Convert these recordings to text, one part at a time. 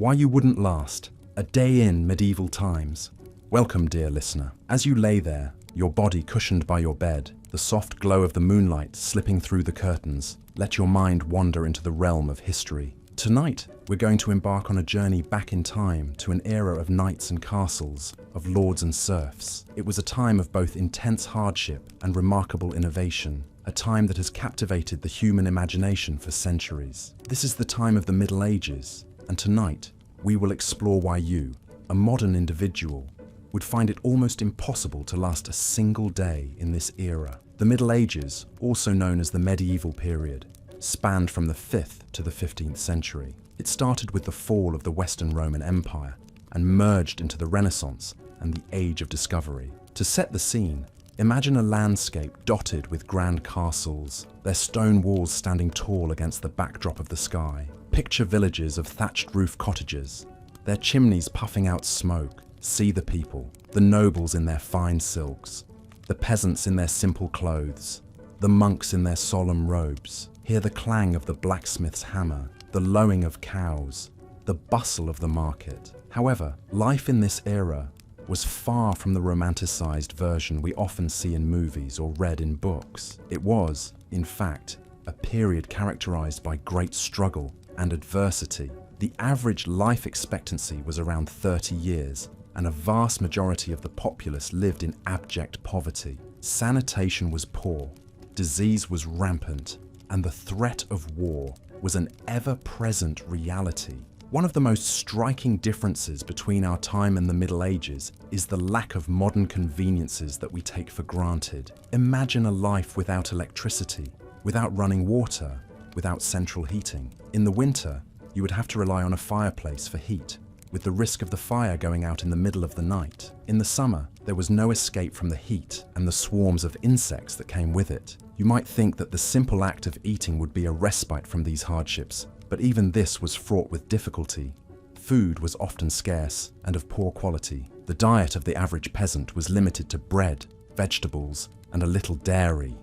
Why You Wouldn't Last, a Day in Medieval Times. Welcome, dear listener. As you lay there, your body cushioned by your bed, the soft glow of the moonlight slipping through the curtains, let your mind wander into the realm of history. Tonight, we're going to embark on a journey back in time to an era of knights and castles, of lords and serfs. It was a time of both intense hardship and remarkable innovation, a time that has captivated the human imagination for centuries. This is the time of the Middle Ages, and tonight, we will explore why you, a modern individual, would find it almost impossible to last a single day in this era. The Middle Ages, also known as the medieval period, spanned from the 5th to the 15th century. It started with the fall of the Western Roman Empire and merged into the Renaissance and the Age of Discovery. To set the scene, imagine a landscape dotted with grand castles, their stone walls standing tall against the backdrop of the sky. Picture villages of thatched roof cottages, their chimneys puffing out smoke. See the people, the nobles in their fine silks, the peasants in their simple clothes, the monks in their solemn robes. Hear the clang of the blacksmith's hammer, the lowing of cows, the bustle of the market. However, life in this era was far from the romanticized version we often see in movies or read in books. It was, in fact, a period characterized by great struggle and adversity. The average life expectancy was around 30 years, and a vast majority of the populace lived in abject poverty. Sanitation was poor, disease was rampant, and the threat of war was an ever-present reality. One of the most striking differences between our time and the Middle Ages is the lack of modern conveniences that we take for granted. Imagine a life without electricity, without running water, without central heating. In the winter, you would have to rely on a fireplace for heat, with the risk of the fire going out in the middle of the night. In the summer, there was no escape from the heat and the swarms of insects that came with it. You might think that the simple act of eating would be a respite from these hardships, but even this was fraught with difficulty. Food was often scarce and of poor quality. The diet of the average peasant was limited to bread, vegetables, and a little dairy.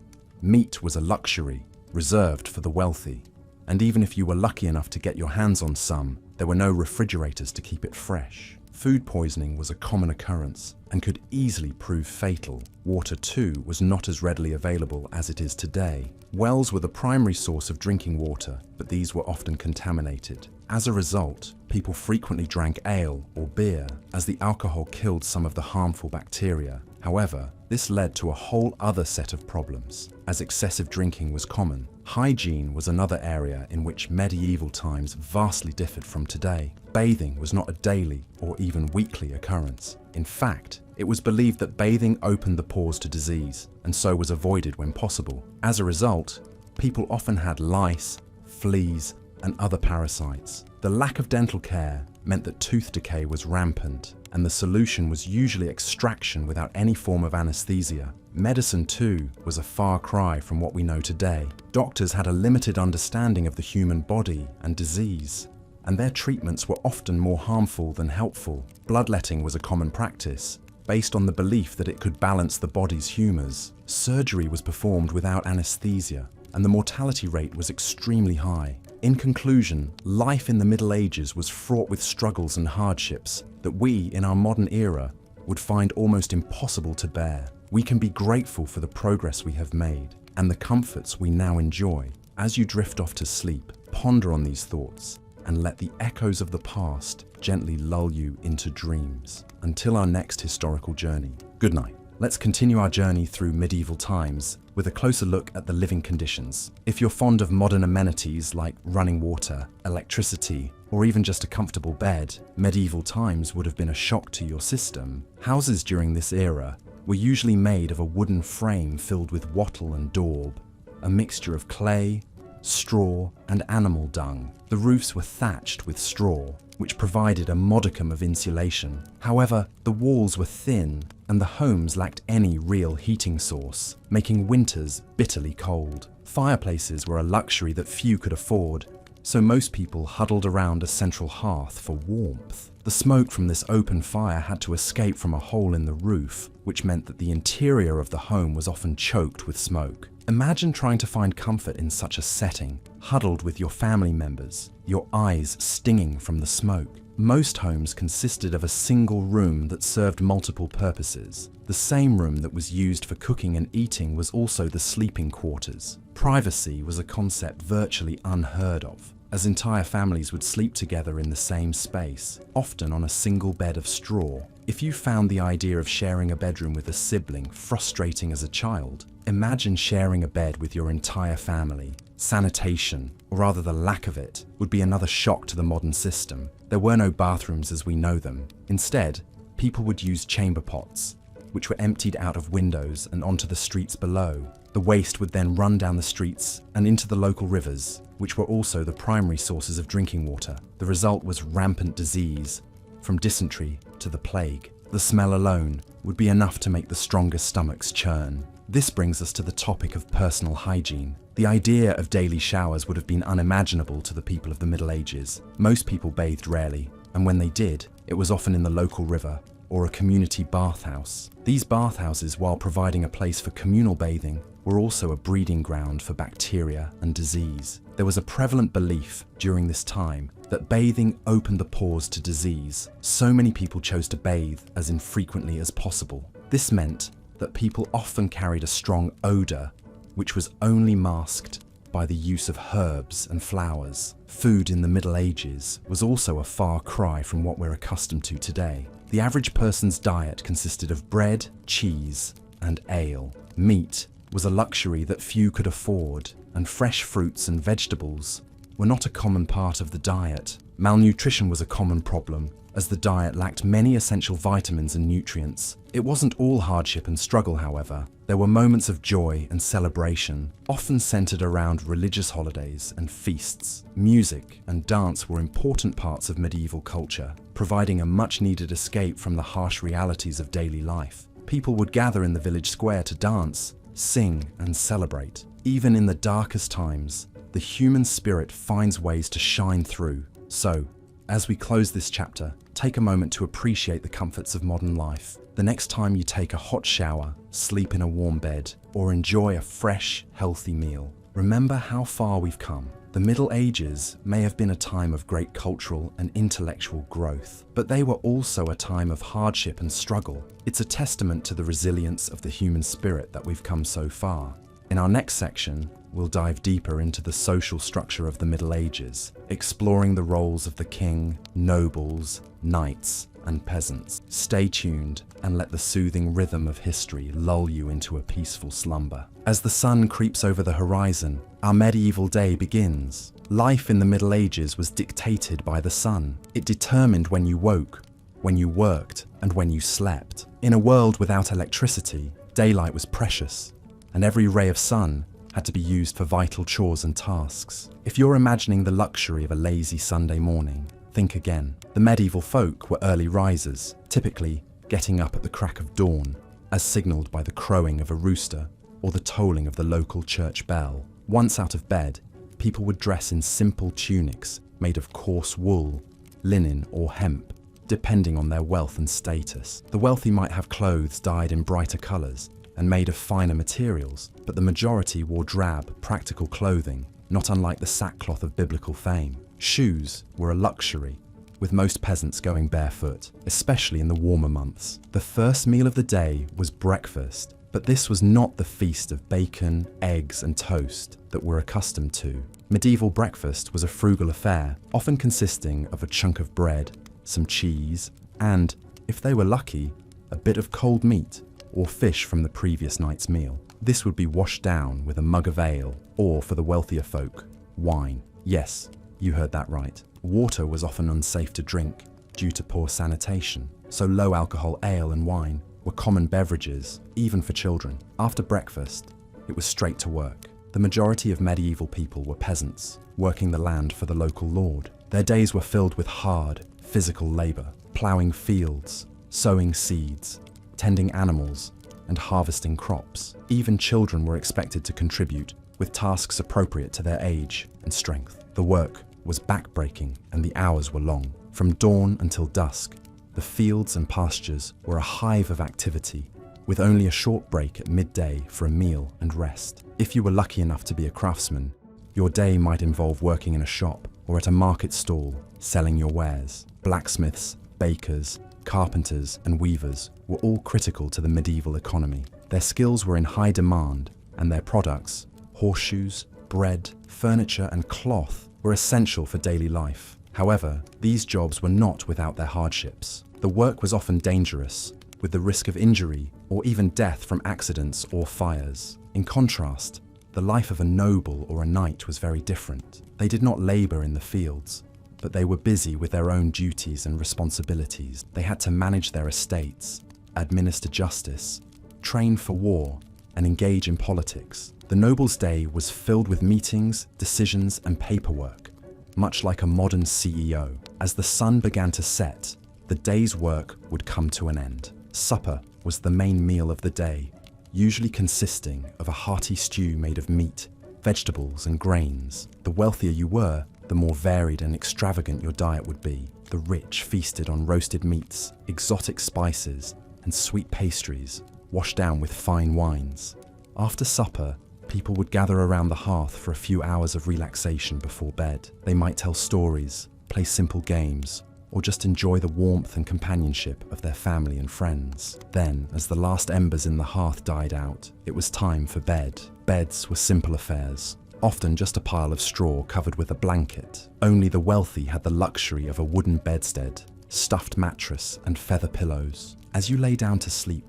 Meat was a luxury, reserved for the wealthy. And even if you were lucky enough to get your hands on some, there were no refrigerators to keep it fresh. Food poisoning was a common occurrence and could easily prove fatal. Water, too, was not as readily available as it is today. Wells were the primary source of drinking water, but these were often contaminated. As a result, people frequently drank ale or beer, as the alcohol killed some of the harmful bacteria. However, this led to a whole other set of problems, as excessive drinking was common. Hygiene was another area in which medieval times vastly differed from today. Bathing was not a daily or even weekly occurrence. In fact, it was believed that bathing opened the pores to disease, and so was avoided when possible. As a result, people often had lice, fleas, and other parasites. The lack of dental care meant that tooth decay was rampant, and the solution was usually extraction without any form of anesthesia. Medicine, too, was a far cry from what we know today. Doctors had a limited understanding of the human body and disease, and their treatments were often more harmful than helpful. Bloodletting was a common practice, based on the belief that it could balance the body's humors. Surgery was performed without anesthesia, and the mortality rate was extremely high. In conclusion, life in the Middle Ages was fraught with struggles and hardships that we, in our modern era, would find almost impossible to bear. We can be grateful for the progress we have made and the comforts we now enjoy. As you drift off to sleep, ponder on these thoughts and let the echoes of the past gently lull you into dreams. Until our next historical journey, good night. Let's continue our journey through medieval times with a closer look at the living conditions. If you're fond of modern amenities like running water, electricity, or even just a comfortable bed, medieval times would have been a shock to your system. Houses during this era were usually made of a wooden frame filled with wattle and daub, a mixture of clay, straw, and animal dung. The roofs were thatched with straw, which provided a modicum of insulation. However, the walls were thin, and the homes lacked any real heating source, making winters bitterly cold. Fireplaces were a luxury that few could afford, so most people huddled around a central hearth for warmth. The smoke from this open fire had to escape from a hole in the roof, which meant that the interior of the home was often choked with smoke. Imagine trying to find comfort in such a setting, huddled with your family members, your eyes stinging from the smoke. Most homes consisted of a single room that served multiple purposes. The same room that was used for cooking and eating was also the sleeping quarters. Privacy was a concept virtually unheard of, as entire families would sleep together in the same space, often on a single bed of straw. If you found the idea of sharing a bedroom with a sibling frustrating as a child, imagine sharing a bed with your entire family. Sanitation, or rather the lack of it, would be another shock to the modern system. There were no bathrooms as we know them. Instead, people would use chamber pots, which were emptied out of windows and onto the streets below. The waste would then run down the streets and into the local rivers, which were also the primary sources of drinking water. The result was rampant disease, from dysentery to the plague. The smell alone would be enough to make the strongest stomachs churn. This brings us to the topic of personal hygiene. The idea of daily showers would have been unimaginable to the people of the Middle Ages. Most people bathed rarely, and when they did, it was often in the local river or a community bathhouse. These bathhouses, while providing a place for communal bathing, were also a breeding ground for bacteria and disease. There was a prevalent belief during this time that bathing opened the pores to disease. So many people chose to bathe as infrequently as possible. This meant that people often carried a strong odor, which was only masked by the use of herbs and flowers. Food in the Middle Ages was also a far cry from what we're accustomed to today. The average person's diet consisted of bread, cheese, and ale. Meat was a luxury that few could afford, and fresh fruits and vegetables were not a common part of the diet. Malnutrition was a common problem, as the diet lacked many essential vitamins and nutrients. It wasn't all hardship and struggle, however. There were moments of joy and celebration, often centered around religious holidays and feasts. Music and dance were important parts of medieval culture, providing a much-needed escape from the harsh realities of daily life. People would gather in the village square to dance, sing, and celebrate. Even in the darkest times, the human spirit finds ways to shine through. So, as we close this chapter, take a moment to appreciate the comforts of modern life. The next time you take a hot shower, sleep in a warm bed, or enjoy a fresh, healthy meal, remember how far we've come. The Middle Ages may have been a time of great cultural and intellectual growth, but they were also a time of hardship and struggle. It's a testament to the resilience of the human spirit that we've come so far. In our next section, we'll dive deeper into the social structure of the Middle Ages, exploring the roles of the king, nobles, knights, and peasants. Stay tuned and let the soothing rhythm of history lull you into a peaceful slumber. As the sun creeps over the horizon, our medieval day begins. Life in the Middle Ages was dictated by the sun. It determined when you woke, when you worked, and when you slept. In a world without electricity, daylight was precious, and every ray of sun had to be used for vital chores and tasks. If you're imagining the luxury of a lazy Sunday morning, think again. The medieval folk were early risers, typically getting up at the crack of dawn, as signalled by the crowing of a rooster or the tolling of the local church bell. Once out of bed, people would dress in simple tunics made of coarse wool, linen, or hemp, depending on their wealth and status. The wealthy might have clothes dyed in brighter colours and made of finer materials, but the majority wore drab, practical clothing, not unlike the sackcloth of biblical fame. Shoes were a luxury, with most peasants going barefoot, especially in the warmer months. The first meal of the day was breakfast, but this was not the feast of bacon, eggs, and toast that we're accustomed to. Medieval breakfast was a frugal affair, often consisting of a chunk of bread, some cheese, and, if they were lucky, a bit of cold meat or fish from the previous night's meal. This would be washed down with a mug of ale, or for the wealthier folk, wine. Yes, you heard that right. Water was often unsafe to drink due to poor sanitation, so low-alcohol ale and wine were common beverages, even for children. After breakfast, it was straight to work. The majority of medieval people were peasants, working the land for the local lord. Their days were filled with hard, physical labour, ploughing fields, sowing seeds, tending animals, and harvesting crops. Even children were expected to contribute, with tasks appropriate to their age and strength. The work was back-breaking and the hours were long. From dawn until dusk, the fields and pastures were a hive of activity, with only a short break at midday for a meal and rest. If you were lucky enough to be a craftsman, your day might involve working in a shop or at a market stall, selling your wares. Blacksmiths, bakers, carpenters, and weavers were all critical to the medieval economy. Their skills were in high demand, and their products, horseshoes, bread, furniture, and cloth, were essential for daily life. However, these jobs were not without their hardships. The work was often dangerous, with the risk of injury or even death from accidents or fires. In contrast, the life of a noble or a knight was very different. They did not labor in the fields, but they were busy with their own duties and responsibilities. They had to manage their estates, administer justice, train for war, and engage in politics. The noble's day was filled with meetings, decisions, and paperwork, much like a modern CEO. As the sun began to set, the day's work would come to an end. Supper was the main meal of the day, usually consisting of a hearty stew made of meat, vegetables, and grains. The wealthier you were, the more varied and extravagant your diet would be. The rich feasted on roasted meats, exotic spices, and sweet pastries, washed down with fine wines. After supper, people would gather around the hearth for a few hours of relaxation before bed. They might tell stories, play simple games, or just enjoy the warmth and companionship of their family and friends. Then, as the last embers in the hearth died out, it was time for bed. Beds were simple affairs, often just a pile of straw covered with a blanket. Only the wealthy had the luxury of a wooden bedstead, stuffed mattress, and feather pillows. As you lay down to sleep,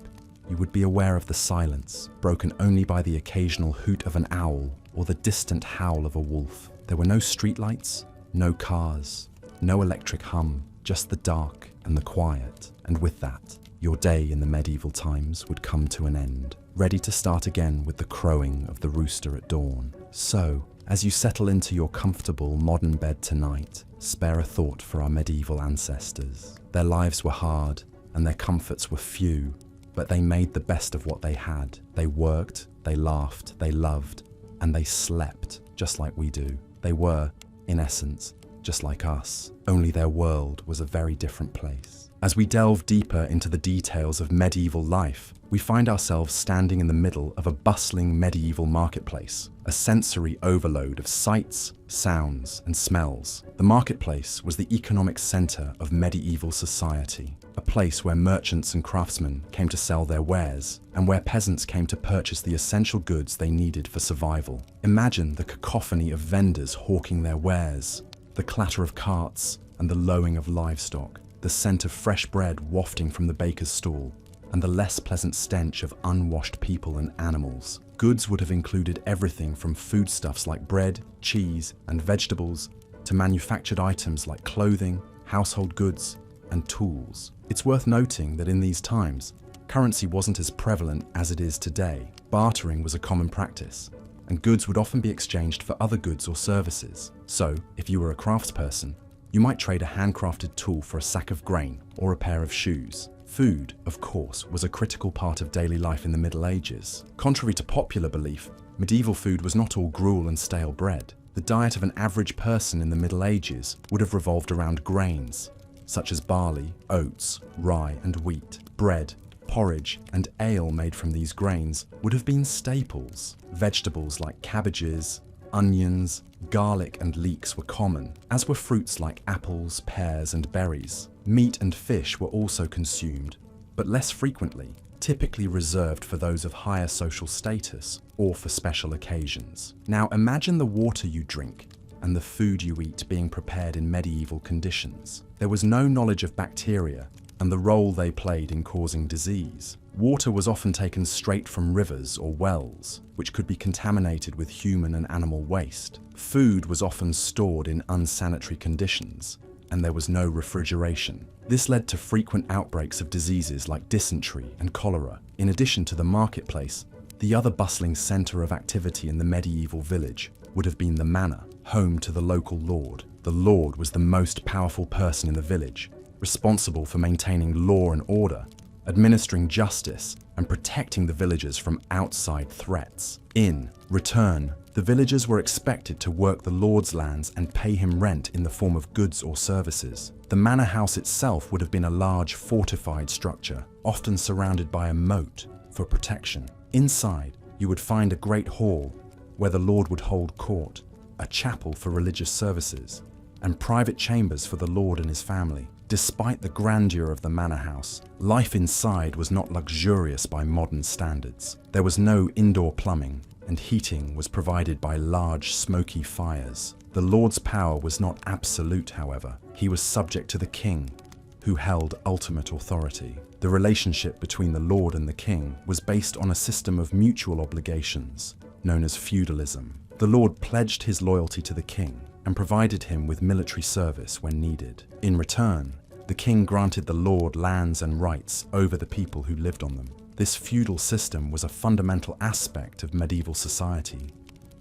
you would be aware of the silence, broken only by the occasional hoot of an owl or the distant howl of a wolf. There were no streetlights, no cars, no electric hum, just the dark and the quiet. And with that, your day in the medieval times would come to an end, ready to start again with the crowing of the rooster at dawn. So, as you settle into your comfortable modern bed tonight, spare a thought for our medieval ancestors. Their lives were hard and their comforts were few, but they made the best of what they had. They worked, they laughed, they loved, and they slept just like we do. They were, in essence, just like us, only their world was a very different place. As we delve deeper into the details of medieval life, we find ourselves standing in the middle of a bustling medieval marketplace, a sensory overload of sights, sounds, and smells. The marketplace was the economic center of medieval society, a place where merchants and craftsmen came to sell their wares, and where peasants came to purchase the essential goods they needed for survival. Imagine the cacophony of vendors hawking their wares, the clatter of carts and the lowing of livestock, the scent of fresh bread wafting from the baker's stall, and the less pleasant stench of unwashed people and animals. Goods would have included everything from foodstuffs like bread, cheese, and vegetables, to manufactured items like clothing, household goods, and tools. It's worth noting that in these times, currency wasn't as prevalent as it is today. Bartering was a common practice, and goods would often be exchanged for other goods or services. So, if you were a craftsperson, you might trade a handcrafted tool for a sack of grain or a pair of shoes. Food, of course, was a critical part of daily life in the Middle Ages. Contrary to popular belief, medieval food was not all gruel and stale bread. The diet of an average person in the Middle Ages would have revolved around grains, such as barley, oats, rye, and wheat. Bread, porridge, and ale made from these grains would have been staples. Vegetables like cabbages, onions, garlic, and leeks were common, as were fruits like apples, pears, and berries. Meat and fish were also consumed, but less frequently, typically reserved for those of higher social status or for special occasions. Now imagine the water you drink and the food you eat being prepared in medieval conditions. There was no knowledge of bacteria and the role they played in causing disease. Water was often taken straight from rivers or wells, which could be contaminated with human and animal waste. Food was often stored in unsanitary conditions, and there was no refrigeration. This led to frequent outbreaks of diseases like dysentery and cholera. In addition to the marketplace, the other bustling center of activity in the medieval village would have been the manor, home to the local lord. The lord was the most powerful person in the village, responsible for maintaining law and order, administering justice, and protecting the villagers from outside threats. In return, the villagers were expected to work the lord's lands and pay him rent in the form of goods or services. The manor house itself would have been a large fortified structure, often surrounded by a moat, for protection. Inside, you would find a great hall where the Lord would hold court, a chapel for religious services, and private chambers for the Lord and his family. Despite the grandeur of the manor house, life inside was not luxurious by modern standards. There was no indoor plumbing, and heating was provided by large, smoky fires. The Lord's power was not absolute, however. He was subject to the king, who held ultimate authority. The relationship between the Lord and the king was based on a system of mutual obligations, known as feudalism. The Lord pledged his loyalty to the king and provided him with military service when needed. In return, the king granted the Lord lands and rights over the people who lived on them. This feudal system was a fundamental aspect of medieval society,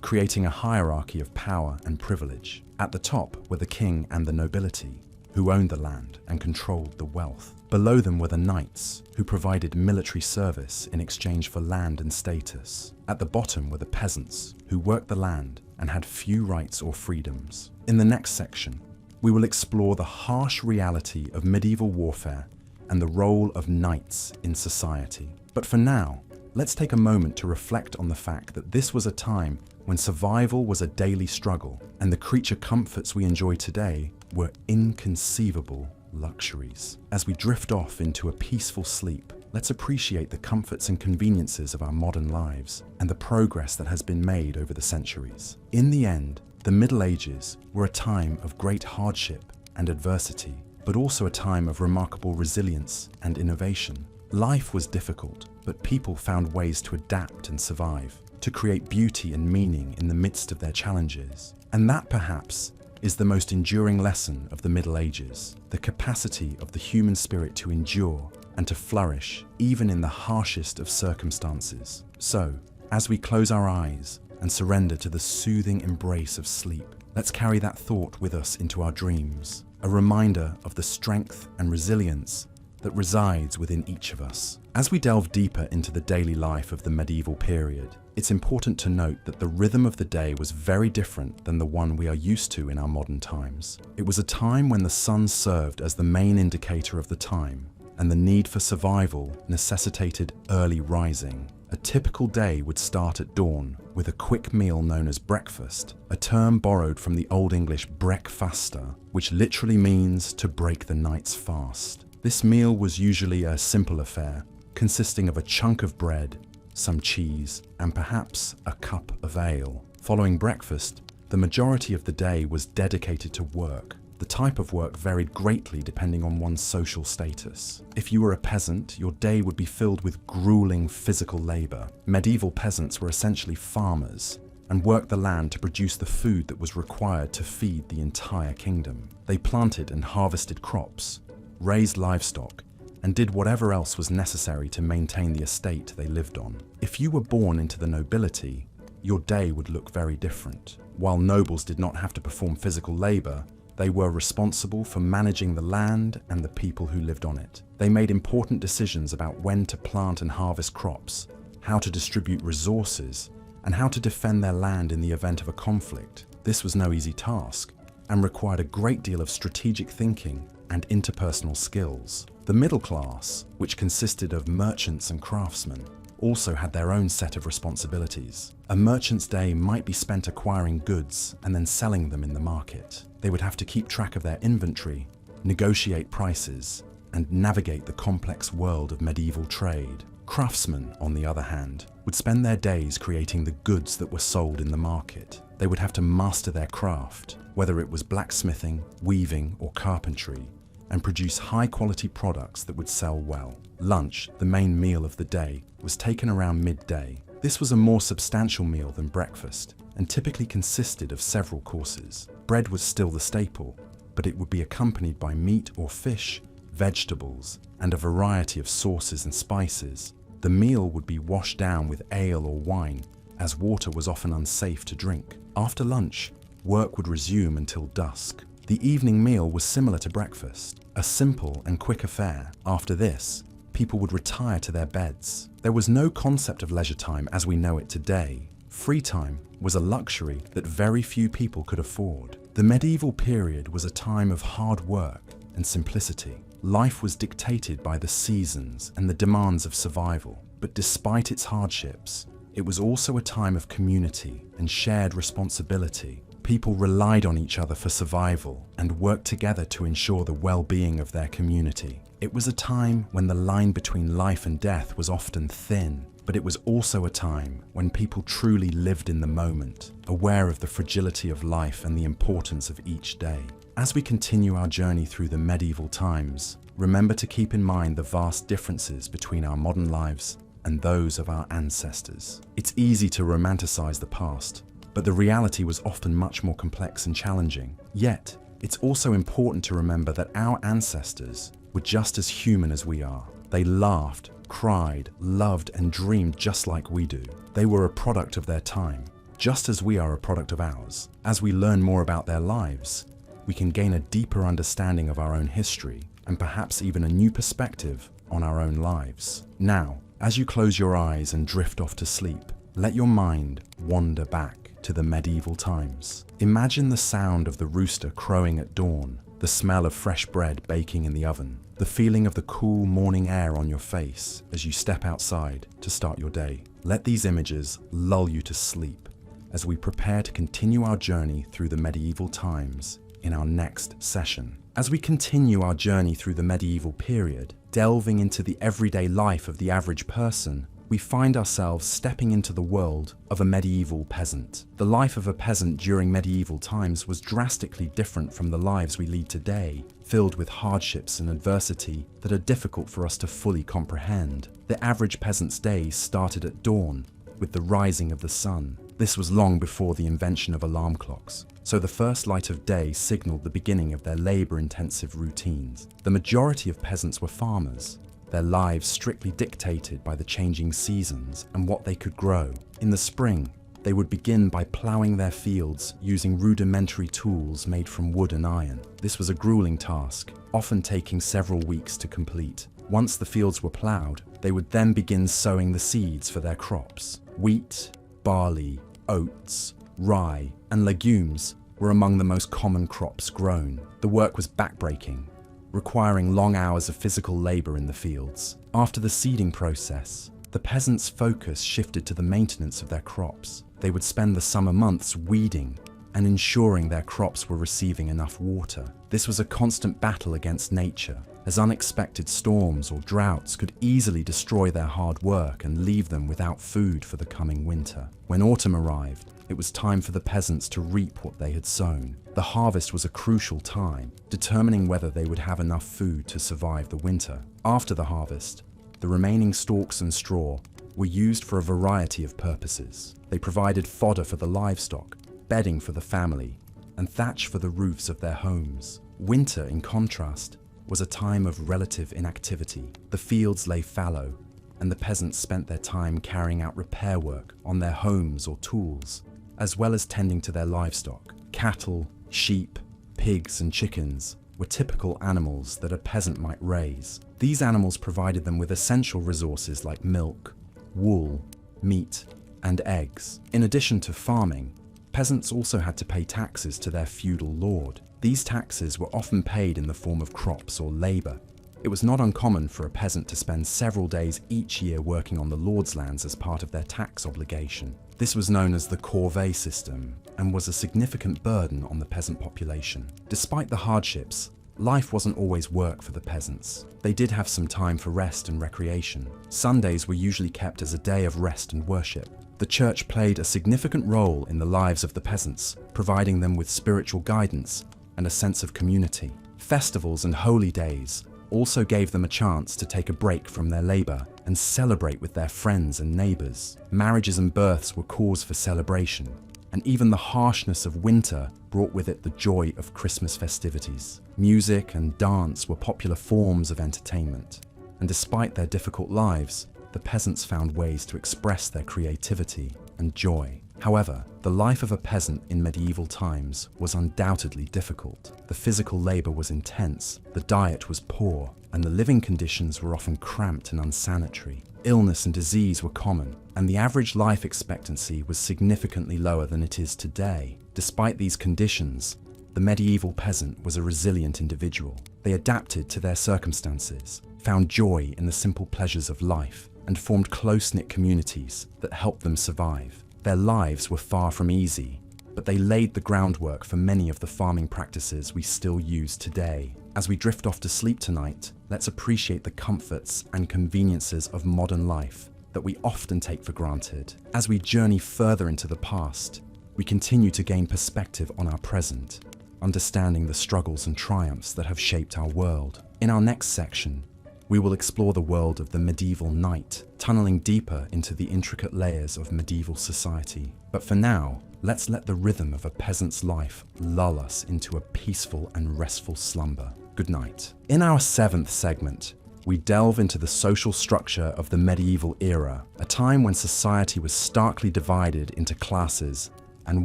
creating a hierarchy of power and privilege. At the top were the king and the nobility, who owned the land and controlled the wealth. Below them were the knights, who provided military service in exchange for land and status. At the bottom were the peasants, who worked the land and had few rights or freedoms. In the next section, we will explore the harsh reality of medieval warfare and the role of knights in society. But for now, let's take a moment to reflect on the fact that this was a time when survival was a daily struggle, and the creature comforts we enjoy today were inconceivable luxuries. As we drift off into a peaceful sleep, let's appreciate the comforts and conveniences of our modern lives and the progress that has been made over the centuries. In the end, the Middle Ages were a time of great hardship and adversity, but also a time of remarkable resilience and innovation. Life was difficult, but people found ways to adapt and survive, to create beauty and meaning in the midst of their challenges. And that, perhaps, is the most enduring lesson of the Middle Ages, the capacity of the human spirit to endure and to flourish even in the harshest of circumstances. So, as we close our eyes and surrender to the soothing embrace of sleep, let's carry that thought with us into our dreams, a reminder of the strength and resilience that resides within each of us. As we delve deeper into the daily life of the medieval period, it's important to note that the rhythm of the day was very different than the one we are used to in our modern times. It was a time when the sun served as the main indicator of the time, and the need for survival necessitated early rising. A typical day would start at dawn with a quick meal known as breakfast, a term borrowed from the Old English breakfaster, which literally means to break the night's fast. This meal was usually a simple affair, consisting of a chunk of bread, some cheese, and perhaps a cup of ale. Following breakfast, the majority of the day was dedicated to work. The type of work varied greatly depending on one's social status. If you were a peasant, your day would be filled with grueling physical labor. Medieval peasants were essentially farmers and worked the land to produce the food that was required to feed the entire kingdom. They planted and harvested crops, raised livestock, and did whatever else was necessary to maintain the estate they lived on. If you were born into the nobility, your day would look very different. While nobles did not have to perform physical labor, they were responsible for managing the land and the people who lived on it. They made important decisions about when to plant and harvest crops, how to distribute resources, and how to defend their land in the event of a conflict. This was no easy task and required a great deal of strategic thinking and interpersonal skills. The middle class, which consisted of merchants and craftsmen, also had their own set of responsibilities. A merchant's day might be spent acquiring goods and then selling them in the market. They would have to keep track of their inventory, negotiate prices, and navigate the complex world of medieval trade. Craftsmen, on the other hand, would spend their days creating the goods that were sold in the market. They would have to master their craft, whether it was blacksmithing, weaving, or carpentry, and produce high-quality products that would sell well. Lunch, the main meal of the day, was taken around midday. This was a more substantial meal than breakfast, and typically consisted of several courses. Bread was still the staple, but it would be accompanied by meat or fish, vegetables, and a variety of sauces and spices. The meal would be washed down with ale or wine, as water was often unsafe to drink. After lunch, work would resume until dusk. The evening meal was similar to breakfast, a simple and quick affair. After this, people would retire to their beds. There was no concept of leisure time as we know it today. Free time was a luxury that very few people could afford. The medieval period was a time of hard work and simplicity. Life was dictated by the seasons and the demands of survival. But despite its hardships, it was also a time of community and shared responsibility. People relied on each other for survival and worked together to ensure the well-being of their community. It was a time when the line between life and death was often thin, but it was also a time when people truly lived in the moment, aware of the fragility of life and the importance of each day. As we continue our journey through the medieval times, remember to keep in mind the vast differences between our modern lives and those of our ancestors. It's easy to romanticize the past, but the reality was often much more complex and challenging. Yet, it's also important to remember that our ancestors were just as human as we are. They laughed, cried, loved, and dreamed just like we do. They were a product of their time, just as we are a product of ours. As we learn more about their lives, we can gain a deeper understanding of our own history and perhaps even a new perspective on our own lives. Now, as you close your eyes and drift off to sleep, let your mind wander back to the medieval times. Imagine the sound of the rooster crowing at dawn, the smell of fresh bread baking in the oven, the feeling of the cool morning air on your face as you step outside to start your day. Let these images lull you to sleep as we prepare to continue our journey through the medieval times in our next session. As we continue our journey through the medieval period, delving into the everyday life of the average person, we find ourselves stepping into the world of a medieval peasant. The life of a peasant during medieval times was drastically different from the lives we lead today, filled with hardships and adversity that are difficult for us to fully comprehend. The average peasant's days started at dawn, with the rising of the sun. This was long before the invention of alarm clocks, so the first light of day signaled the beginning of their labor-intensive routines. The majority of peasants were farmers, their lives strictly dictated by the changing seasons and what they could grow. In the spring, they would begin by ploughing their fields using rudimentary tools made from wood and iron. This was a grueling task, often taking several weeks to complete. Once the fields were ploughed, they would then begin sowing the seeds for their crops. Wheat, barley, oats, rye, and legumes were among the most common crops grown. The work was backbreaking, requiring long hours of physical labor in the fields. After the seeding process, the peasants' focus shifted to the maintenance of their crops. They would spend the summer months weeding and ensuring their crops were receiving enough water. This was a constant battle against nature, as unexpected storms or droughts could easily destroy their hard work and leave them without food for the coming winter. When autumn arrived, it was time for the peasants to reap what they had sown. The harvest was a crucial time, determining whether they would have enough food to survive the winter. After the harvest, the remaining stalks and straw were used for a variety of purposes. They provided fodder for the livestock, bedding for the family, and thatch for the roofs of their homes. Winter, in contrast, was a time of relative inactivity. The fields lay fallow, and the peasants spent their time carrying out repair work on their homes or tools, as well as tending to their livestock. Cattle, sheep, pigs, and chickens were typical animals that a peasant might raise. These animals provided them with essential resources like milk, wool, meat, and eggs. In addition to farming, peasants also had to pay taxes to their feudal lord. These taxes were often paid in the form of crops or labor. It was not uncommon for a peasant to spend several days each year working on the lord's lands as part of their tax obligation. This was known as the corvée system and was a significant burden on the peasant population. Despite the hardships, life wasn't always work for the peasants. They did have some time for rest and recreation. Sundays were usually kept as a day of rest and worship. The church played a significant role in the lives of the peasants, providing them with spiritual guidance and a sense of community. Festivals and holy days also gave them a chance to take a break from their labor and celebrate with their friends and neighbors. Marriages and births were cause for celebration, and even the harshness of winter brought with it the joy of Christmas festivities. Music and dance were popular forms of entertainment, and despite their difficult lives, the peasants found ways to express their creativity and joy. However, the life of a peasant in medieval times was undoubtedly difficult. The physical labor was intense, the diet was poor, and the living conditions were often cramped and unsanitary. Illness and disease were common, and the average life expectancy was significantly lower than it is today. Despite these conditions, the medieval peasant was a resilient individual. They adapted to their circumstances, found joy in the simple pleasures of life, and formed close-knit communities that helped them survive. Their lives were far from easy, but they laid the groundwork for many of the farming practices we still use today. As we drift off to sleep tonight, let's appreciate the comforts and conveniences of modern life that we often take for granted. As we journey further into the past, we continue to gain perspective on our present, understanding the struggles and triumphs that have shaped our world. In our next section, we will explore the world of the medieval knight, tunneling deeper into the intricate layers of medieval society. But for now, let's let the rhythm of a peasant's life lull us into a peaceful and restful slumber. Good night. In our 7th segment, we delve into the social structure of the medieval era, a time when society was starkly divided into classes, and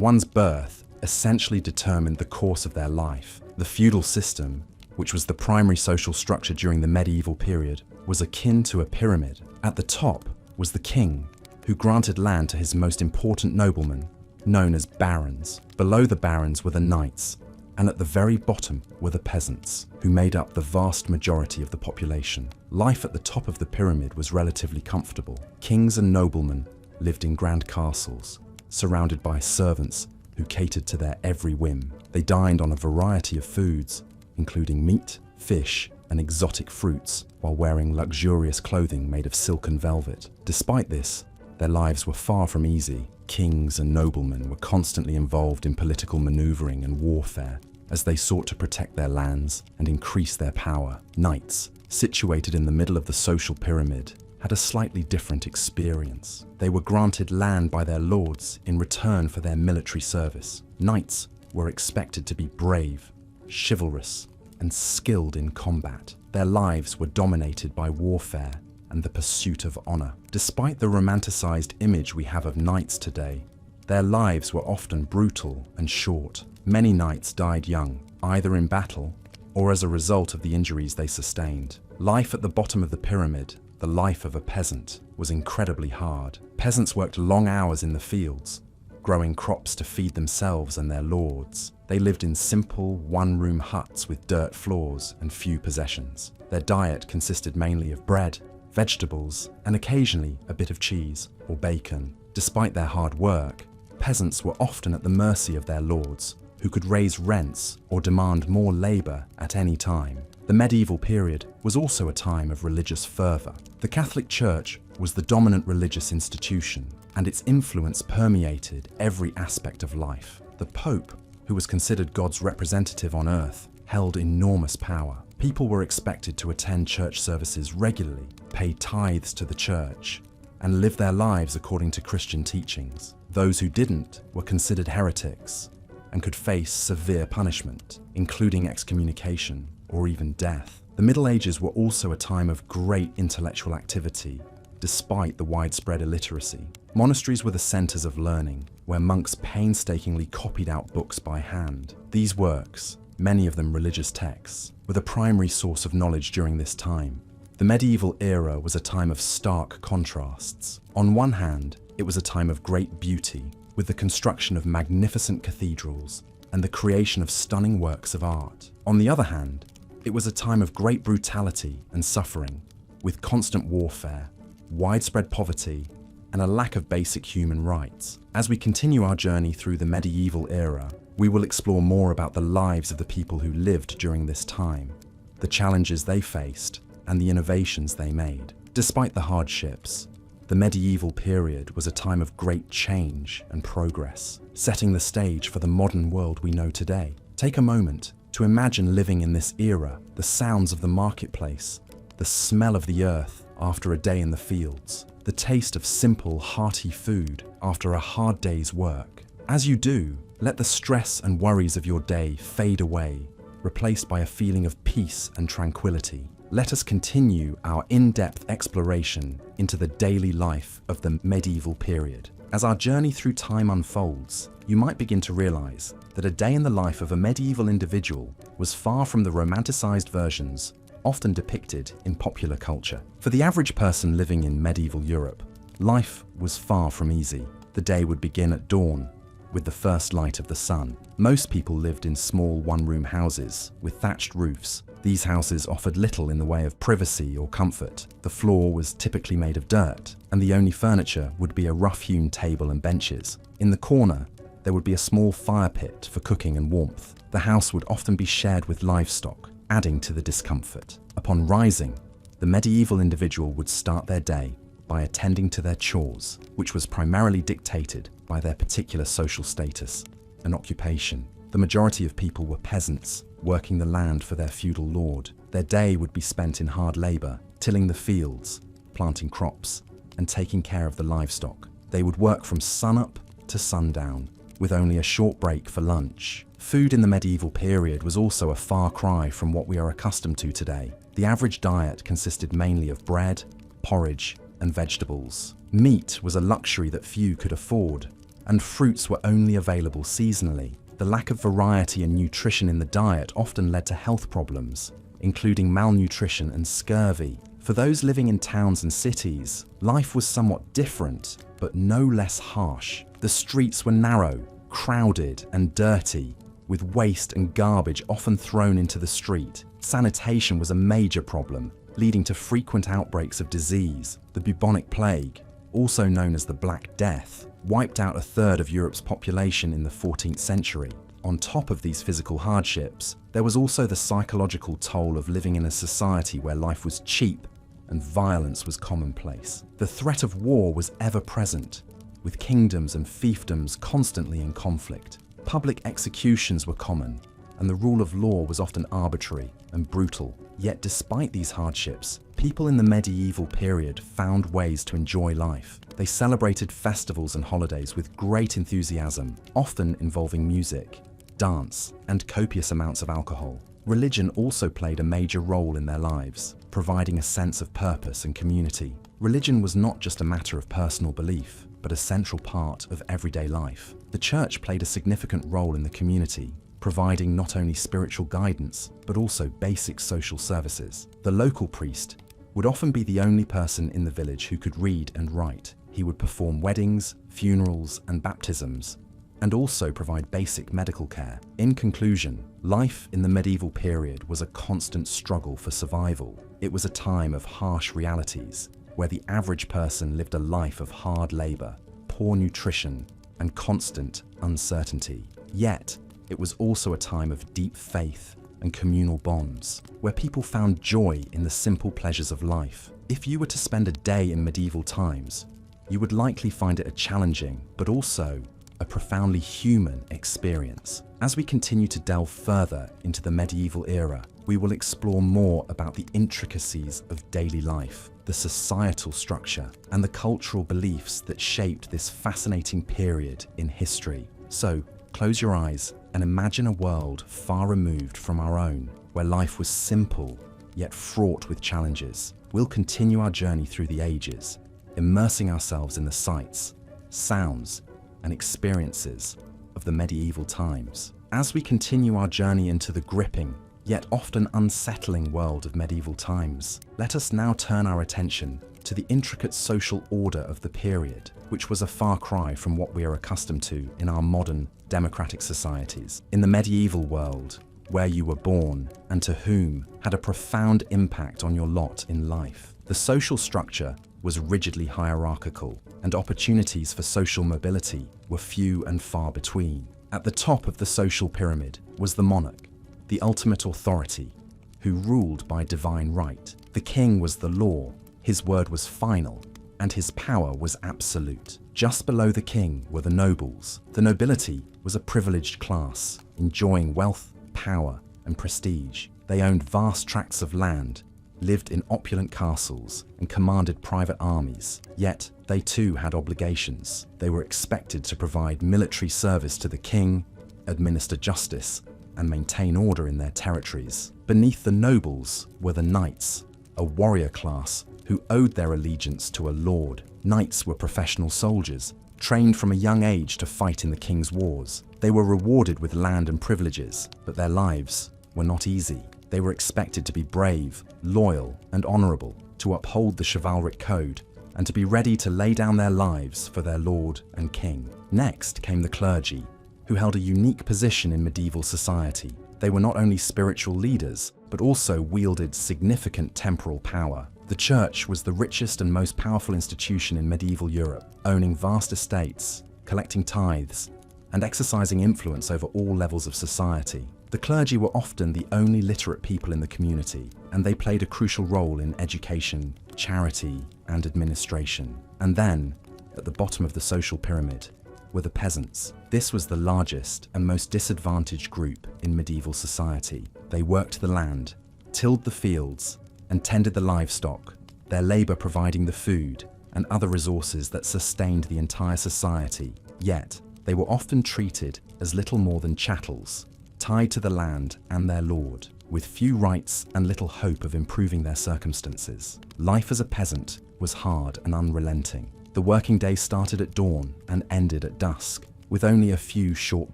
one's birth essentially determined the course of their life. The feudal system, which was the primary social structure during the medieval period, was akin to a pyramid. At the top was the king, who granted land to his most important noblemen, known as barons. Below the barons were the knights, and at the very bottom were the peasants, who made up the vast majority of the population. Life at the top of the pyramid was relatively comfortable. Kings and noblemen lived in grand castles, surrounded by servants who catered to their every whim. They dined on a variety of foods, including meat, fish, and exotic fruits, while wearing luxurious clothing made of silk and velvet. Despite this, their lives were far from easy. Kings and noblemen were constantly involved in political maneuvering and warfare as they sought to protect their lands and increase their power. Knights, situated in the middle of the social pyramid, had a slightly different experience. They were granted land by their lords in return for their military service. Knights were expected to be brave, chivalrous, and skilled in combat. Their lives were dominated by warfare and the pursuit of honor. Despite the romanticized image we have of knights today, their lives were often brutal and short. Many knights died young, either in battle or as a result of the injuries they sustained. Life at the bottom of the pyramid, the life of a peasant, was incredibly hard. Peasants worked long hours in the fields, growing crops to feed themselves and their lords. They lived in simple, one-room huts with dirt floors and few possessions. Their diet consisted mainly of bread, vegetables, and occasionally a bit of cheese or bacon. Despite their hard work, peasants were often at the mercy of their lords, who could raise rents or demand more labor at any time. The medieval period was also a time of religious fervor. The Catholic Church was the dominant religious institution, and its influence permeated every aspect of life. The Pope, who was considered God's representative on earth, held enormous power. People were expected to attend church services regularly, pay tithes to the church, and live their lives according to Christian teachings. Those who didn't were considered heretics and could face severe punishment, including excommunication or even death. The Middle Ages were also a time of great intellectual activity, despite the widespread illiteracy. Monasteries were the centers of learning, where monks painstakingly copied out books by hand. These works, many of them religious texts, were the primary source of knowledge during this time. The medieval era was a time of stark contrasts. On one hand, it was a time of great beauty, with the construction of magnificent cathedrals and the creation of stunning works of art. On the other hand, it was a time of great brutality and suffering, with constant warfare, widespread poverty, and a lack of basic human rights. As we continue our journey through the medieval era, we will explore more about the lives of the people who lived during this time, the challenges they faced, and the innovations they made. Despite the hardships, the medieval period was a time of great change and progress, setting the stage for the modern world we know today. Take a moment to imagine living in this era, the sounds of the marketplace, the smell of the earth after a day in the fields, the taste of simple, hearty food after a hard day's work. As you do, let the stress and worries of your day fade away, replaced by a feeling of peace and tranquility. Let us continue our in-depth exploration into the daily life of the medieval period. As our journey through time unfolds, you might begin to realize that a day in the life of a medieval individual was far from the romanticized versions often depicted in popular culture. For the average person living in medieval Europe, life was far from easy. The day would begin at dawn, with the first light of the sun. Most people lived in small one-room houses with thatched roofs. These houses offered little in the way of privacy or comfort. The floor was typically made of dirt, and the only furniture would be a rough-hewn table and benches. In the corner, there would be a small fire pit for cooking and warmth. The house would often be shared with livestock, adding to the discomfort. Upon rising, the medieval individual would start their day by attending to their chores, which was primarily dictated by their particular social status and occupation. The majority of people were peasants, working the land for their feudal lord. Their day would be spent in hard labor, tilling the fields, planting crops, and taking care of the livestock. They would work from sunup to sundown, with only a short break for lunch. Food in the medieval period was also a far cry from what we are accustomed to today. The average diet consisted mainly of bread, porridge, and vegetables. Meat was a luxury that few could afford, and fruits were only available seasonally. The lack of variety and nutrition in the diet often led to health problems, including malnutrition and scurvy. For those living in towns and cities, life was somewhat different, but no less harsh. The streets were narrow, crowded, and dirty, with waste and garbage often thrown into the street. Sanitation was a major problem, leading to frequent outbreaks of disease. The bubonic plague, also known as the Black Death, wiped out a third of Europe's population in the 14th century. On top of these physical hardships, there was also the psychological toll of living in a society where life was cheap and violence was commonplace. The threat of war was ever present, with kingdoms and fiefdoms constantly in conflict. Public executions were common, and the rule of law was often arbitrary and brutal. Yet despite these hardships, people in the medieval period found ways to enjoy life. They celebrated festivals and holidays with great enthusiasm, often involving music, dance, and copious amounts of alcohol. Religion also played a major role in their lives, providing a sense of purpose and community. Religion was not just a matter of personal belief, but a central part of everyday life. The church played a significant role in the community, providing not only spiritual guidance, but also basic social services. The local priest would often be the only person in the village who could read and write. He would perform weddings, funerals, and baptisms, and also provide basic medical care. In conclusion, life in the medieval period was a constant struggle for survival. It was a time of harsh realities, where the average person lived a life of hard labor, poor nutrition, and constant uncertainty. Yet, it was also a time of deep faith and communal bonds, where people found joy in the simple pleasures of life. If you were to spend a day in medieval times, you would likely find it a challenging, but also a profoundly human experience. As we continue to delve further into the medieval era, we will explore more about the intricacies of daily life, the societal structure, and the cultural beliefs that shaped this fascinating period in history. So, close your eyes and imagine a world far removed from our own, where life was simple, yet fraught with challenges. We'll continue our journey through the ages, immersing ourselves in the sights, sounds, and experiences of the medieval times. As we continue our journey into the gripping, yet often unsettling world of medieval times, let us now turn our attention to the intricate social order of the period, which was a far cry from what we are accustomed to in our modern democratic societies. In the medieval world, where you were born and to whom had a profound impact on your lot in life, the social structure was rigidly hierarchical, and opportunities for social mobility were few and far between. At the top of the social pyramid was the monarch, the ultimate authority, who ruled by divine right. The king was the law, his word was final, and his power was absolute. Just below the king were the nobles. The nobility was a privileged class, enjoying wealth, power, and prestige. They owned vast tracts of land, lived in opulent castles, and commanded private armies. Yet, they too had obligations. They were expected to provide military service to the king, administer justice, and maintain order in their territories. Beneath the nobles were the knights, a warrior class who owed their allegiance to a lord. Knights were professional soldiers, trained from a young age to fight in the king's wars. They were rewarded with land and privileges, but their lives were not easy. They were expected to be brave, loyal, and honorable, to uphold the chivalric code, and to be ready to lay down their lives for their lord and king. Next came the clergy, who held a unique position in medieval society. They were not only spiritual leaders, but also wielded significant temporal power. The church was the richest and most powerful institution in medieval Europe, owning vast estates, collecting tithes, and exercising influence over all levels of society. The clergy were often the only literate people in the community, and they played a crucial role in education, charity, and administration. And then, at the bottom of the social pyramid, were the peasants. This was the largest and most disadvantaged group in medieval society. They worked the land, tilled the fields, and tended the livestock, their labor providing the food and other resources that sustained the entire society. Yet, they were often treated as little more than chattels, tied to the land and their lord, with few rights and little hope of improving their circumstances. Life as a peasant was hard and unrelenting. The working day started at dawn and ended at dusk, with only a few short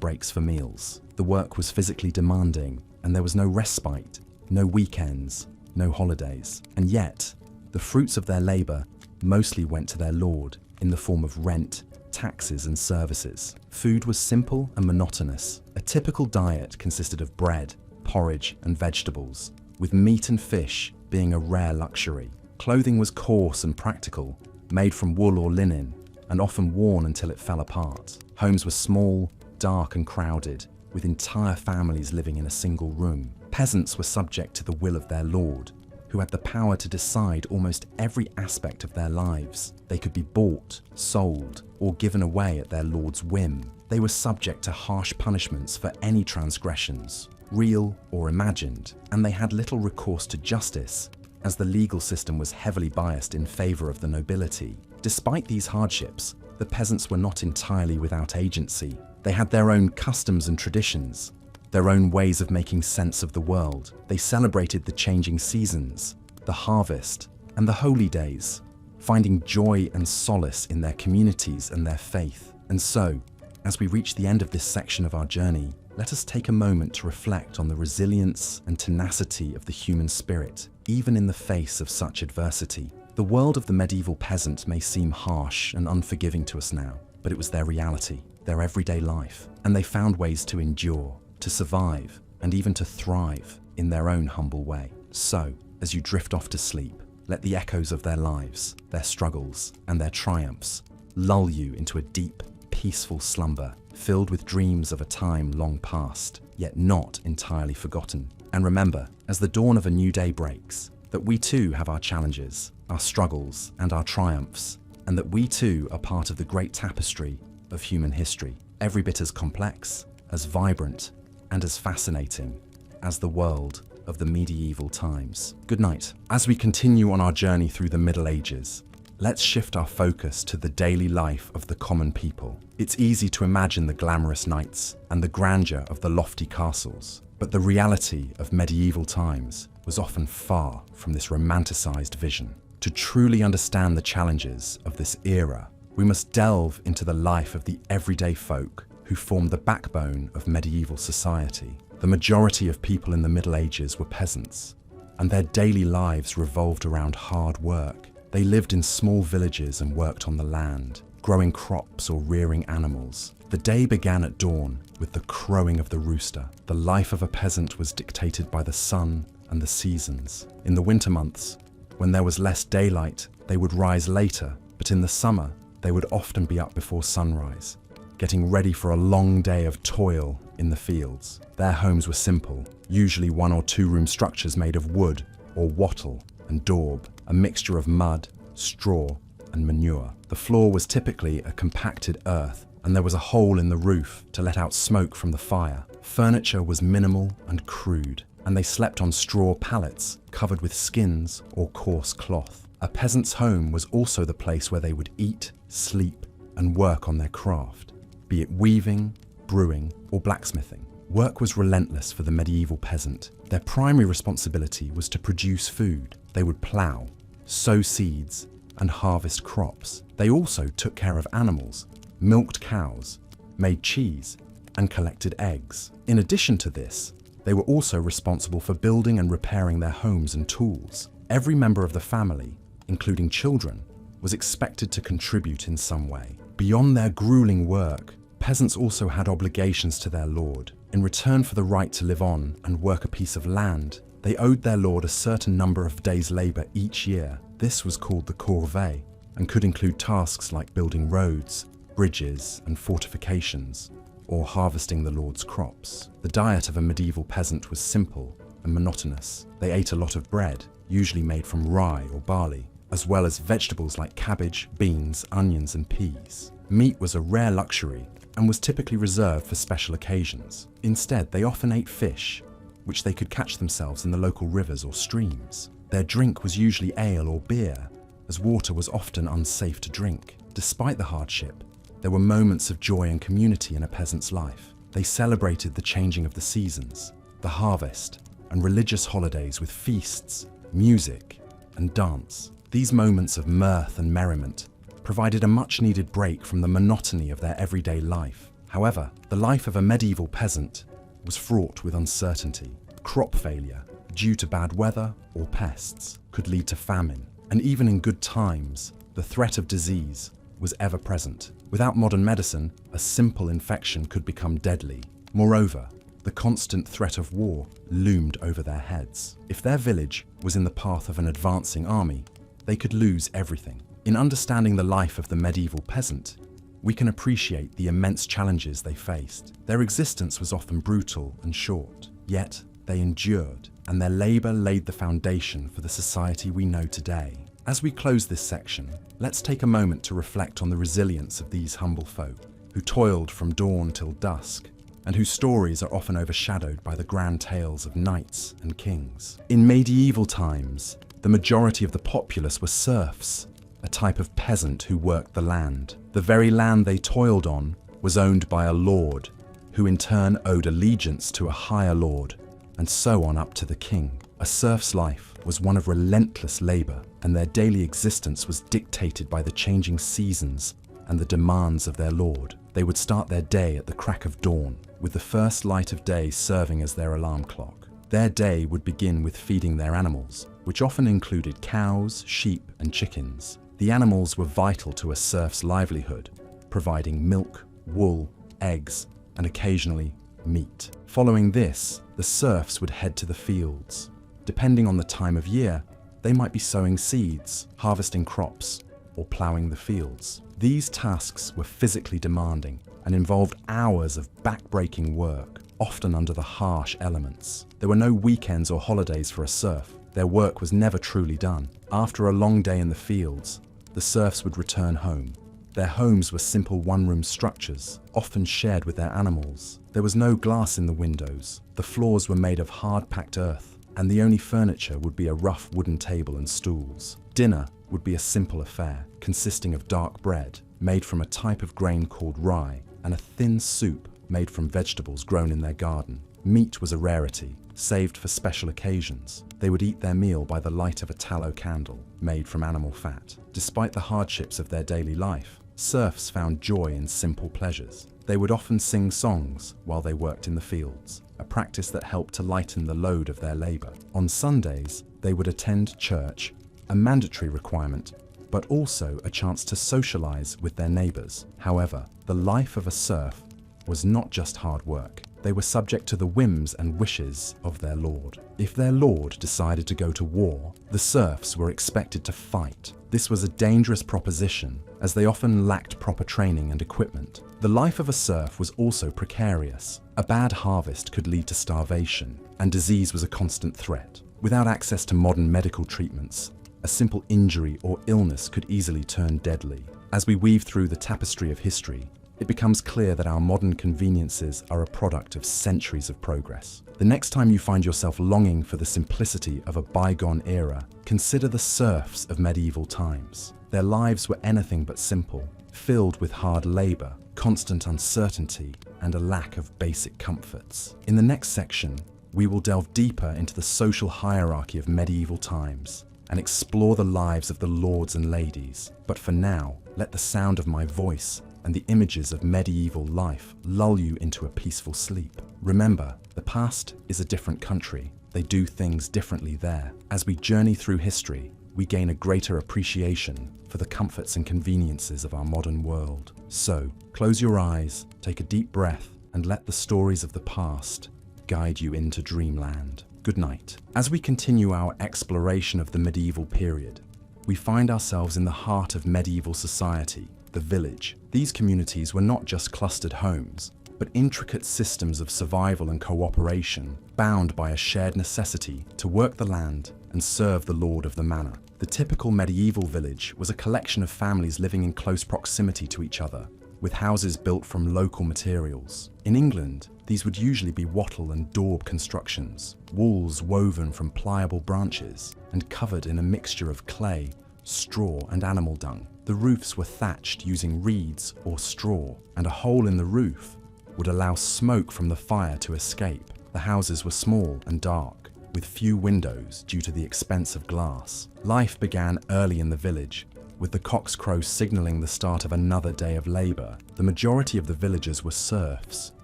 breaks for meals. The work was physically demanding, and there was no respite, no weekends, no holidays. And yet, the fruits of their labor mostly went to their lord in the form of rent, taxes, and services. Food was simple and monotonous. A typical diet consisted of bread, porridge, and vegetables, with meat and fish being a rare luxury. Clothing was coarse and practical, made from wool or linen, and often worn until it fell apart. Homes were small, dark, and crowded, with entire families living in a single room. Peasants were subject to the will of their lord, who had the power to decide almost every aspect of their lives. They could be bought, sold, or given away at their lord's whim. They were subject to harsh punishments for any transgressions, real or imagined, and they had little recourse to justice, as the legal system was heavily biased in favor of the nobility. Despite these hardships, the peasants were not entirely without agency. They had their own customs and traditions, their own ways of making sense of the world. They celebrated the changing seasons, the harvest, and the holy days, finding joy and solace in their communities and their faith. And so, as we reach the end of this section of our journey, let us take a moment to reflect on the resilience and tenacity of the human spirit, even in the face of such adversity. The world of the medieval peasant may seem harsh and unforgiving to us now, but it was their reality, their everyday life, and they found ways to endure, to survive, and even to thrive in their own humble way. So, as you drift off to sleep, let the echoes of their lives, their struggles, and their triumphs lull you into a deep, peaceful slumber, filled with dreams of a time long past, yet not entirely forgotten. And remember, as the dawn of a new day breaks, that we too have our challenges, our struggles, and our triumphs, and that we too are part of the great tapestry of human history, every bit as complex, as vibrant, and as fascinating as the world of the medieval times. Good night. As we continue on our journey through the Middle Ages, let's shift our focus to the daily life of the common people. It's easy to imagine the glamorous knights and the grandeur of the lofty castles, but the reality of medieval times was often far from this romanticized vision. To truly understand the challenges of this era, we must delve into the life of the everyday folk who formed the backbone of medieval society. The majority of people in the Middle Ages were peasants, and their daily lives revolved around hard work. They lived in small villages and worked on the land, growing crops or rearing animals. The day began at dawn with the crowing of the rooster. The life of a peasant was dictated by the sun and the seasons. In the winter months, when there was less daylight, they would rise later, but in the summer, they would often be up before sunrise, getting ready for a long day of toil in the fields. Their homes were simple, usually 1 or 2 room structures made of wood or wattle and daub, a mixture of mud, straw, and manure. The floor was typically a compacted earth, and there was a hole in the roof to let out smoke from the fire. Furniture was minimal and crude, and they slept on straw pallets covered with skins or coarse cloth. A peasant's home was also the place where they would eat, sleep, and work on their craft, be it weaving, brewing, or blacksmithing. Work was relentless for the medieval peasant. Their primary responsibility was to produce food. They would plough, sow seeds, and harvest crops. They also took care of animals, milked cows, made cheese, and collected eggs. In addition to this, they were also responsible for building and repairing their homes and tools. Every member of the family, including children, was expected to contribute in some way. Beyond their grueling work, peasants also had obligations to their lord. In return for the right to live on and work a piece of land, They owed their lord a certain number of days' labour each year. This was called the corvée and could include tasks like building roads, bridges and fortifications, or harvesting the lord's crops. The diet of a medieval peasant was simple and monotonous. They ate a lot of bread, usually made from rye or barley, as well as vegetables like cabbage, beans, onions and peas. Meat was a rare luxury and was typically reserved for special occasions. Instead, they often ate fish, which they could catch themselves in the local rivers or streams. Their drink was usually ale or beer, as water was often unsafe to drink. Despite the hardship, there were moments of joy and community in a peasant's life. They celebrated the changing of the seasons, the harvest, and religious holidays with feasts, music, and dance. These moments of mirth and merriment provided a much-needed break from the monotony of their everyday life. However, the life of a medieval peasant was fraught with uncertainty. Crop failure, due to bad weather or pests, could lead to famine. And even in good times, the threat of disease was ever present. Without modern medicine, a simple infection could become deadly. Moreover, the constant threat of war loomed over their heads. If their village was in the path of an advancing army, they could lose everything. In understanding the life of the medieval peasant, we can appreciate the immense challenges they faced. Their existence was often brutal and short, yet they endured, and their labour laid the foundation for the society we know today. As we close this section, let's take a moment to reflect on the resilience of these humble folk, who toiled from dawn till dusk, and whose stories are often overshadowed by the grand tales of knights and kings. In medieval times, the majority of the populace were serfs, a type of peasant who worked the land. The very land they toiled on was owned by a lord, who in turn owed allegiance to a higher lord, and so on up to the king. A serf's life was one of relentless labour, and their daily existence was dictated by the changing seasons and the demands of their lord. They would start their day at the crack of dawn, with the first light of day serving as their alarm clock. Their day would begin with feeding their animals, which often included cows, sheep, and chickens. The animals were vital to a serf's livelihood, providing milk, wool, eggs, and occasionally meat. Following this, the serfs would head to the fields. Depending on the time of year, they might be sowing seeds, harvesting crops, or ploughing the fields. These tasks were physically demanding and involved hours of back-breaking work, often under the harsh elements. There were no weekends or holidays for a serf. Their work was never truly done. After a long day in the fields, the serfs would return home. Their homes were simple one-room structures, often shared with their animals. There was no glass in the windows. The floors were made of hard-packed earth, and the only furniture would be a rough wooden table and stools. Dinner would be a simple affair, consisting of dark bread, made from a type of grain called rye, and a thin soup made from vegetables grown in their garden. Meat was a rarity, saved for special occasions. They would eat their meal by the light of a tallow candle, made from animal fat. Despite the hardships of their daily life, serfs found joy in simple pleasures. They would often sing songs while they worked in the fields, a practice that helped to lighten the load of their labour. On Sundays, they would attend church, a mandatory requirement, but also a chance to socialise with their neighbours. However, the life of a serf was not just hard work. They were subject to the whims and wishes of their lord. If their lord decided to go to war, the serfs were expected to fight. This was a dangerous proposition, as they often lacked proper training and equipment. The life of a serf was also precarious. A bad harvest could lead to starvation, and disease was a constant threat. Without access to modern medical treatments, a simple injury or illness could easily turn deadly. As we weave through the tapestry of history, it becomes clear that our modern conveniences are a product of centuries of progress. The next time you find yourself longing for the simplicity of a bygone era, consider the serfs of medieval times. Their lives were anything but simple, filled with hard labor, constant uncertainty, and a lack of basic comforts. In the next section, we will delve deeper into the social hierarchy of medieval times and explore the lives of the lords and ladies. But for now, let the sound of my voice and the images of medieval life lull you into a peaceful sleep. Remember, the past is a different country. They do things differently there. As we journey through history, we gain a greater appreciation for the comforts and conveniences of our modern world. So, close your eyes, take a deep breath, and let the stories of the past guide you into dreamland. Good night. As we continue our exploration of the medieval period, we find ourselves in the heart of medieval society, the village. These communities were not just clustered homes, but intricate systems of survival and cooperation, bound by a shared necessity to work the land and serve the lord of the manor. The typical medieval village was a collection of families living in close proximity to each other, with houses built from local materials. In England, these would usually be wattle and daub constructions, walls woven from pliable branches and covered in a mixture of clay, straw and animal dung. The roofs were thatched using reeds or straw, and a hole in the roof would allow smoke from the fire to escape. The houses were small and dark, with few windows due to the expense of glass. Life began early in the village, with the cock's crow signaling the start of another day of labor. The majority of the villagers were serfs,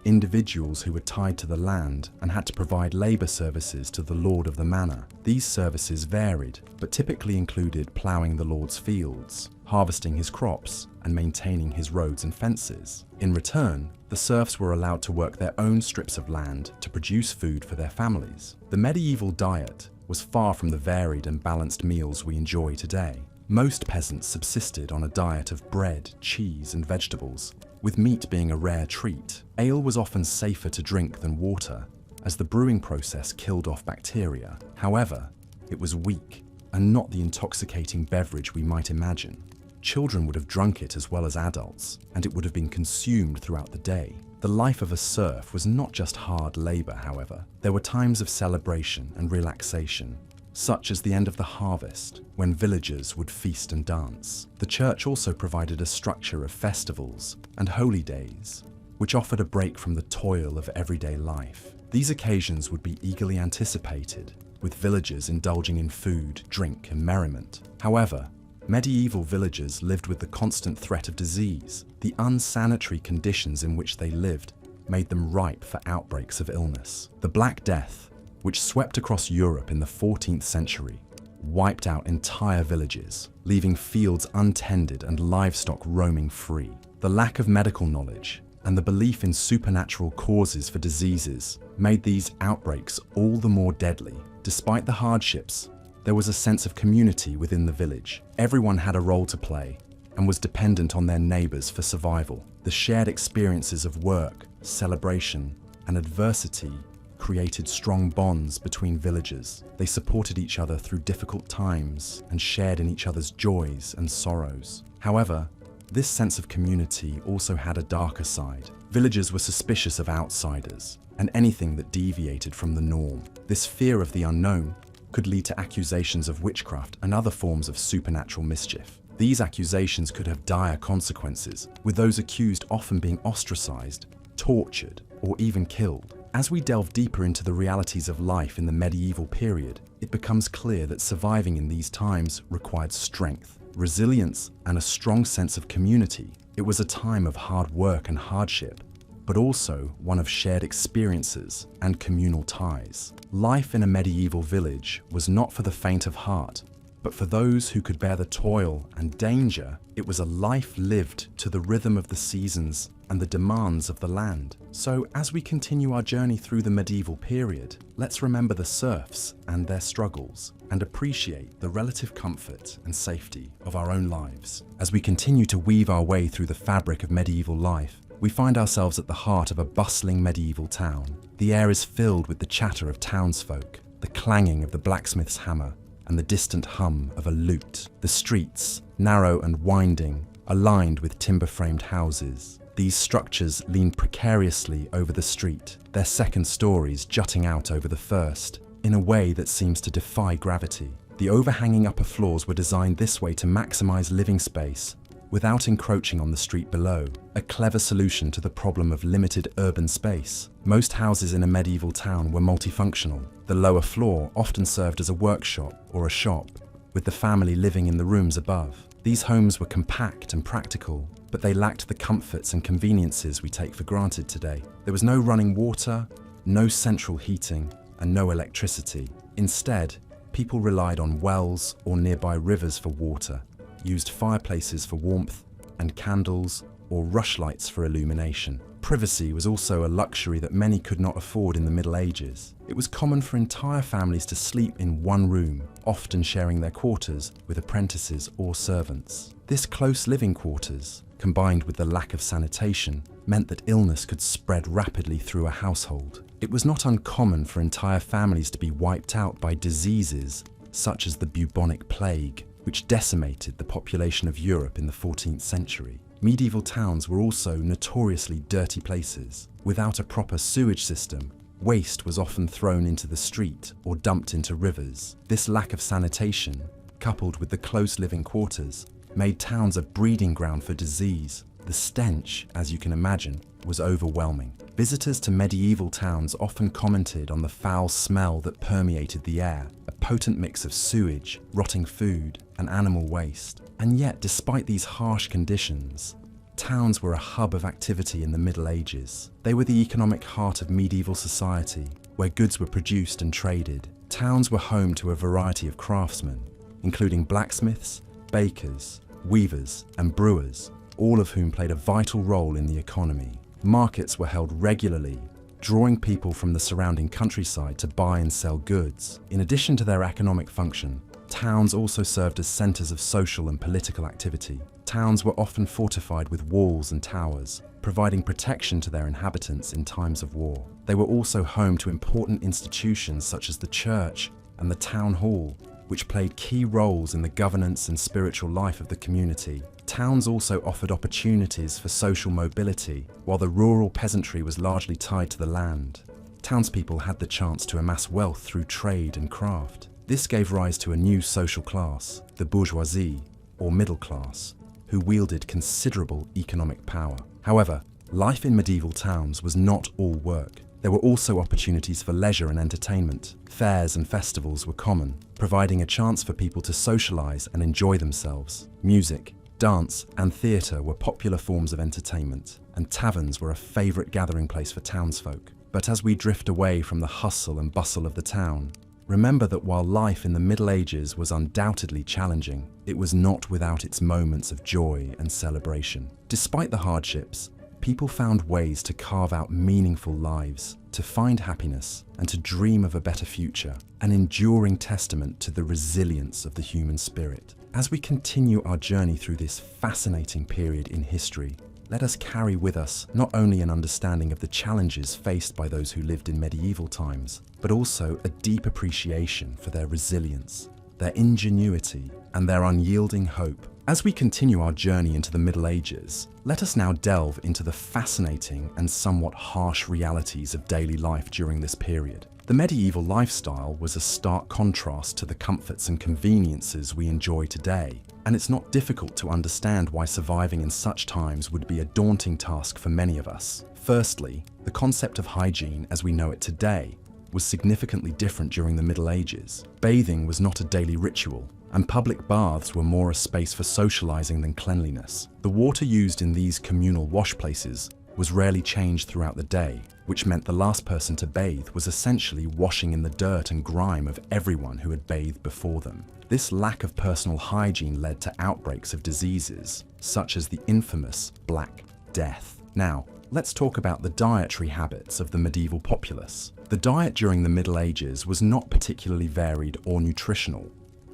individuals who were tied to the land and had to provide labor services to the lord of the manor. These services varied, but typically included ploughing the lord's fields, harvesting his crops, and maintaining his roads and fences. In return, the serfs were allowed to work their own strips of land to produce food for their families. The medieval diet was far from the varied and balanced meals we enjoy today. Most peasants subsisted on a diet of bread, cheese, and vegetables, with meat being a rare treat. Ale was often safer to drink than water, as the brewing process killed off bacteria. However, it was weak and not the intoxicating beverage we might imagine. Children would have drunk it as well as adults, and it would have been consumed throughout the day. The life of a serf was not just hard labor, however. There were times of celebration and relaxation, such as the end of the harvest, when villagers would feast and dance. The church also provided a structure of festivals and holy days, which offered a break from the toil of everyday life. These occasions would be eagerly anticipated, with villagers indulging in food, drink, and merriment. However, medieval villagers lived with the constant threat of disease. The unsanitary conditions in which they lived made them ripe for outbreaks of illness. The Black Death, which swept across Europe in the 14th century, wiped out entire villages, leaving fields untended and livestock roaming free. The lack of medical knowledge and the belief in supernatural causes for diseases made these outbreaks all the more deadly. Despite the hardships, there was a sense of community within the village. Everyone had a role to play and was dependent on their neighbors for survival. The shared experiences of work, celebration, and adversity created strong bonds between villagers. They supported each other through difficult times and shared in each other's joys and sorrows. However, this sense of community also had a darker side. Villagers were suspicious of outsiders and anything that deviated from the norm. This fear of the unknown could lead to accusations of witchcraft and other forms of supernatural mischief. These accusations could have dire consequences, with those accused often being ostracized, tortured, or even killed. As we delve deeper into the realities of life in the medieval period, it becomes clear that surviving in these times required strength, resilience, and a strong sense of community. It was a time of hard work and hardship, but also one of shared experiences and communal ties. Life in a medieval village was not for the faint of heart, but for those who could bear the toil and danger. It was a life lived to the rhythm of the seasons and the demands of the land. So as we continue our journey through the medieval period, let's remember the serfs and their struggles and appreciate the relative comfort and safety of our own lives. As we continue to weave our way through the fabric of medieval life, we find ourselves at the heart of a bustling medieval town. The air is filled with the chatter of townsfolk, the clanging of the blacksmith's hammer, and the distant hum of a lute. The streets, narrow and winding, are lined with timber-framed houses. These structures lean precariously over the street, their second stories jutting out over the first, in a way that seems to defy gravity. The overhanging upper floors were designed this way to maximize living space without encroaching on the street below, a clever solution to the problem of limited urban space. Most houses in a medieval town were multifunctional. The lower floor often served as a workshop or a shop, with the family living in the rooms above. These homes were compact and practical, but they lacked the comforts and conveniences we take for granted today. There was no running water, no central heating, and no electricity. Instead, people relied on wells or nearby rivers for water, used fireplaces for warmth, and candles or rushlights for illumination. Privacy was also a luxury that many could not afford in the Middle Ages. It was common for entire families to sleep in one room, often sharing their quarters with apprentices or servants. This close living quarters, combined with the lack of sanitation, meant that illness could spread rapidly through a household. It was not uncommon for entire families to be wiped out by diseases such as the bubonic plague, which decimated the population of Europe in the 14th century. Medieval towns were also notoriously dirty places. Without a proper sewage system, waste was often thrown into the street or dumped into rivers. This lack of sanitation, coupled with the close living quarters, made towns a breeding ground for disease. The stench, as you can imagine, was overwhelming. Visitors to medieval towns often commented on the foul smell that permeated the air, a potent mix of sewage, rotting food, and animal waste. And yet, despite these harsh conditions, towns were a hub of activity in the Middle Ages. They were the economic heart of medieval society, where goods were produced and traded. Towns were home to a variety of craftsmen, including blacksmiths, bakers, weavers, and brewers, all of whom played a vital role in the economy. Markets were held regularly, drawing people from the surrounding countryside to buy and sell goods. In addition to their economic function, towns also served as centers of social and political activity. Towns were often fortified with walls and towers, providing protection to their inhabitants in times of war. They were also home to important institutions such as the church and the town hall, which played key roles in the governance and spiritual life of the community. Towns also offered opportunities for social mobility, while the rural peasantry was largely tied to the land. Townspeople had the chance to amass wealth through trade and craft. This gave rise to a new social class, the bourgeoisie, or middle class, who wielded considerable economic power. However, life in medieval towns was not all work. There were also opportunities for leisure and entertainment. Fairs and festivals were common, providing a chance for people to socialize and enjoy themselves. Music, dance, and theatre were popular forms of entertainment, and taverns were a favorite gathering place for townsfolk. But as we drift away from the hustle and bustle of the town, remember that while life in the Middle Ages was undoubtedly challenging, it was not without its moments of joy and celebration. Despite the hardships, people found ways to carve out meaningful lives, to find happiness, and to dream of a better future, an enduring testament to the resilience of the human spirit. As we continue our journey through this fascinating period in history, let us carry with us not only an understanding of the challenges faced by those who lived in medieval times, but also a deep appreciation for their resilience, their ingenuity, and their unyielding hope. As we continue our journey into the Middle Ages, let us now delve into the fascinating and somewhat harsh realities of daily life during this period. The medieval lifestyle was a stark contrast to the comforts and conveniences we enjoy today, and it's not difficult to understand why surviving in such times would be a daunting task for many of us. Firstly, the concept of hygiene as we know it today was significantly different during the Middle Ages. Bathing was not a daily ritual, and public baths were more a space for socializing than cleanliness. The water used in these communal wash places was rarely changed throughout the day, which meant the last person to bathe was essentially washing in the dirt and grime of everyone who had bathed before them. This lack of personal hygiene led to outbreaks of diseases, such as the infamous Black Death. Now, let's talk about the dietary habits of the medieval populace. The diet during the Middle Ages was not particularly varied or nutritional.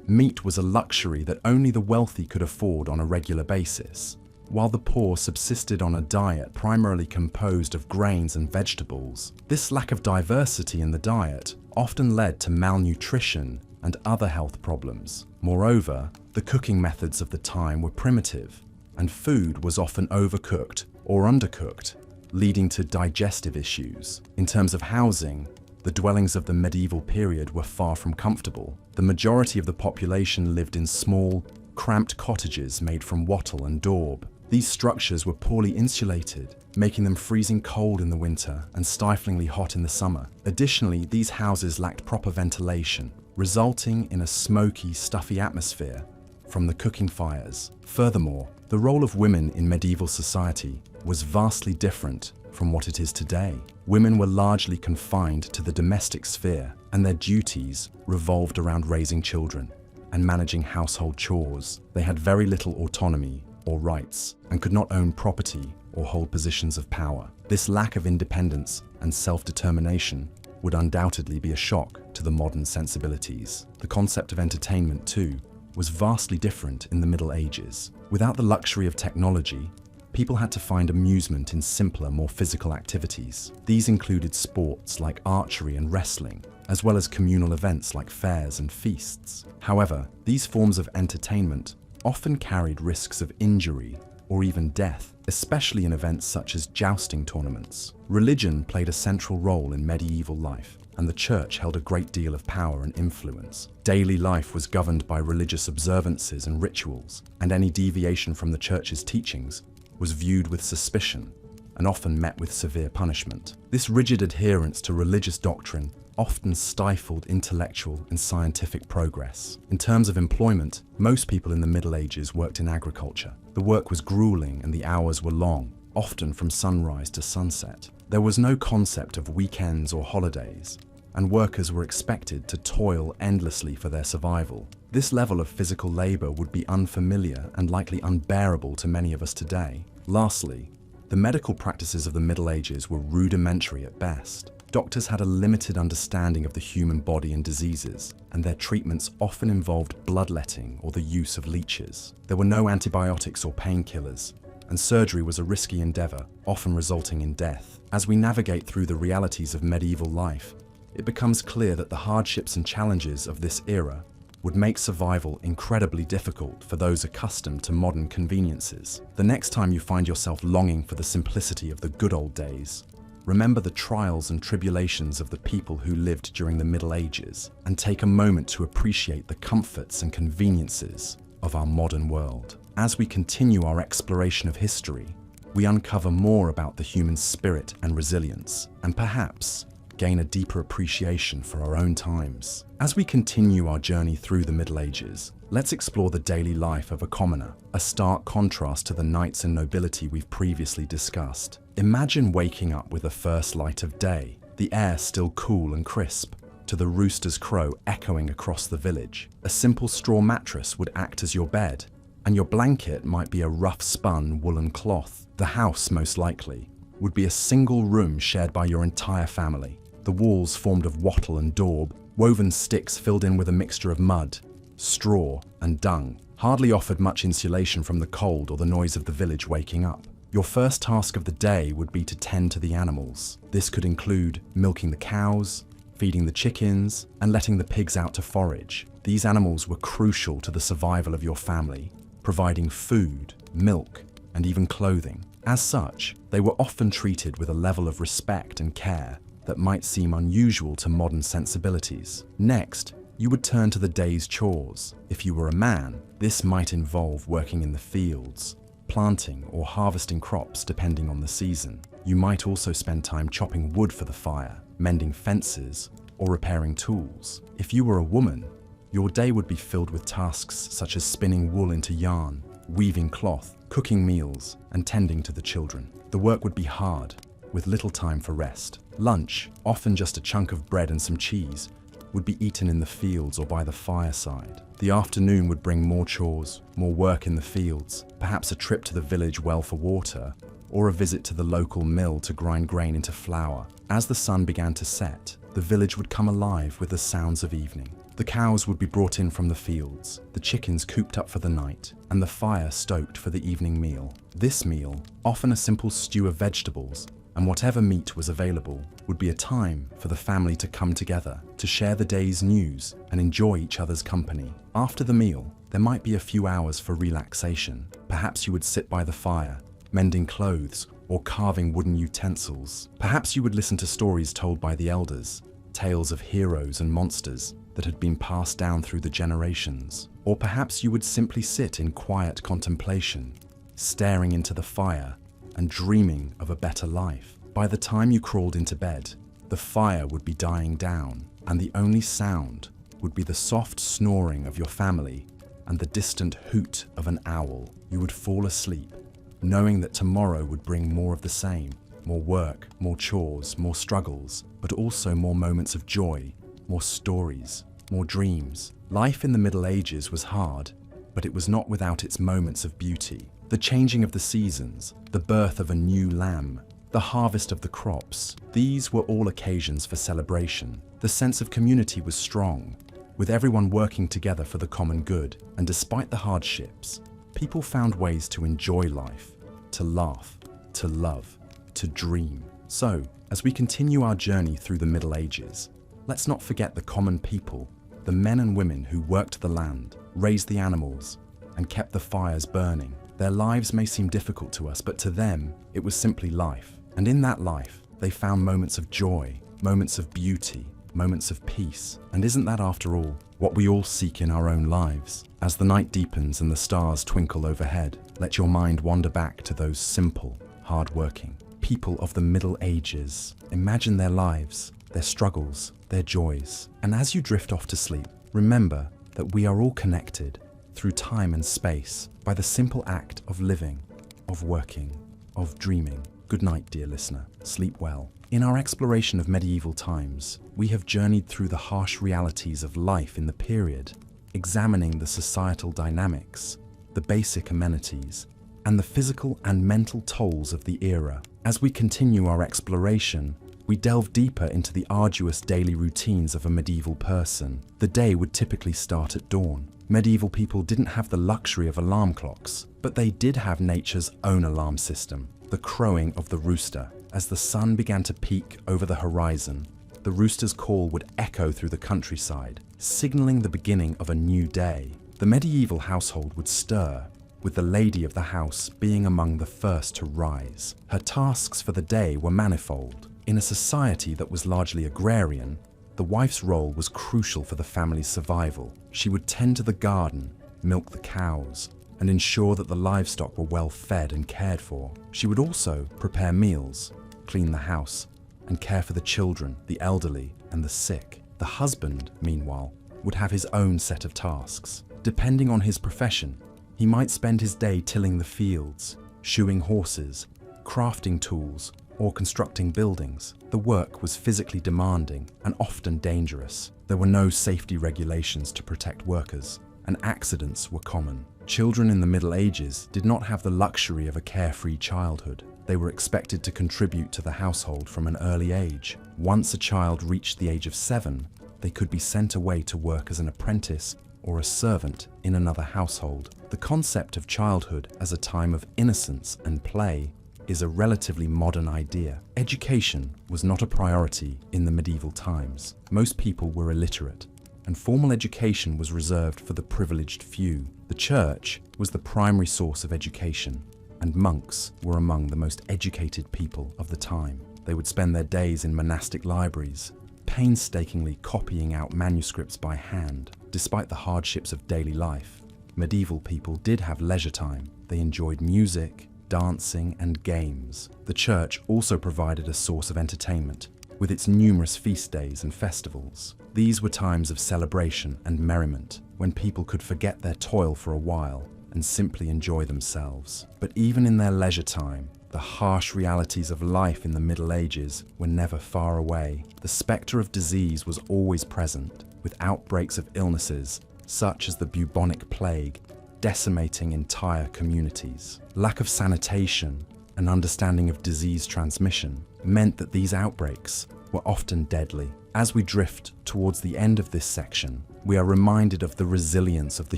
Meat was a luxury that only the wealthy could afford on a regular basis, while the poor subsisted on a diet primarily composed of grains and vegetables. This lack of diversity in the diet often led to malnutrition and other health problems. Moreover, the cooking methods of the time were primitive, and food was often overcooked or undercooked, leading to digestive issues. In terms of housing, the dwellings of the medieval period were far from comfortable. The majority of the population lived in small, cramped cottages made from wattle and daub. These structures were poorly insulated, making them freezing cold in the winter and stiflingly hot in the summer. Additionally, these houses lacked proper ventilation, resulting in a smoky, stuffy atmosphere from the cooking fires. Furthermore, the role of women in medieval society was vastly different from what it is today. Women were largely confined to the domestic sphere, and their duties revolved around raising children and managing household chores. They had very little autonomy or rights, and could not own property or hold positions of power. This lack of independence and self-determination would undoubtedly be a shock to the modern sensibilities. The concept of entertainment, too, was vastly different in the Middle Ages. Without the luxury of technology, people had to find amusement in simpler, more physical activities. These included sports like archery and wrestling, as well as communal events like fairs and feasts. However, these forms of entertainment often carried risks of injury or even death, especially in events such as jousting tournaments. Religion played a central role in medieval life, and the church held a great deal of power and influence. Daily life was governed by religious observances and rituals, and any deviation from the church's teachings was viewed with suspicion and often met with severe punishment. This rigid adherence to religious doctrine often stifled intellectual and scientific progress. In terms of employment, most people in the Middle Ages worked in agriculture. The work was grueling and the hours were long, often from sunrise to sunset. There was no concept of weekends or holidays, and workers were expected to toil endlessly for their survival. This level of physical labor would be unfamiliar and likely unbearable to many of us today. Lastly, the medical practices of the Middle Ages were rudimentary at best. Doctors had a limited understanding of the human body and diseases, and their treatments often involved bloodletting or the use of leeches. There were no antibiotics or painkillers, and surgery was a risky endeavor, often resulting in death. As we navigate through the realities of medieval life, it becomes clear that the hardships and challenges of this era would make survival incredibly difficult for those accustomed to modern conveniences. The next time you find yourself longing for the simplicity of the good old days, remember the trials and tribulations of the people who lived during the Middle Ages, and take a moment to appreciate the comforts and conveniences of our modern world. As we continue our exploration of history, we uncover more about the human spirit and resilience, and perhaps gain a deeper appreciation for our own times. As we continue our journey through the Middle Ages, let's explore the daily life of a commoner, a stark contrast to the knights and nobility we've previously discussed. Imagine waking up with the first light of day, the air still cool and crisp, to the rooster's crow echoing across the village. A simple straw mattress would act as your bed, and your blanket might be a rough-spun woolen cloth. The house, most likely, would be a single room shared by your entire family. The walls formed of wattle and daub, woven sticks filled in with a mixture of mud, straw, and dung, hardly offered much insulation from the cold or the noise of the village waking up. Your first task of the day would be to tend to the animals. This could include milking the cows, feeding the chickens, and letting the pigs out to forage. These animals were crucial to the survival of your family, providing food, milk, and even clothing. As such, they were often treated with a level of respect and care that might seem unusual to modern sensibilities. Next, you would turn to the day's chores. If you were a man, this might involve working in the fields, planting or harvesting crops depending on the season. You might also spend time chopping wood for the fire, mending fences, or repairing tools. If you were a woman, your day would be filled with tasks such as spinning wool into yarn, weaving cloth, cooking meals, and tending to the children. The work would be hard, with little time for rest. Lunch, often just a chunk of bread and some cheese, would be eaten in the fields or by the fireside. The afternoon would bring more chores, more work in the fields, perhaps a trip to the village well for water, or a visit to the local mill to grind grain into flour. As the sun began to set, the village would come alive with the sounds of evening. The cows would be brought in from the fields, the chickens cooped up for the night, and the fire stoked for the evening meal. This meal, often a simple stew of vegetables, and whatever meat was available, would be a time for the family to come together, to share the day's news and enjoy each other's company. After the meal, there might be a few hours for relaxation. Perhaps you would sit by the fire, mending clothes or carving wooden utensils. Perhaps you would listen to stories told by the elders, tales of heroes and monsters that had been passed down through the generations. Or perhaps you would simply sit in quiet contemplation, staring into the fire and dreaming of a better life. By the time you crawled into bed, the fire would be dying down, and the only sound would be the soft snoring of your family and the distant hoot of an owl. You would fall asleep, knowing that tomorrow would bring more of the same, more work, more chores, more struggles, but also more moments of joy, more stories, more dreams. Life in the Middle Ages was hard, but it was not without its moments of beauty. The changing of the seasons, the birth of a new lamb, the harvest of the crops, these were all occasions for celebration. The sense of community was strong, with everyone working together for the common good, and despite the hardships, people found ways to enjoy life, to laugh, to love, to dream. So, as we continue our journey through the Middle Ages, let's not forget the common people, the men and women who worked the land, raised the animals, and kept the fires burning. Their lives may seem difficult to us, but to them, it was simply life. And in that life, they found moments of joy, moments of beauty, moments of peace. And isn't that, after all, what we all seek in our own lives? As the night deepens and the stars twinkle overhead, let your mind wander back to those simple, hard-working people of the Middle Ages. Imagine their lives, their struggles, their joys. And as you drift off to sleep, remember that we are all connected through time and space by the simple act of living, of working, of dreaming. Good night, dear listener. Sleep well. In our exploration of medieval times, we have journeyed through the harsh realities of life in the period, examining the societal dynamics, the basic amenities, and the physical and mental tolls of the era. As we continue our exploration, we delve deeper into the arduous daily routines of a medieval person. The day would typically start at dawn. Medieval people didn't have the luxury of alarm clocks, but they did have nature's own alarm system, the crowing of the rooster. As the sun began to peak over the horizon, the rooster's call would echo through the countryside, signaling the beginning of a new day. The medieval household would stir, with the lady of the house being among the first to rise. Her tasks for the day were manifold. In a society that was largely agrarian, the wife's role was crucial for the family's survival. She would tend to the garden, milk the cows, and ensure that the livestock were well fed and cared for. She would also prepare meals, clean the house, and care for the children, the elderly, and the sick. The husband, meanwhile, would have his own set of tasks. Depending on his profession, he might spend his day tilling the fields, shoeing horses, crafting tools, or constructing buildings. The work was physically demanding and often dangerous. There were no safety regulations to protect workers, and accidents were common. Children in the Middle Ages did not have the luxury of a carefree childhood. They were expected to contribute to the household from an early age. Once a child reached the age of 7, they could be sent away to work as an apprentice or a servant in another household. The concept of childhood as a time of innocence and play is a relatively modern idea. Education was not a priority in the medieval times. Most people were illiterate, and formal education was reserved for the privileged few. The church was the primary source of education, and monks were among the most educated people of the time. They would spend their days in monastic libraries, painstakingly copying out manuscripts by hand. Despite the hardships of daily life, medieval people did have leisure time. They enjoyed music, dancing, and games. The church also provided a source of entertainment, with its numerous feast days and festivals. These were times of celebration and merriment, when people could forget their toil for a while and simply enjoy themselves. But even in their leisure time, the harsh realities of life in the Middle Ages were never far away. The spectre of disease was always present, with outbreaks of illnesses such as the bubonic plague decimating entire communities. Lack of sanitation and understanding of disease transmission meant that these outbreaks were often deadly. As we drift towards the end of this section, we are reminded of the resilience of the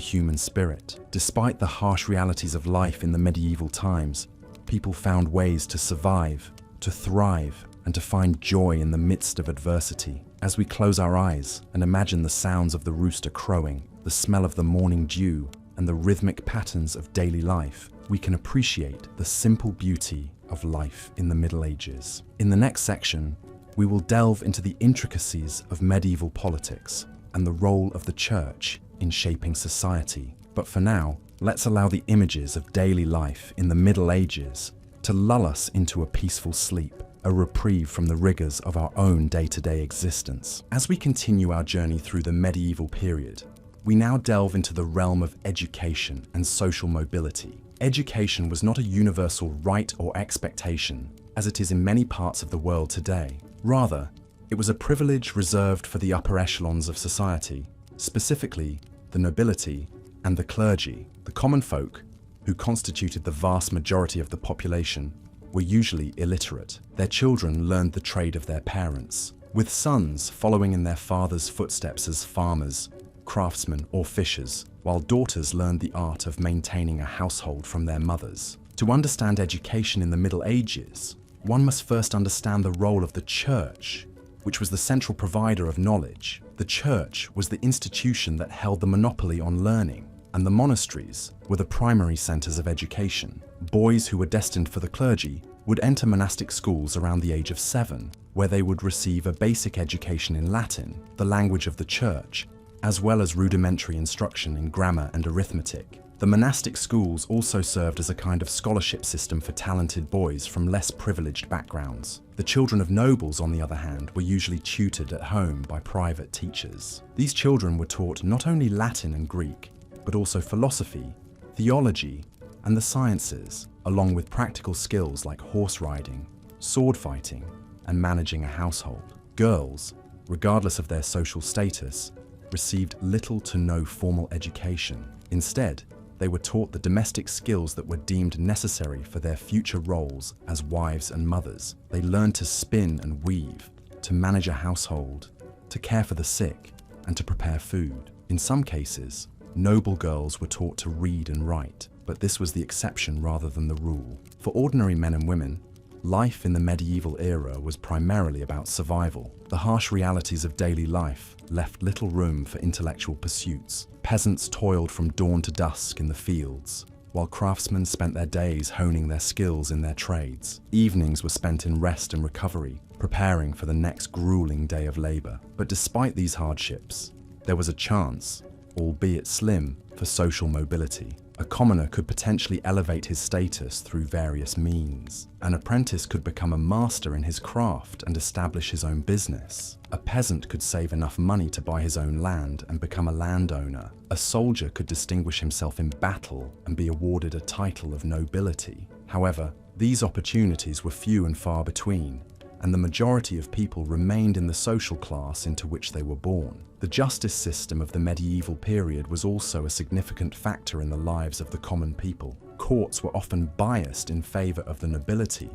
human spirit. Despite the harsh realities of life in the medieval times, people found ways to survive, to thrive, and to find joy in the midst of adversity. As we close our eyes and imagine the sounds of the rooster crowing, the smell of the morning dew, and the rhythmic patterns of daily life, we can appreciate the simple beauty of life in the Middle Ages. In the next section, we will delve into the intricacies of medieval politics and the role of the church in shaping society. But for now, let's allow the images of daily life in the Middle Ages to lull us into a peaceful sleep, a reprieve from the rigors of our own day-to-day existence. As we continue our journey through the medieval period, we now delve into the realm of education and social mobility. Education was not a universal right or expectation, as it is in many parts of the world today. Rather, it was a privilege reserved for the upper echelons of society, specifically the nobility and the clergy. The common folk, who constituted the vast majority of the population, were usually illiterate. Their children learned the trade of their parents, with sons following in their father's footsteps as farmers, craftsmen, or fishers, while daughters learned the art of maintaining a household from their mothers. To understand education in the Middle Ages, one must first understand the role of the church, which was the central provider of knowledge. The church was the institution that held the monopoly on learning, and the monasteries were the primary centers of education. Boys who were destined for the clergy would enter monastic schools around the age of 7, where they would receive a basic education in Latin, the language of the church, as well as rudimentary instruction in grammar and arithmetic. The monastic schools also served as a kind of scholarship system for talented boys from less privileged backgrounds. The children of nobles, on the other hand, were usually tutored at home by private teachers. These children were taught not only Latin and Greek, but also philosophy, theology, and the sciences, along with practical skills like horse riding, sword fighting, and managing a household. Girls, regardless of their social status, received little to no formal education. Instead, they were taught the domestic skills that were deemed necessary for their future roles as wives and mothers. They learned to spin and weave, to manage a household, to care for the sick, and to prepare food. In some cases, noble girls were taught to read and write, but this was the exception rather than the rule. For ordinary men and women, life in the medieval era was primarily about survival. The harsh realities of daily life left little room for intellectual pursuits. Peasants toiled from dawn to dusk in the fields, while craftsmen spent their days honing their skills in their trades. Evenings were spent in rest and recovery, preparing for the next grueling day of labor. But despite these hardships, there was a chance, albeit slim, for social mobility. A commoner could potentially elevate his status through various means. An apprentice could become a master in his craft and establish his own business. A peasant could save enough money to buy his own land and become a landowner. A soldier could distinguish himself in battle and be awarded a title of nobility. However, these opportunities were few and far between, and the majority of people remained in the social class into which they were born. The justice system of the medieval period was also a significant factor in the lives of the common people. Courts were often biased in favor of the nobility,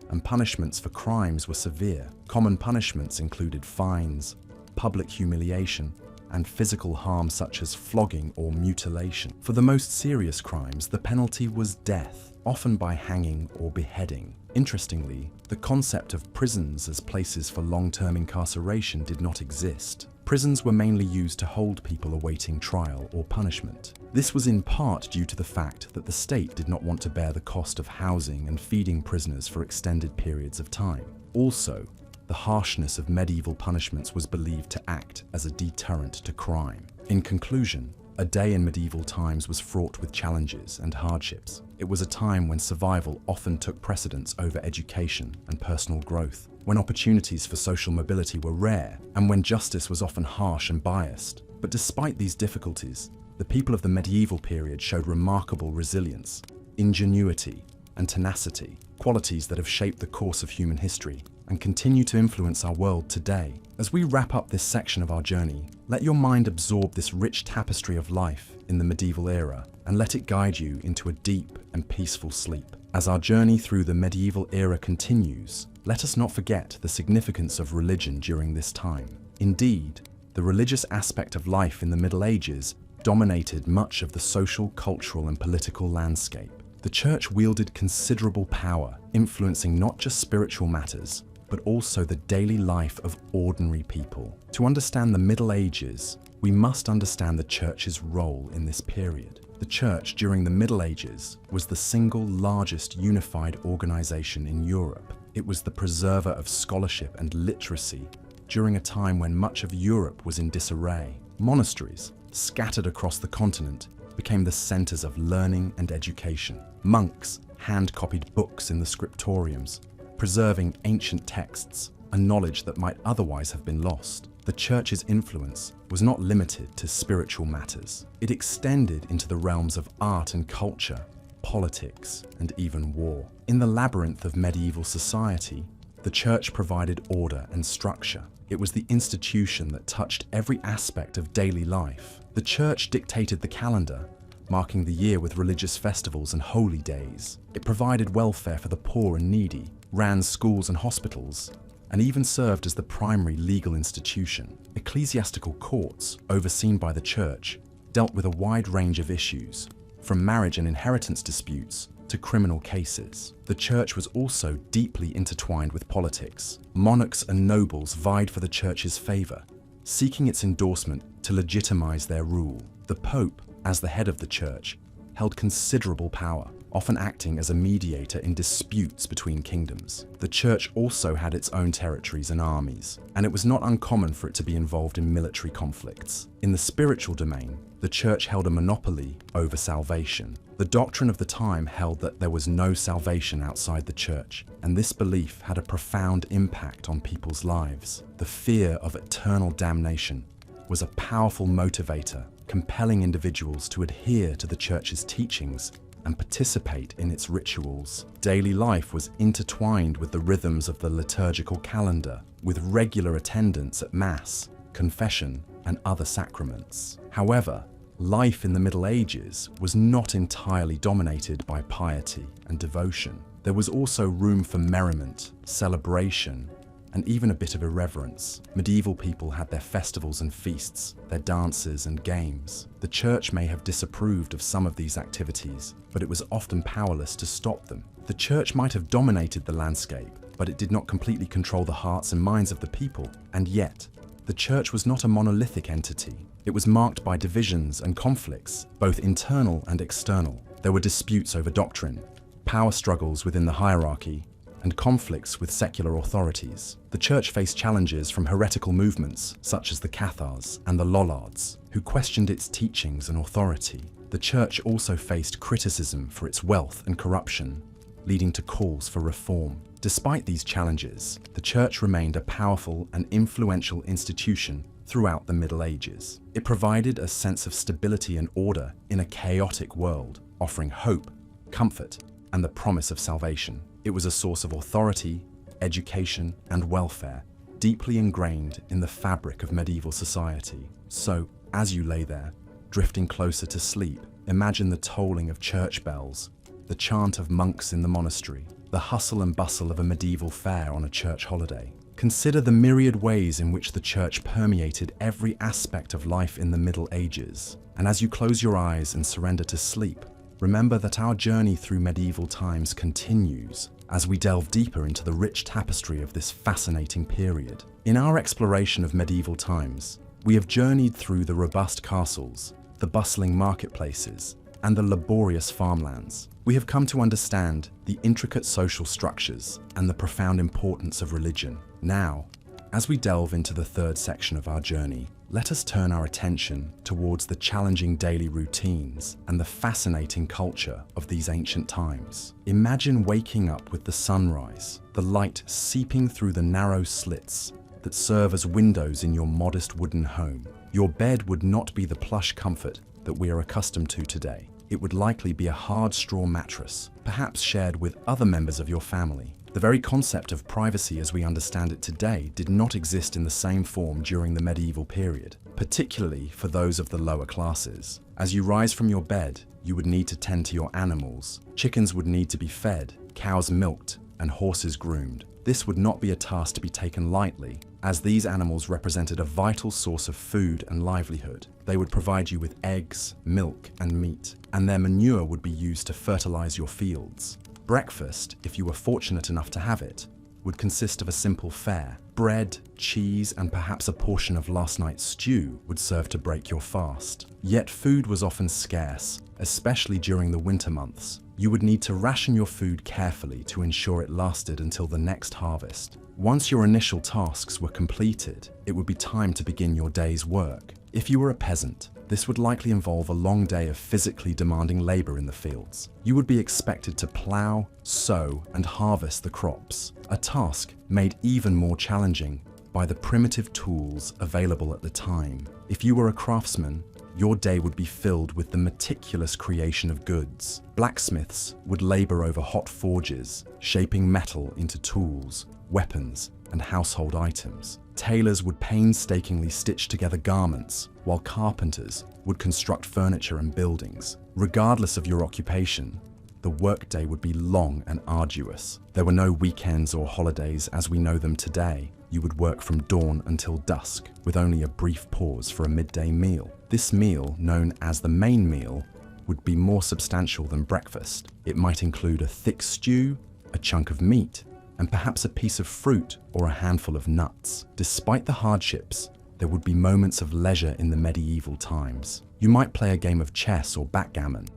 and punishments for crimes were severe. Common punishments included fines, public humiliation, and physical harm such as flogging or mutilation. For the most serious crimes, the penalty was death, often by hanging or beheading. Interestingly, the concept of prisons as places for long-term incarceration did not exist. Prisons were mainly used to hold people awaiting trial or punishment. This was in part due to the fact that the state did not want to bear the cost of housing and feeding prisoners for extended periods of time. Also, the harshness of medieval punishments was believed to act as a deterrent to crime. In conclusion, a day in medieval times was fraught with challenges and hardships. It was a time when survival often took precedence over education and personal growth, when opportunities for social mobility were rare, and when justice was often harsh and biased. But despite these difficulties, the people of the medieval period showed remarkable resilience, ingenuity, and tenacity, qualities that have shaped the course of human history and continue to influence our world today. As we wrap up this section of our journey, let your mind absorb this rich tapestry of life in the medieval era and let it guide you into a deep and peaceful sleep. As our journey through the medieval era continues, let us not forget the significance of religion during this time. Indeed, the religious aspect of life in the Middle Ages dominated much of the social, cultural, and political landscape. The church wielded considerable power, influencing not just spiritual matters, but also the daily life of ordinary people. To understand the Middle Ages, we must understand the church's role in this period. The church during the Middle Ages was the single largest unified organization in Europe. It was the preserver of scholarship and literacy during a time when much of Europe was in disarray. Monasteries, scattered across the continent, became the centers of learning and education. Monks hand-copied books in the scriptoriums, preserving ancient texts, a knowledge that might otherwise have been lost. The church's influence was not limited to spiritual matters. It extended into the realms of art and culture, politics, and even war. In the labyrinth of medieval society, the church provided order and structure. It was the institution that touched every aspect of daily life. The church dictated the calendar, marking the year with religious festivals and holy days. It provided welfare for the poor and needy, ran schools and hospitals, and even served as the primary legal institution. Ecclesiastical courts, overseen by the church, dealt with a wide range of issues, from marriage and inheritance disputes to criminal cases. The church was also deeply intertwined with politics. Monarchs and nobles vied for the church's favor, seeking its endorsement to legitimize their rule. The Pope, as the head of the church, held considerable power, often acting as a mediator in disputes between kingdoms. The church also had its own territories and armies, and it was not uncommon for it to be involved in military conflicts. In the spiritual domain, the church held a monopoly over salvation. The doctrine of the time held that there was no salvation outside the church, and this belief had a profound impact on people's lives. The fear of eternal damnation was a powerful motivator, compelling individuals to adhere to the church's teachings and participate in its rituals. Daily life was intertwined with the rhythms of the liturgical calendar, with regular attendance at Mass, confession, and other sacraments. However, life in the Middle Ages was not entirely dominated by piety and devotion. There was also room for merriment, celebration, and even a bit of irreverence. Medieval people had their festivals and feasts, their dances and games. The church may have disapproved of some of these activities, but it was often powerless to stop them. The church might have dominated the landscape, but it did not completely control the hearts and minds of the people. And yet, the church was not a monolithic entity. It was marked by divisions and conflicts, both internal and external. There were disputes over doctrine, power struggles within the hierarchy, and conflicts with secular authorities. The church faced challenges from heretical movements such as the Cathars and the Lollards, who questioned its teachings and authority. The church also faced criticism for its wealth and corruption, leading to calls for reform. Despite these challenges, the church remained a powerful and influential institution throughout the Middle Ages. It provided a sense of stability and order in a chaotic world, offering hope, comfort, and the promise of salvation. It was a source of authority, education, and welfare, deeply ingrained in the fabric of medieval society. So, as you lay there, drifting closer to sleep, imagine the tolling of church bells, the chant of monks in the monastery, the hustle and bustle of a medieval fair on a church holiday. Consider the myriad ways in which the church permeated every aspect of life in the Middle Ages. And as you close your eyes and surrender to sleep, remember that our journey through medieval times continues as we delve deeper into the rich tapestry of this fascinating period. In our exploration of medieval times, we have journeyed through the robust castles, the bustling marketplaces, and the laborious farmlands. We have come to understand the intricate social structures and the profound importance of religion. Now, as we delve into the third section of our journey, let us turn our attention towards the challenging daily routines and the fascinating culture of these ancient times. Imagine waking up with the sunrise, the light seeping through the narrow slits that serve as windows in your modest wooden home. Your bed would not be the plush comfort that we are accustomed to today. It would likely be a hard straw mattress, perhaps shared with other members of your family. The very concept of privacy as we understand it today did not exist in the same form during the medieval period, particularly for those of the lower classes. As you rise from your bed, you would need to tend to your animals. Chickens would need to be fed, cows milked, and horses groomed. This would not be a task to be taken lightly, as these animals represented a vital source of food and livelihood. They would provide you with eggs, milk, and meat, and their manure would be used to fertilize your fields. Breakfast, if you were fortunate enough to have it, would consist of a simple fare. Bread, cheese, and perhaps a portion of last night's stew would serve to break your fast. Yet food was often scarce, especially during the winter months. You would need to ration your food carefully to ensure it lasted until the next harvest. Once your initial tasks were completed, it would be time to begin your day's work. If you were a peasant, this would likely involve a long day of physically demanding labor in the fields. You would be expected to plow, sow, and harvest the crops, a task made even more challenging by the primitive tools available at the time. If you were a craftsman, your day would be filled with the meticulous creation of goods. Blacksmiths would labor over hot forges, shaping metal into tools, weapons, and household items. Tailors would painstakingly stitch together garments, while carpenters would construct furniture and buildings. Regardless of your occupation, the workday would be long and arduous. There were no weekends or holidays as we know them today. You would work from dawn until dusk, with only a brief pause for a midday meal. This meal, known as the main meal, would be more substantial than breakfast. It might include a thick stew, a chunk of meat, and perhaps a piece of fruit or a handful of nuts. Despite the hardships, there would be moments of leisure in the medieval times. You might play a game of chess or backgammon,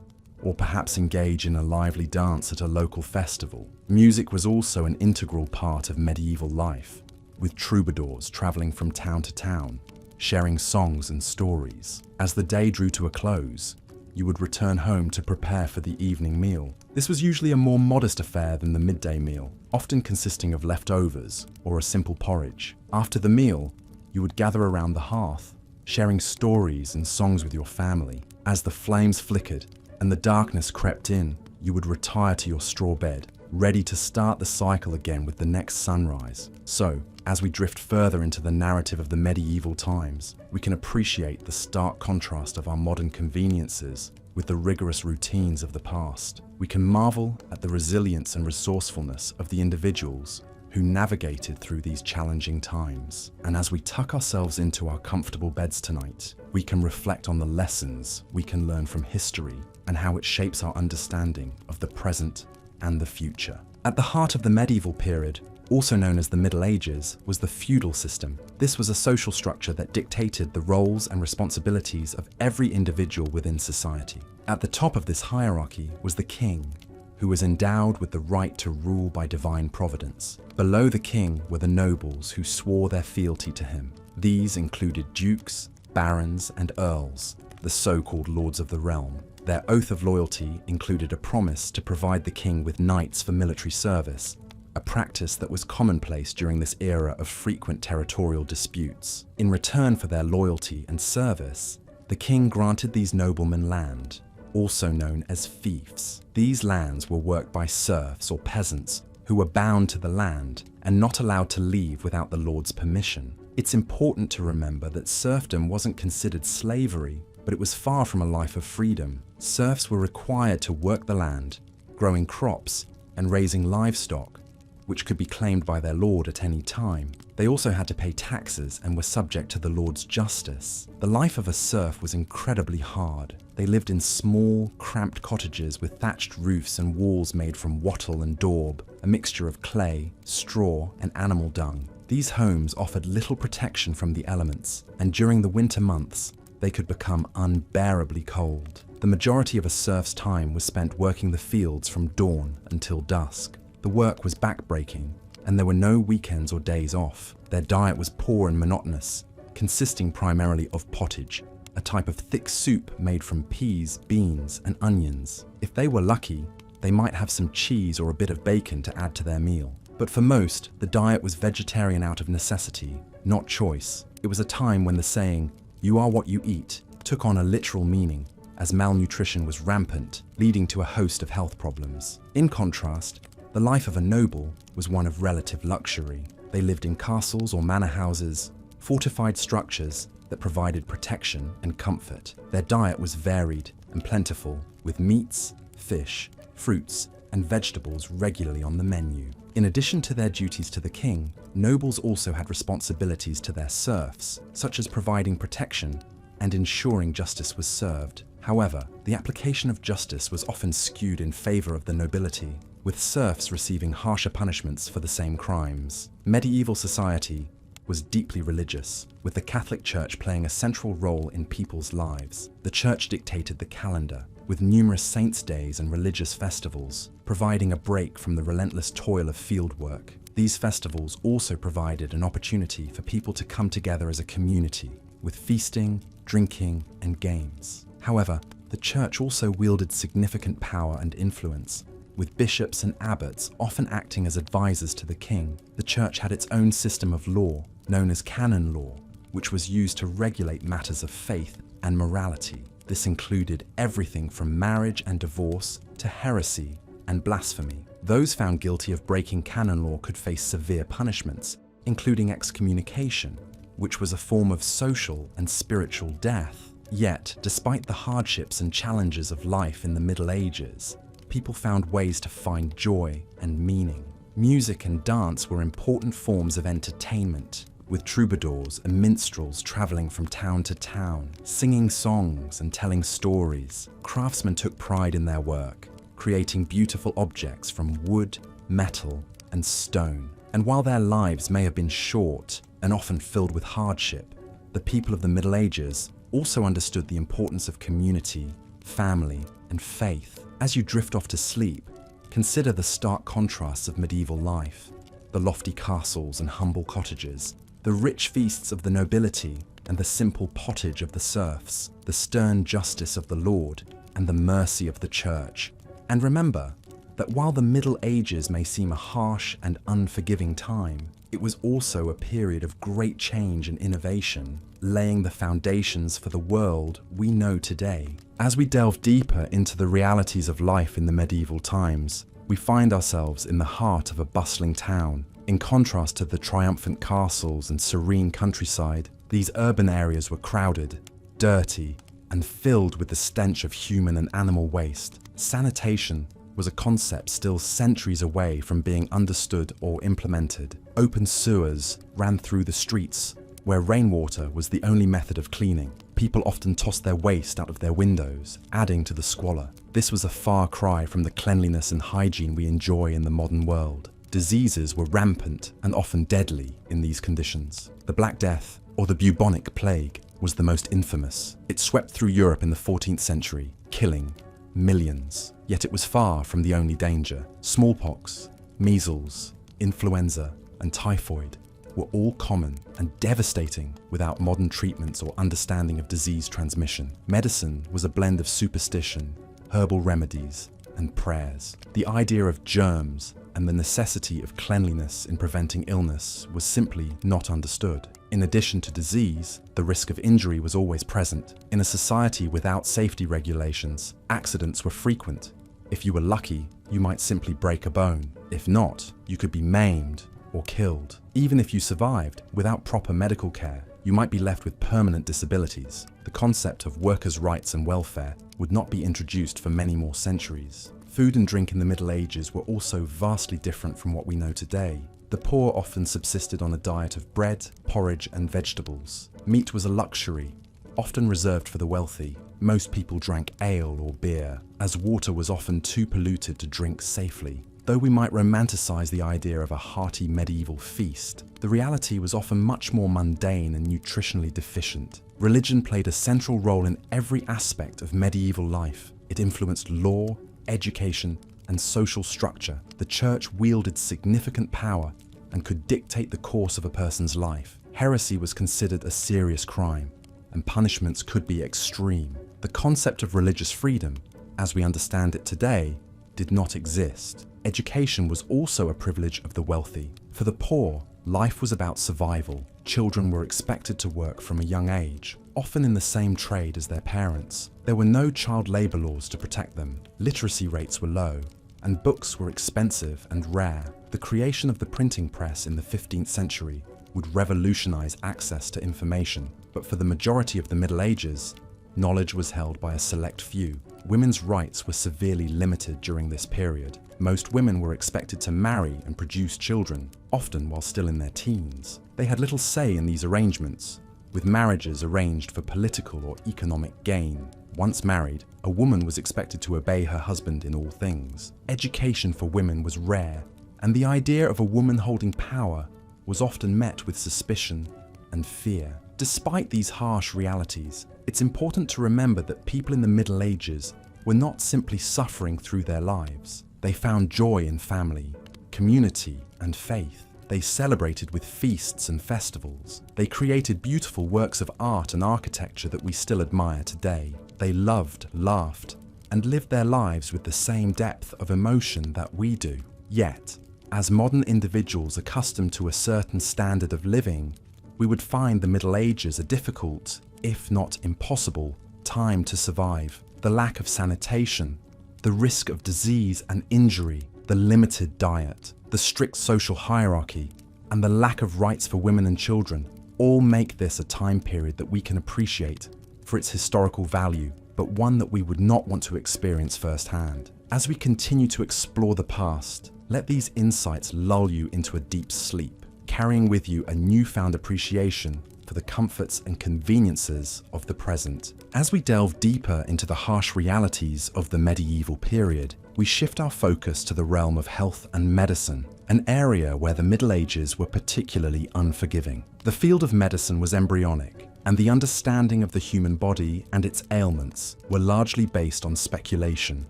or perhaps engage in a lively dance at a local festival. Music was also an integral part of medieval life, with troubadours traveling from town to town, sharing songs and stories. As the day drew to a close, you would return home to prepare for the evening meal. This was usually a more modest affair than the midday meal, often consisting of leftovers or a simple porridge. After the meal, you would gather around the hearth, sharing stories and songs with your family. As the flames flickered and the darkness crept in, you would retire to your straw bed, ready to start the cycle again with the next sunrise. So, as we drift further into the narrative of the medieval times, we can appreciate the stark contrast of our modern conveniences with the rigorous routines of the past. We can marvel at the resilience and resourcefulness of the individuals who navigated through these challenging times. And as we tuck ourselves into our comfortable beds tonight, we can reflect on the lessons we can learn from history and how it shapes our understanding of the present and the future. At the heart of the medieval period, also known as the Middle Ages, was the feudal system. This was a social structure that dictated the roles and responsibilities of every individual within society. At the top of this hierarchy was the king, who was endowed with the right to rule by divine providence. Below the king were the nobles who swore their fealty to him. These included dukes, barons, and earls, the so-called lords of the realm. Their oath of loyalty included a promise to provide the king with knights for military service, a practice that was commonplace during this era of frequent territorial disputes. In return for their loyalty and service, the king granted these noblemen land, also known as fiefs. These lands were worked by serfs or peasants who were bound to the land and not allowed to leave without the lord's permission. It's important to remember that serfdom wasn't considered slavery, but it was far from a life of freedom. Serfs were required to work the land, growing crops and raising livestock, which could be claimed by their lord at any time. They also had to pay taxes and were subject to the lord's justice. The life of a serf was incredibly hard. They lived in small, cramped cottages with thatched roofs and walls made from wattle and daub, a mixture of clay, straw, and animal dung. These homes offered little protection from the elements, and during the winter months, they could become unbearably cold. The majority of a serf's time was spent working the fields from dawn until dusk. The work was backbreaking, and there were no weekends or days off. Their diet was poor and monotonous, consisting primarily of pottage, a type of thick soup made from peas, beans, and onions. If they were lucky, they might have some cheese or a bit of bacon to add to their meal. But for most, the diet was vegetarian out of necessity, not choice. It was a time when the saying, "You are what you eat," took on a literal meaning, as malnutrition was rampant, leading to a host of health problems. In contrast, the life of a noble was one of relative luxury. They lived in castles or manor houses, fortified structures that provided protection and comfort. Their diet was varied and plentiful, with meats, fish, fruits, and vegetables regularly on the menu. In addition to their duties to the king, nobles also had responsibilities to their serfs, such as providing protection and ensuring justice was served. However, the application of justice was often skewed in favor of the nobility, with serfs receiving harsher punishments for the same crimes. Medieval society was deeply religious, with the Catholic Church playing a central role in people's lives. The Church dictated the calendar, with numerous saints' days and religious festivals, providing a break from the relentless toil of field work. These festivals also provided an opportunity for people to come together as a community, with feasting, drinking, and games. However, the Church also wielded significant power and influence, with bishops and abbots often acting as advisors to the king. The Church had its own system of law, known as canon law, which was used to regulate matters of faith and morality. This included everything from marriage and divorce to heresy and blasphemy. Those found guilty of breaking canon law could face severe punishments, including excommunication, which was a form of social and spiritual death. Yet, despite the hardships and challenges of life in the Middle Ages, people found ways to find joy and meaning. Music and dance were important forms of entertainment, with troubadours and minstrels traveling from town to town, singing songs and telling stories. Craftsmen took pride in their work, creating beautiful objects from wood, metal, and stone. And while their lives may have been short and often filled with hardship, the people of the Middle Ages also understood the importance of community, family, and faith. As you drift off to sleep, consider the stark contrasts of medieval life: the lofty castles and humble cottages, the rich feasts of the nobility and the simple pottage of the serfs, the stern justice of the Lord and the mercy of the Church. And remember that while the Middle Ages may seem a harsh and unforgiving time, it was also a period of great change and innovation, laying the foundations for the world we know today. As we delve deeper into the realities of life in the medieval times, we find ourselves in the heart of a bustling town. In contrast to the triumphant castles and serene countryside, these urban areas were crowded, dirty, and filled with the stench of human and animal waste. Sanitation was a concept still centuries away from being understood or implemented. Open sewers ran through the streets, where rainwater was the only method of cleaning. People often tossed their waste out of their windows, adding to the squalor. This was a far cry from the cleanliness and hygiene we enjoy in the modern world. Diseases were rampant and often deadly in these conditions. The Black Death, or the bubonic plague, was the most infamous. It swept through Europe in the 14th century, killing millions. Yet it was far from the only danger. Smallpox, measles, influenza, and typhoid were all common and devastating without modern treatments or understanding of disease transmission. Medicine was a blend of superstition, herbal remedies, and prayers. The idea of germs and the necessity of cleanliness in preventing illness was simply not understood. In addition to disease, the risk of injury was always present. In a society without safety regulations, accidents were frequent. If you were lucky, you might simply break a bone. If not, you could be maimed or killed. Even if you survived, without proper medical care, you might be left with permanent disabilities. The concept of workers' rights and welfare would not be introduced for many more centuries. Food and drink in the Middle Ages were also vastly different from what we know today. The poor often subsisted on a diet of bread, porridge, and vegetables. Meat was a luxury, often reserved for the wealthy. Most people drank ale or beer, as water was often too polluted to drink safely. Though we might romanticize the idea of a hearty medieval feast, the reality was often much more mundane and nutritionally deficient. Religion played a central role in every aspect of medieval life. It influenced law, education, and social structure. The church wielded significant power and could dictate the course of a person's life. Heresy was considered a serious crime, and punishments could be extreme. The concept of religious freedom, as we understand it today, did not exist. Education was also a privilege of the wealthy. For the poor, life was about survival. Children were expected to work from a young age, often in the same trade as their parents. There were no child labor laws to protect them. Literacy rates were low, and books were expensive and rare. The creation of the printing press in the 15th century would revolutionize access to information, but for the majority of the Middle Ages, knowledge was held by a select few. Women's rights were severely limited during this period. Most women were expected to marry and produce children, often while still in their teens. They had little say in these arrangements, with marriages arranged for political or economic gain. Once married, a woman was expected to obey her husband in all things. Education for women was rare, and the idea of a woman holding power was often met with suspicion and fear. Despite these harsh realities, it's important to remember that people in the Middle Ages were not simply suffering through their lives. They found joy in family, community, and faith. They celebrated with feasts and festivals. They created beautiful works of art and architecture that we still admire today. They loved, laughed, and lived their lives with the same depth of emotion that we do. Yet, as modern individuals accustomed to a certain standard of living, we would find the Middle Ages a difficult, if not impossible, time to survive. The lack of sanitation, the risk of disease and injury, the limited diet, the strict social hierarchy, and the lack of rights for women and children all make this a time period that we can appreciate for its historical value, but one that we would not want to experience firsthand. As we continue to explore the past, let these insights lull you into a deep sleep, carrying with you a newfound appreciation for the comforts and conveniences of the present. As we delve deeper into the harsh realities of the medieval period, we shift our focus to the realm of health and medicine, an area where the Middle Ages were particularly unforgiving. The field of medicine was embryonic, and the understanding of the human body and its ailments were largely based on speculation,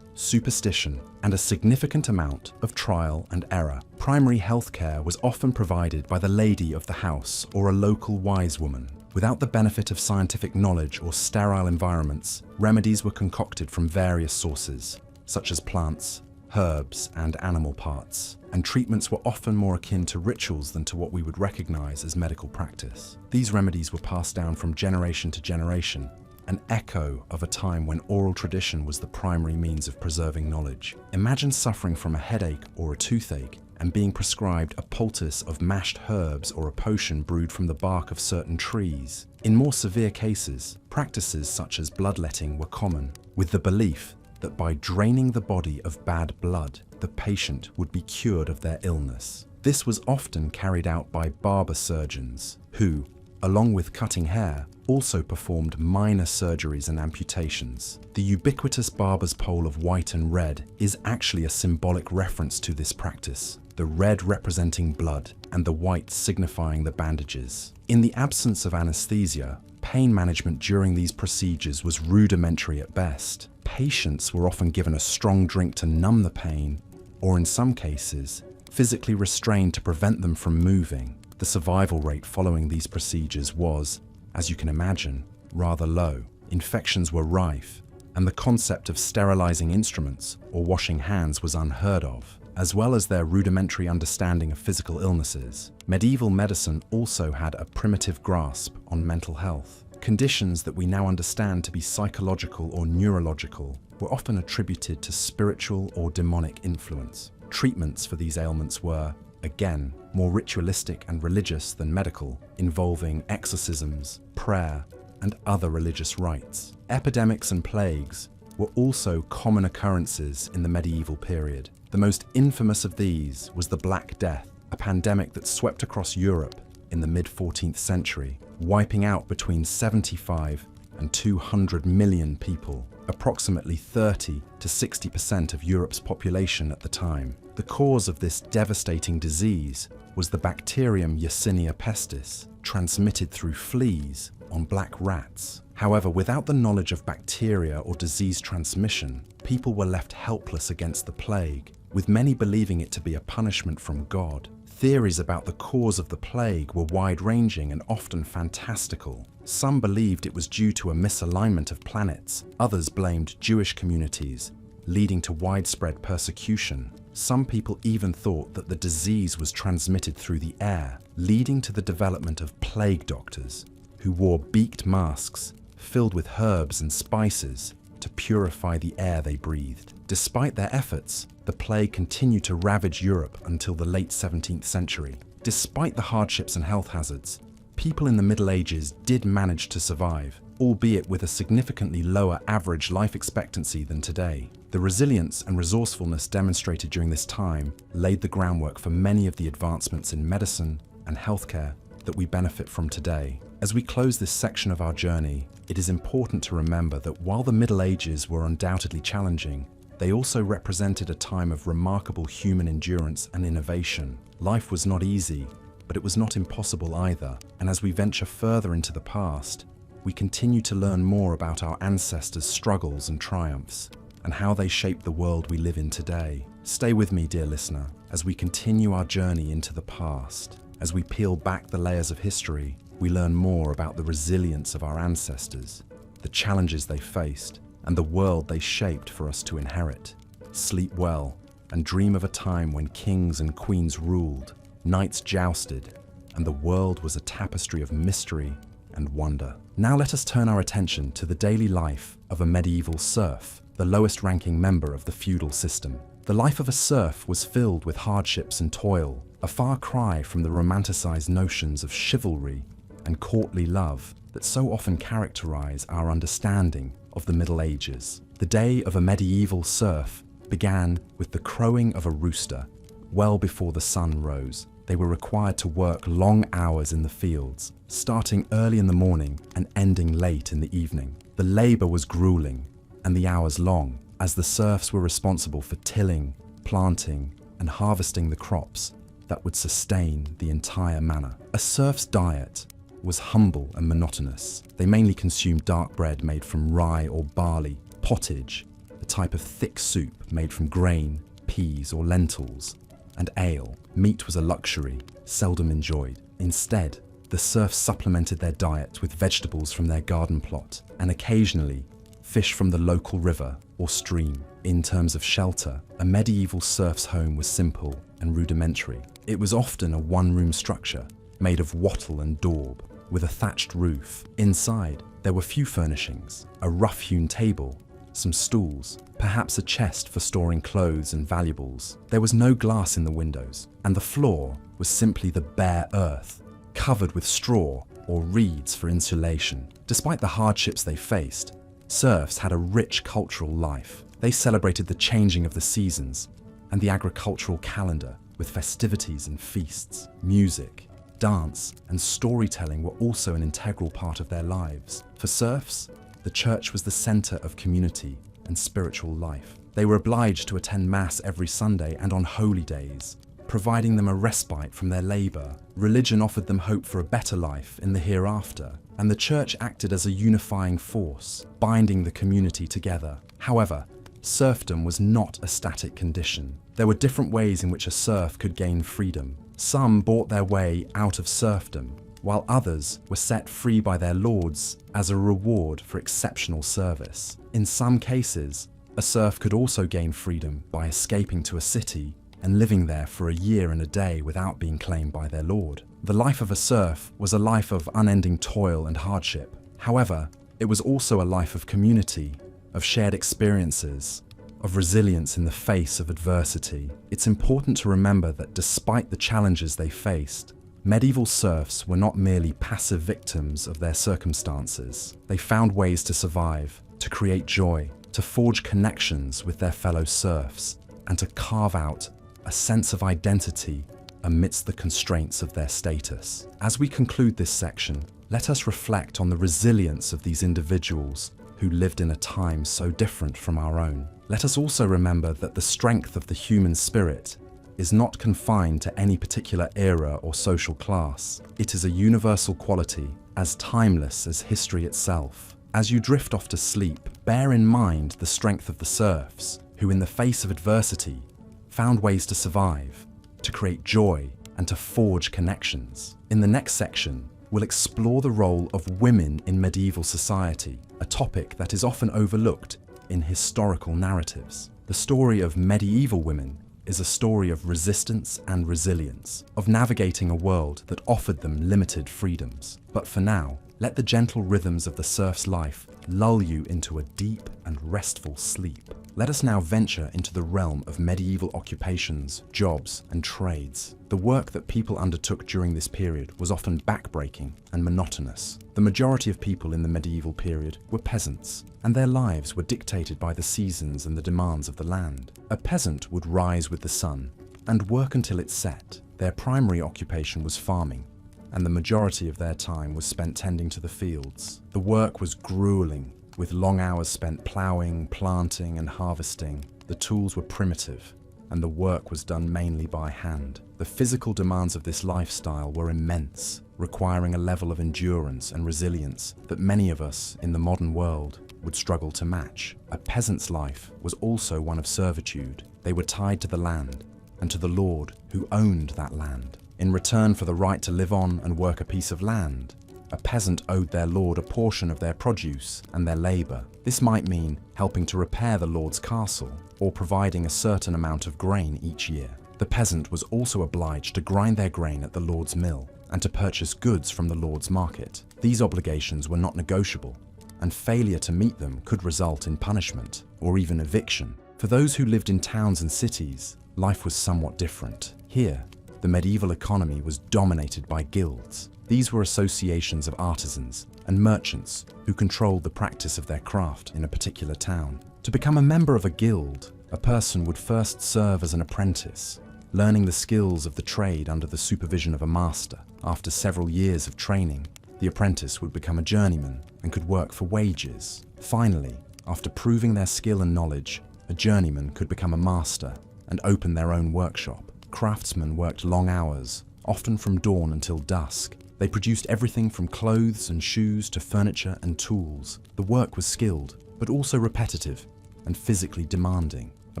superstition, and a significant amount of trial and error. Primary healthcare was often provided by the lady of the house or a local wise woman. Without the benefit of scientific knowledge or sterile environments, remedies were concocted from various sources, such as plants, herbs, and animal parts, and treatments were often more akin to rituals than to what we would recognize as medical practice. These remedies were passed down from generation to generation, an echo of a time when oral tradition was the primary means of preserving knowledge. Imagine suffering from a headache or a toothache and being prescribed a poultice of mashed herbs or a potion brewed from the bark of certain trees. In more severe cases, practices such as bloodletting were common, with the belief that by draining the body of bad blood, the patient would be cured of their illness. This was often carried out by barber surgeons, who, along with cutting hair, also performed minor surgeries and amputations. The ubiquitous barber's pole of white and red is actually a symbolic reference to this practice, the red representing blood and the white signifying the bandages. In the absence of anesthesia, pain management during these procedures was rudimentary at best. Patients were often given a strong drink to numb the pain, or in some cases, physically restrained to prevent them from moving. The survival rate following these procedures was, as you can imagine, rather low. Infections were rife, and the concept of sterilizing instruments or washing hands was unheard of. As well as their rudimentary understanding of physical illnesses, medieval medicine also had a primitive grasp on mental health. Conditions that we now understand to be psychological or neurological were often attributed to spiritual or demonic influence. Treatments for these ailments were, again, more ritualistic and religious than medical, involving exorcisms, prayer, and other religious rites. Epidemics and plagues were also common occurrences in the medieval period. The most infamous of these was the Black Death, a pandemic that swept across Europe in the mid-14th century, wiping out between 75 and 200 million people, approximately 30 to 60% of Europe's population at the time. The cause of this devastating disease was the bacterium Yersinia pestis, transmitted through fleas on black rats. However, without the knowledge of bacteria or disease transmission, people were left helpless against the plague, with many believing it to be a punishment from God. Theories about the cause of the plague were wide-ranging and often fantastical. Some believed it was due to a misalignment of planets. Others blamed Jewish communities, leading to widespread persecution. Some people even thought that the disease was transmitted through the air, leading to the development of plague doctors, who wore beaked masks filled with herbs and spices to purify the air they breathed. Despite their efforts, the plague continued to ravage Europe until the late 17th century. Despite the hardships and health hazards, people in the Middle Ages did manage to survive, albeit with a significantly lower average life expectancy than today. The resilience and resourcefulness demonstrated during this time laid the groundwork for many of the advancements in medicine and healthcare that we benefit from today. As we close this section of our journey, it is important to remember that while the Middle Ages were undoubtedly challenging, they also represented a time of remarkable human endurance and innovation. Life was not easy, but it was not impossible either. And as we venture further into the past, we continue to learn more about our ancestors' struggles and triumphs, and how they shaped the world we live in today. Stay with me, dear listener, as we continue our journey into the past. As we peel back the layers of history, we learn more about the resilience of our ancestors, the challenges they faced, and the world they shaped for us to inherit. Sleep well, and dream of a time when kings and queens ruled, knights jousted, and the world was a tapestry of mystery and wonder. Now let us turn our attention to the daily life of a medieval serf, the lowest-ranking member of the feudal system. The life of a serf was filled with hardships and toil, a far cry from the romanticized notions of chivalry and courtly love that so often characterize our understanding of the Middle Ages. The day of a medieval serf began with the crowing of a rooster. Well before the sun rose, they were required to work long hours in the fields, starting early in the morning and ending late in the evening. The labor was grueling and the hours long, as the serfs were responsible for tilling, planting, and harvesting the crops that would sustain the entire manor. A serf's diet was humble and monotonous. They mainly consumed dark bread made from rye or barley, pottage, a type of thick soup made from grain, peas, or lentils, and ale. Meat was a luxury, seldom enjoyed. Instead, the serfs supplemented their diet with vegetables from their garden plot, and occasionally fish from the local river or stream. In terms of shelter, a medieval serf's home was simple and rudimentary. It was often a one-room structure made of wattle and daub, with a thatched roof. Inside, there were few furnishings: a rough-hewn table, some stools, perhaps a chest for storing clothes and valuables. There was no glass in the windows, and the floor was simply the bare earth, covered with straw or reeds for insulation. Despite the hardships they faced, serfs had a rich cultural life. They celebrated the changing of the seasons and the agricultural calendar with festivities and feasts. Music, dance, and storytelling were also an integral part of their lives. For serfs, the church was the center of community and spiritual life. They were obliged to attend Mass every Sunday and on holy days, providing them a respite from their labor. Religion offered them hope for a better life in the hereafter, and the church acted as a unifying force, binding the community together. However, serfdom was not a static condition. There were different ways in which a serf could gain freedom. Some bought their way out of serfdom, while others were set free by their lords as a reward for exceptional service. In some cases, a serf could also gain freedom by escaping to a city and living there for a year and a day without being claimed by their lord. The life of a serf was a life of unending toil and hardship. However, it was also a life of community, of shared experiences, of resilience in the face of adversity. It's important to remember that despite the challenges they faced, medieval serfs were not merely passive victims of their circumstances. They found ways to survive, to create joy, to forge connections with their fellow serfs, and to carve out a sense of identity amidst the constraints of their status. As we conclude this section, let us reflect on the resilience of these individuals who lived in a time so different from our own. Let us also remember that the strength of the human spirit is not confined to any particular era or social class. It is a universal quality, as timeless as history itself. As you drift off to sleep, bear in mind the strength of the serfs, who in the face of adversity found ways to survive, to create joy, and to forge connections. In the next section, we'll explore the role of women in medieval society, a topic that is often overlooked in historical narratives. The story of medieval women is a story of resistance and resilience, of navigating a world that offered them limited freedoms. But for now, let the gentle rhythms of the serf's life lull you into a deep and restful sleep. Let us now venture into the realm of medieval occupations, jobs, and trades. The work that people undertook during this period was often backbreaking and monotonous. The majority of people in the medieval period were peasants, and their lives were dictated by the seasons and the demands of the land. A peasant would rise with the sun and work until it set. Their primary occupation was farming, and the majority of their time was spent tending to the fields. The work was grueling, with long hours spent ploughing, planting, and harvesting. The tools were primitive, and the work was done mainly by hand. The physical demands of this lifestyle were immense, requiring a level of endurance and resilience that many of us in the modern world would struggle to match. A peasant's life was also one of servitude. They were tied to the land and to the lord who owned that land. In return for the right to live on and work a piece of land, a peasant owed their lord a portion of their produce and their labor. This might mean helping to repair the lord's castle or providing a certain amount of grain each year. The peasant was also obliged to grind their grain at the lord's mill and to purchase goods from the lord's market. These obligations were not negotiable and failure to meet them could result in punishment or even eviction. For those who lived in towns and cities, life was somewhat different. Here, the medieval economy was dominated by guilds. These were associations of artisans and merchants who controlled the practice of their craft in a particular town. To become a member of a guild, a person would first serve as an apprentice, learning the skills of the trade under the supervision of a master. After several years of training, the apprentice would become a journeyman and could work for wages. Finally, after proving their skill and knowledge, a journeyman could become a master and open their own workshop. Craftsmen worked long hours, often from dawn until dusk. They produced everything from clothes and shoes to furniture and tools. The work was skilled, but also repetitive and physically demanding. A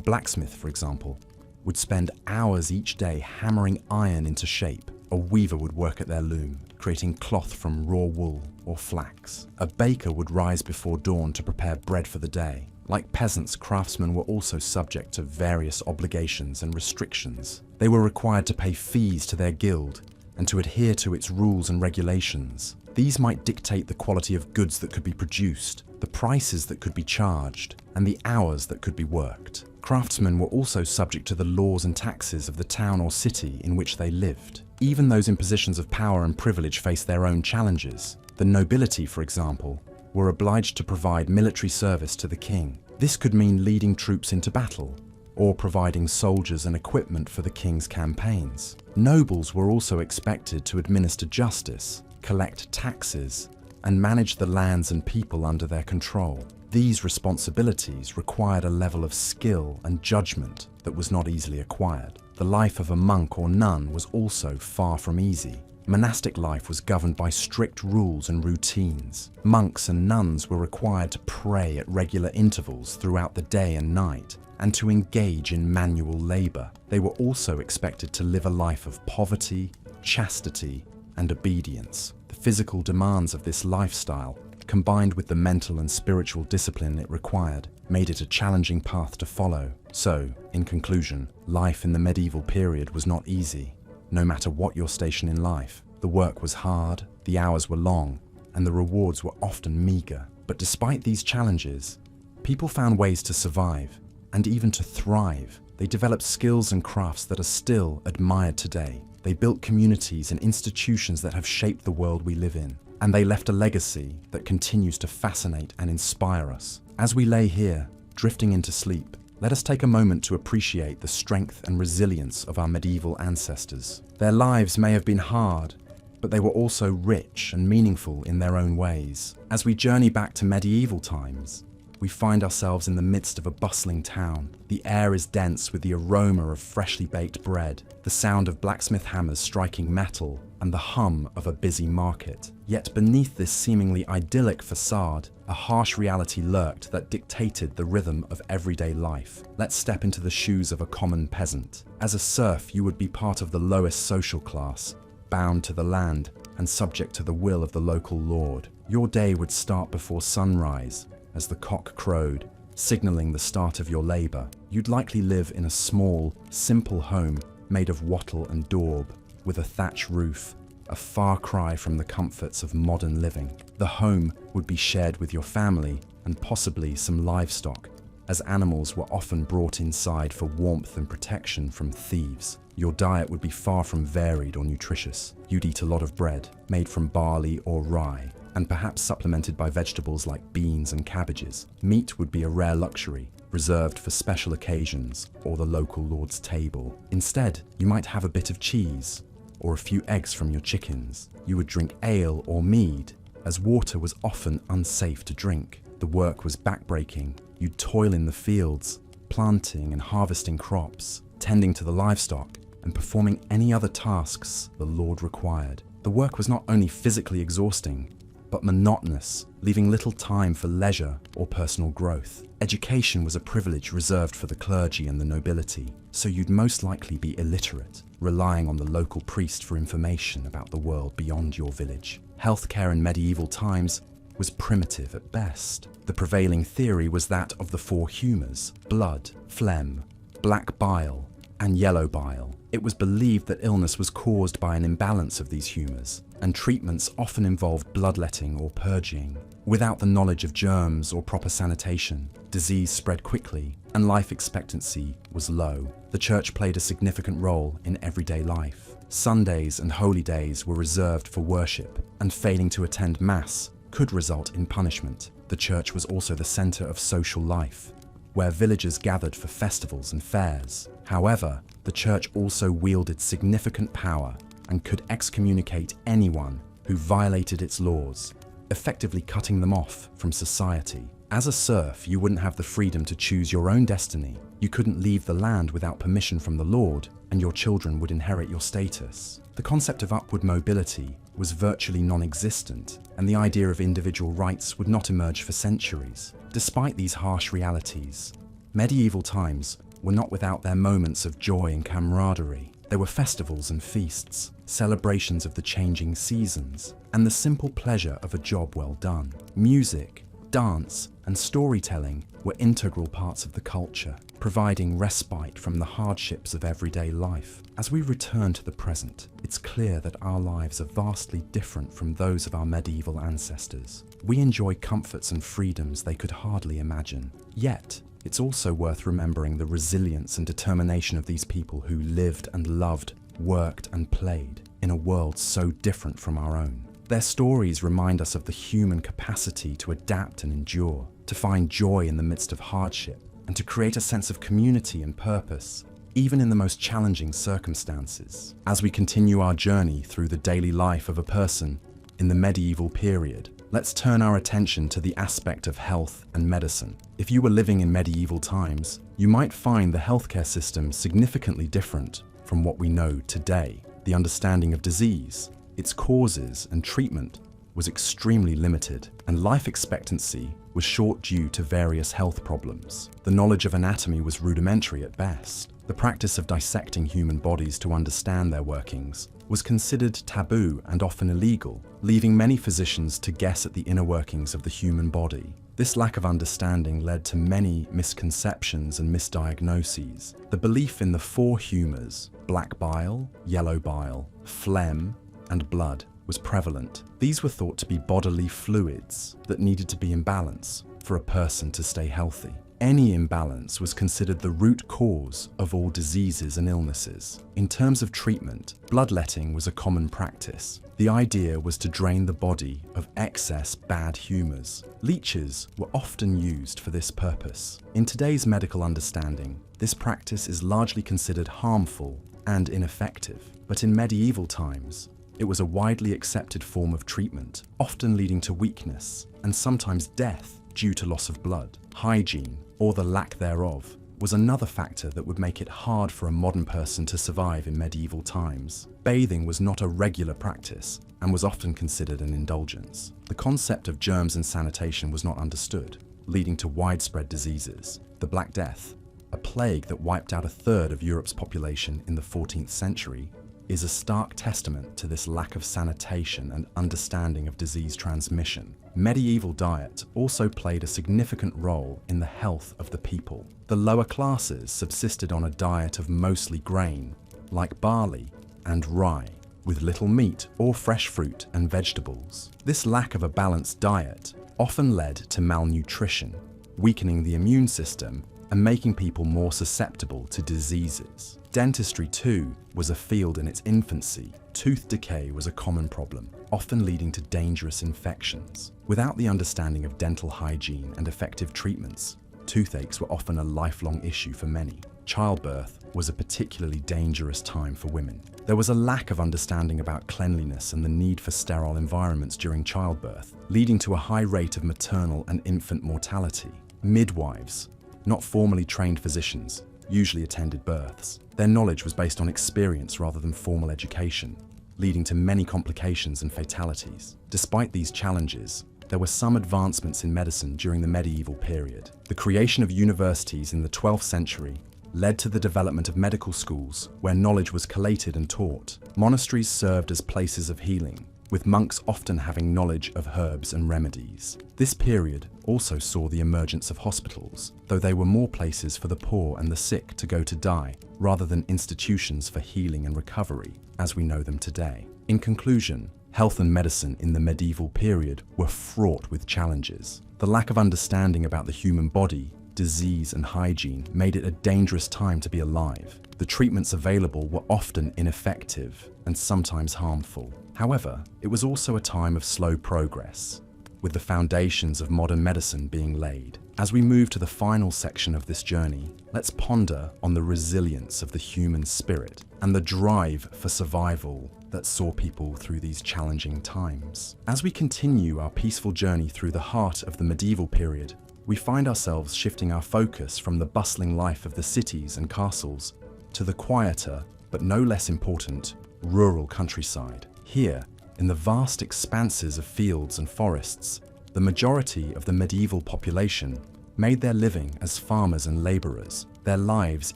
blacksmith, for example, would spend hours each day hammering iron into shape. A weaver would work at their loom, creating cloth from raw wool or flax. A baker would rise before dawn to prepare bread for the day. Like peasants, craftsmen were also subject to various obligations and restrictions. They were required to pay fees to their guild and to adhere to its rules and regulations. These might dictate the quality of goods that could be produced, the prices that could be charged, and the hours that could be worked. Craftsmen were also subject to the laws and taxes of the town or city in which they lived. Even those in positions of power and privilege faced their own challenges. The nobility, for example, were obliged to provide military service to the king. This could mean leading troops into battle, or providing soldiers and equipment for the king's campaigns. Nobles were also expected to administer justice, collect taxes, and manage the lands and people under their control. These responsibilities required a level of skill and judgment that was not easily acquired. The life of a monk or nun was also far from easy. Monastic life was governed by strict rules and routines. Monks and nuns were required to pray at regular intervals throughout the day and night, and to engage in manual labor. They were also expected to live a life of poverty, chastity, and obedience. The physical demands of this lifestyle, combined with the mental and spiritual discipline it required, made it a challenging path to follow. So, in conclusion, life in the medieval period was not easy. No matter what your station in life, the work was hard, the hours were long, and the rewards were often meager. But despite these challenges, people found ways to survive and even to thrive. They developed skills and crafts that are still admired today. They built communities and institutions that have shaped the world we live in, and they left a legacy that continues to fascinate and inspire us. As we lay here, drifting into sleep, let us take a moment to appreciate the strength and resilience of our medieval ancestors. Their lives may have been hard, but they were also rich and meaningful in their own ways. As we journey back to medieval times, we find ourselves in the midst of a bustling town. The air is dense with the aroma of freshly baked bread, the sound of blacksmith hammers striking metal, and the hum of a busy market. Yet beneath this seemingly idyllic facade, a harsh reality lurked that dictated the rhythm of everyday life. Let's step into the shoes of a common peasant. As a serf, you would be part of the lowest social class, bound to the land and subject to the will of the local lord. Your day would start before sunrise, as the cock crowed, signaling the start of your labor. You'd likely live in a small, simple home made of wattle and daub, with a thatch roof, a far cry from the comforts of modern living. The home would be shared with your family and possibly some livestock, as animals were often brought inside for warmth and protection from thieves. Your diet would be far from varied or nutritious. You'd eat a lot of bread, made from barley or rye, and perhaps supplemented by vegetables like beans and cabbages. Meat would be a rare luxury, reserved for special occasions or the local lord's table. Instead, you might have a bit of cheese or a few eggs from your chickens. You would drink ale or mead, as water was often unsafe to drink. The work was backbreaking. You'd toil in the fields, planting and harvesting crops, tending to the livestock, and performing any other tasks the lord required. The work was not only physically exhausting, but monotonous, leaving little time for leisure or personal growth. Education was a privilege reserved for the clergy and the nobility, so you'd most likely be illiterate, relying on the local priest for information about the world beyond your village. Healthcare in medieval times was primitive at best. The prevailing theory was that of the four humours: blood, phlegm, black bile, and yellow bile. It was believed that illness was caused by an imbalance of these humours, and treatments often involved bloodletting or purging. Without the knowledge of germs or proper sanitation, disease spread quickly and life expectancy was low. The church played a significant role in everyday life. Sundays and holy days were reserved for worship, and failing to attend Mass could result in punishment. The church was also the center of social life, where villagers gathered for festivals and fairs. However, the church also wielded significant power and could excommunicate anyone who violated its laws, effectively cutting them off from society. As a serf, you wouldn't have the freedom to choose your own destiny. You couldn't leave the land without permission from the Lord, and your children would inherit your status. The concept of upward mobility was virtually non-existent, and the idea of individual rights would not emerge for centuries. Despite these harsh realities, medieval times were not without their moments of joy and camaraderie. There were festivals and feasts, celebrations of the changing seasons, and the simple pleasure of a job well done. Music, dance, and storytelling were integral parts of the culture, providing respite from the hardships of everyday life. As we return to the present, it's clear that our lives are vastly different from those of our medieval ancestors. We enjoy comforts and freedoms they could hardly imagine. Yet, it's also worth remembering the resilience and determination of these people who lived and loved, worked and played in a world so different from our own. Their stories remind us of the human capacity to adapt and endure, to find joy in the midst of hardship, and to create a sense of community and purpose, even in the most challenging circumstances. As we continue our journey through the daily life of a person in the medieval period, let's turn our attention to the aspect of health and medicine. If you were living in medieval times, you might find the healthcare system significantly different from what we know today. The understanding of disease, its causes and treatment was extremely limited, and life expectancy was short due to various health problems. The knowledge of anatomy was rudimentary at best. The practice of dissecting human bodies to understand their workings was considered taboo and often illegal, leaving many physicians to guess at the inner workings of the human body. This lack of understanding led to many misconceptions and misdiagnoses. The belief in the four humours, black bile, yellow bile, phlegm, and blood, was prevalent. These were thought to be bodily fluids that needed to be in balance for a person to stay healthy. Any imbalance was considered the root cause of all diseases and illnesses. In terms of treatment, bloodletting was a common practice. The idea was to drain the body of excess bad humours. Leeches were often used for this purpose. In today's medical understanding, this practice is largely considered harmful and ineffective, but in medieval times, it was a widely accepted form of treatment, often leading to weakness and sometimes death due to loss of blood. Hygiene, or the lack thereof, was another factor that would make it hard for a modern person to survive in medieval times. Bathing was not a regular practice and was often considered an indulgence. The concept of germs and sanitation was not understood, leading to widespread diseases. The Black Death, a plague that wiped out a third of Europe's population in the 14th century, is a stark testament to this lack of sanitation and understanding of disease transmission. Medieval diet also played a significant role in the health of the people. The lower classes subsisted on a diet of mostly grain, like barley and rye, with little meat or fresh fruit and vegetables. This lack of a balanced diet often led to malnutrition, weakening the immune system and making people more susceptible to diseases. Dentistry, too, was a field in its infancy. Tooth decay was a common problem, often leading to dangerous infections. Without the understanding of dental hygiene and effective treatments, toothaches were often a lifelong issue for many. Childbirth was a particularly dangerous time for women. There was a lack of understanding about cleanliness and the need for sterile environments during childbirth, leading to a high rate of maternal and infant mortality. Midwives, not formally trained physicians, usually attended births. Their knowledge was based on experience rather than formal education, leading to many complications and fatalities. Despite these challenges, there were some advancements in medicine during the medieval period. The creation of universities in the 12th century led to the development of medical schools where knowledge was collated and taught. Monasteries served as places of healing, with monks often having knowledge of herbs and remedies. This period also saw the emergence of hospitals, though they were more places for the poor and the sick to go to die, rather than institutions for healing and recovery, as we know them today. In conclusion, Health and medicine in the medieval period were fraught with challenges. The lack of understanding about the human body, disease and hygiene made it a dangerous time to be alive. The treatments available were often ineffective and sometimes harmful. However, it was also a time of slow progress, with the foundations of modern medicine being laid. As we move to the final section of this journey, let's ponder on the resilience of the human spirit and the drive for survival that saw people through these challenging times. As we continue our peaceful journey through the heart of the medieval period, we find ourselves shifting our focus from the bustling life of the cities and castles to the quieter, but no less important, rural countryside. Here, in the vast expanses of fields and forests, the majority of the medieval population made their living as farmers and labourers, their lives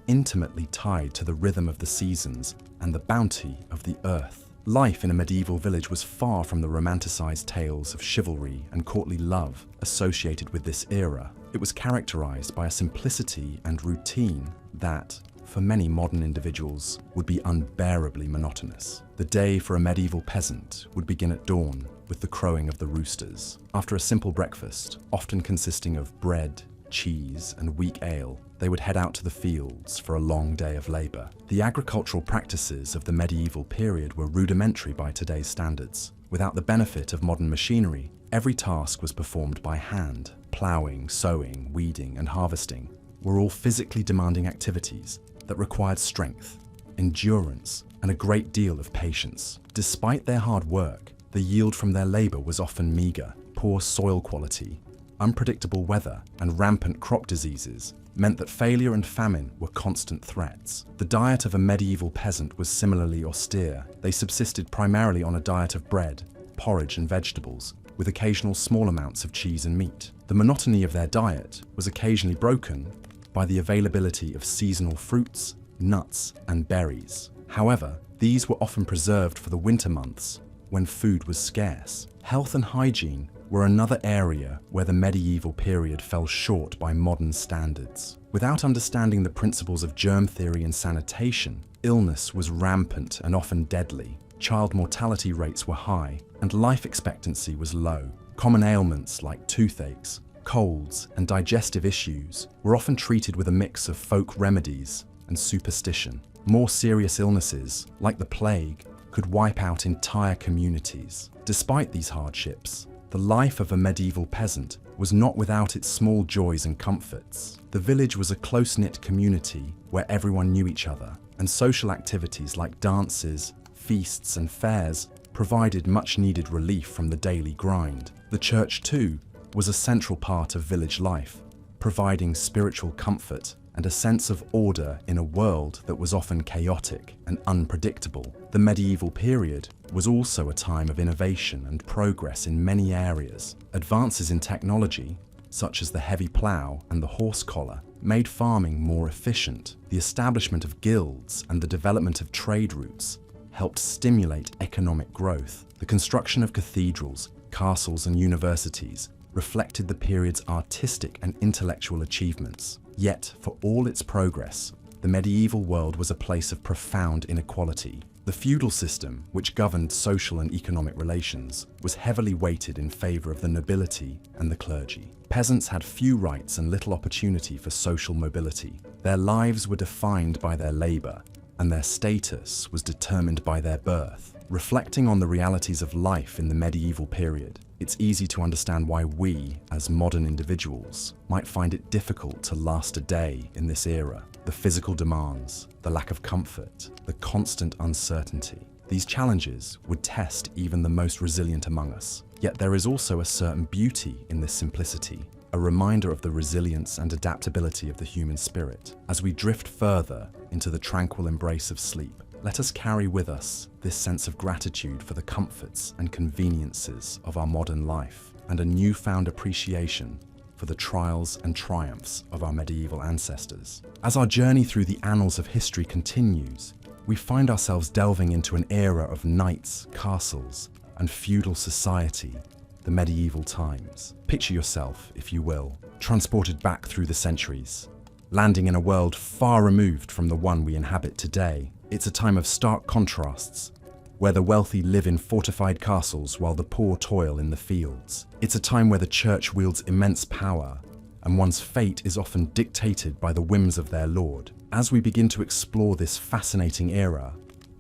intimately tied to the rhythm of the seasons and the bounty of the earth. Life in a medieval village was far from the romanticised tales of chivalry and courtly love associated with this era. It was characterised by a simplicity and routine that, for many modern individuals, would be unbearably monotonous. The day for a medieval peasant would begin at dawn with the crowing of the roosters. After a simple breakfast, often consisting of bread, cheese, and weak ale, they would head out to the fields for a long day of labour. The agricultural practices of the medieval period were rudimentary by today's standards. Without the benefit of modern machinery, every task was performed by hand. Ploughing, sowing, weeding, and harvesting were all physically demanding activities that required strength, endurance, and a great deal of patience. Despite their hard work, the yield from their labour was often meagre. Poor soil quality, unpredictable weather, and rampant crop diseases meant that failure and famine were constant threats. The diet of a medieval peasant was similarly austere. They subsisted primarily on a diet of bread, porridge, and vegetables, with occasional small amounts of cheese and meat. The monotony of their diet was occasionally broken by the availability of seasonal fruits, nuts, and berries. However, these were often preserved for the winter months when food was scarce. Health and hygiene were another area where the medieval period fell short by modern standards. Without understanding the principles of germ theory and sanitation, illness was rampant and often deadly. Child mortality rates were high, and life expectancy was low. Common ailments like toothaches, colds, and digestive issues were often treated with a mix of folk remedies and superstition. More serious illnesses, like the plague, could wipe out entire communities. Despite these hardships, the life of a medieval peasant was not without its small joys and comforts. The village was a close-knit community where everyone knew each other, and social activities like dances, feasts, and fairs provided much-needed relief from the daily grind. The church, too, was a central part of village life, providing spiritual comfort and a sense of order in a world that was often chaotic and unpredictable. The medieval period was also a time of innovation and progress in many areas. Advances in technology, such as the heavy plough and the horse collar, made farming more efficient. The establishment of guilds and the development of trade routes helped stimulate economic growth. The construction of cathedrals, castles, and universities reflected the period's artistic and intellectual achievements. Yet, for all its progress, the medieval world was a place of profound inequality. The feudal system, which governed social and economic relations, was heavily weighted in favour of the nobility and the clergy. Peasants had few rights and little opportunity for social mobility. Their lives were defined by their labour, and their status was determined by their birth. Reflecting on the realities of life in the medieval period, it's easy to understand why we, as modern individuals, might find it difficult to last a day in this era. The physical demands, the lack of comfort, the constant uncertainty. These challenges would test even the most resilient among us. Yet there is also a certain beauty in this simplicity, a reminder of the resilience and adaptability of the human spirit. As we drift further into the tranquil embrace of sleep, let us carry with us this sense of gratitude for the comforts and conveniences of our modern life, and a newfound appreciation for the trials and triumphs of our medieval ancestors. As our journey through the annals of history continues, we find ourselves delving into an era of knights, castles, and feudal society, the medieval times. Picture yourself, if you will, transported back through the centuries, landing in a world far removed from the one we inhabit today. It's a time of stark contrasts, where the wealthy live in fortified castles while the poor toil in the fields. It's a time where the church wields immense power, and one's fate is often dictated by the whims of their lord. As we begin to explore this fascinating era,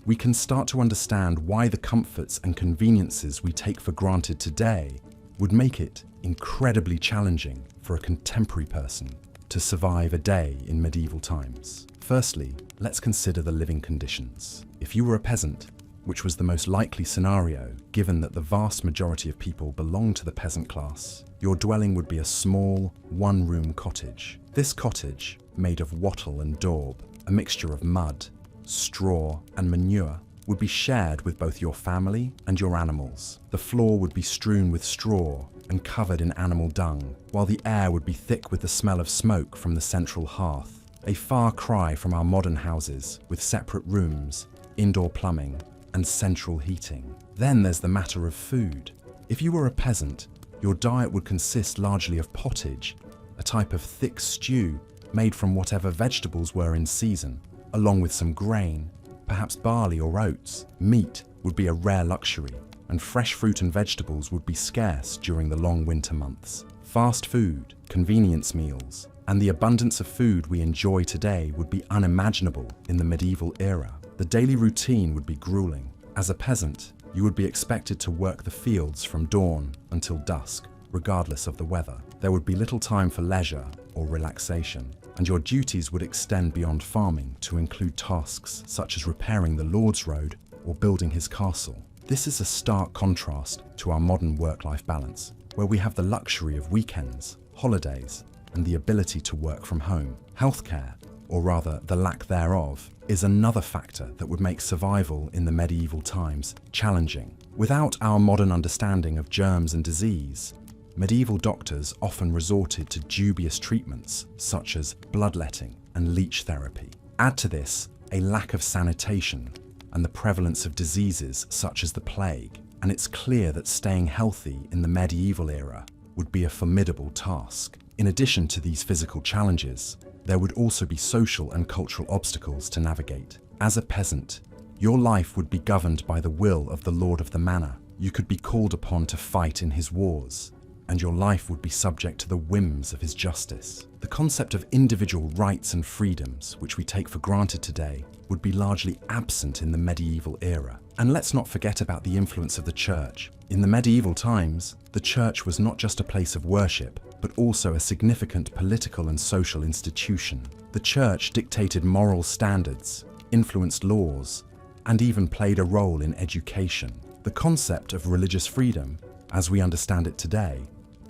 we can start to understand why the comforts and conveniences we take for granted today would make it incredibly challenging for a contemporary person to survive a day in medieval times. Firstly, let's consider the living conditions. If you were a peasant, which was the most likely scenario given that the vast majority of people belong to the peasant class, your dwelling would be a small, one-room cottage. This cottage, made of wattle and daub, a mixture of mud, straw, and manure, would be shared with both your family and your animals. The floor would be strewn with straw and covered in animal dung, while the air would be thick with the smell of smoke from the central hearth. A far cry from our modern houses with separate rooms, indoor plumbing, and central heating. Then there's the matter of food. If you were a peasant, your diet would consist largely of pottage, a type of thick stew made from whatever vegetables were in season, along with some grain, perhaps barley or oats. Meat would be a rare luxury, and fresh fruit and vegetables would be scarce during the long winter months. Fast food, convenience meals, and the abundance of food we enjoy today would be unimaginable in the medieval era. The daily routine would be grueling. As a peasant, you would be expected to work the fields from dawn until dusk, regardless of the weather. There would be little time for leisure or relaxation, and your duties would extend beyond farming to include tasks such as repairing the Lord's Road or building his castle. This is a stark contrast to our modern work-life balance, where we have the luxury of weekends, holidays, and the ability to work from home. Healthcare, or rather the lack thereof, is another factor that would make survival in the medieval times challenging. Without our modern understanding of germs and disease, medieval doctors often resorted to dubious treatments such as bloodletting and leech therapy. Add to this a lack of sanitation and the prevalence of diseases such as the plague, and it's clear that staying healthy in the medieval era would be a formidable task. In addition to these physical challenges, there would also be social and cultural obstacles to navigate. As a peasant, your life would be governed by the will of the lord of the manor. You could be called upon to fight in his wars, and your life would be subject to the whims of his justice. The concept of individual rights and freedoms, which we take for granted today, would be largely absent in the medieval era. And let's not forget about the influence of the church. In the medieval times, the church was not just a place of worship, but also a significant political and social institution. The church dictated moral standards, influenced laws, and even played a role in education. The concept of religious freedom, as we understand it today,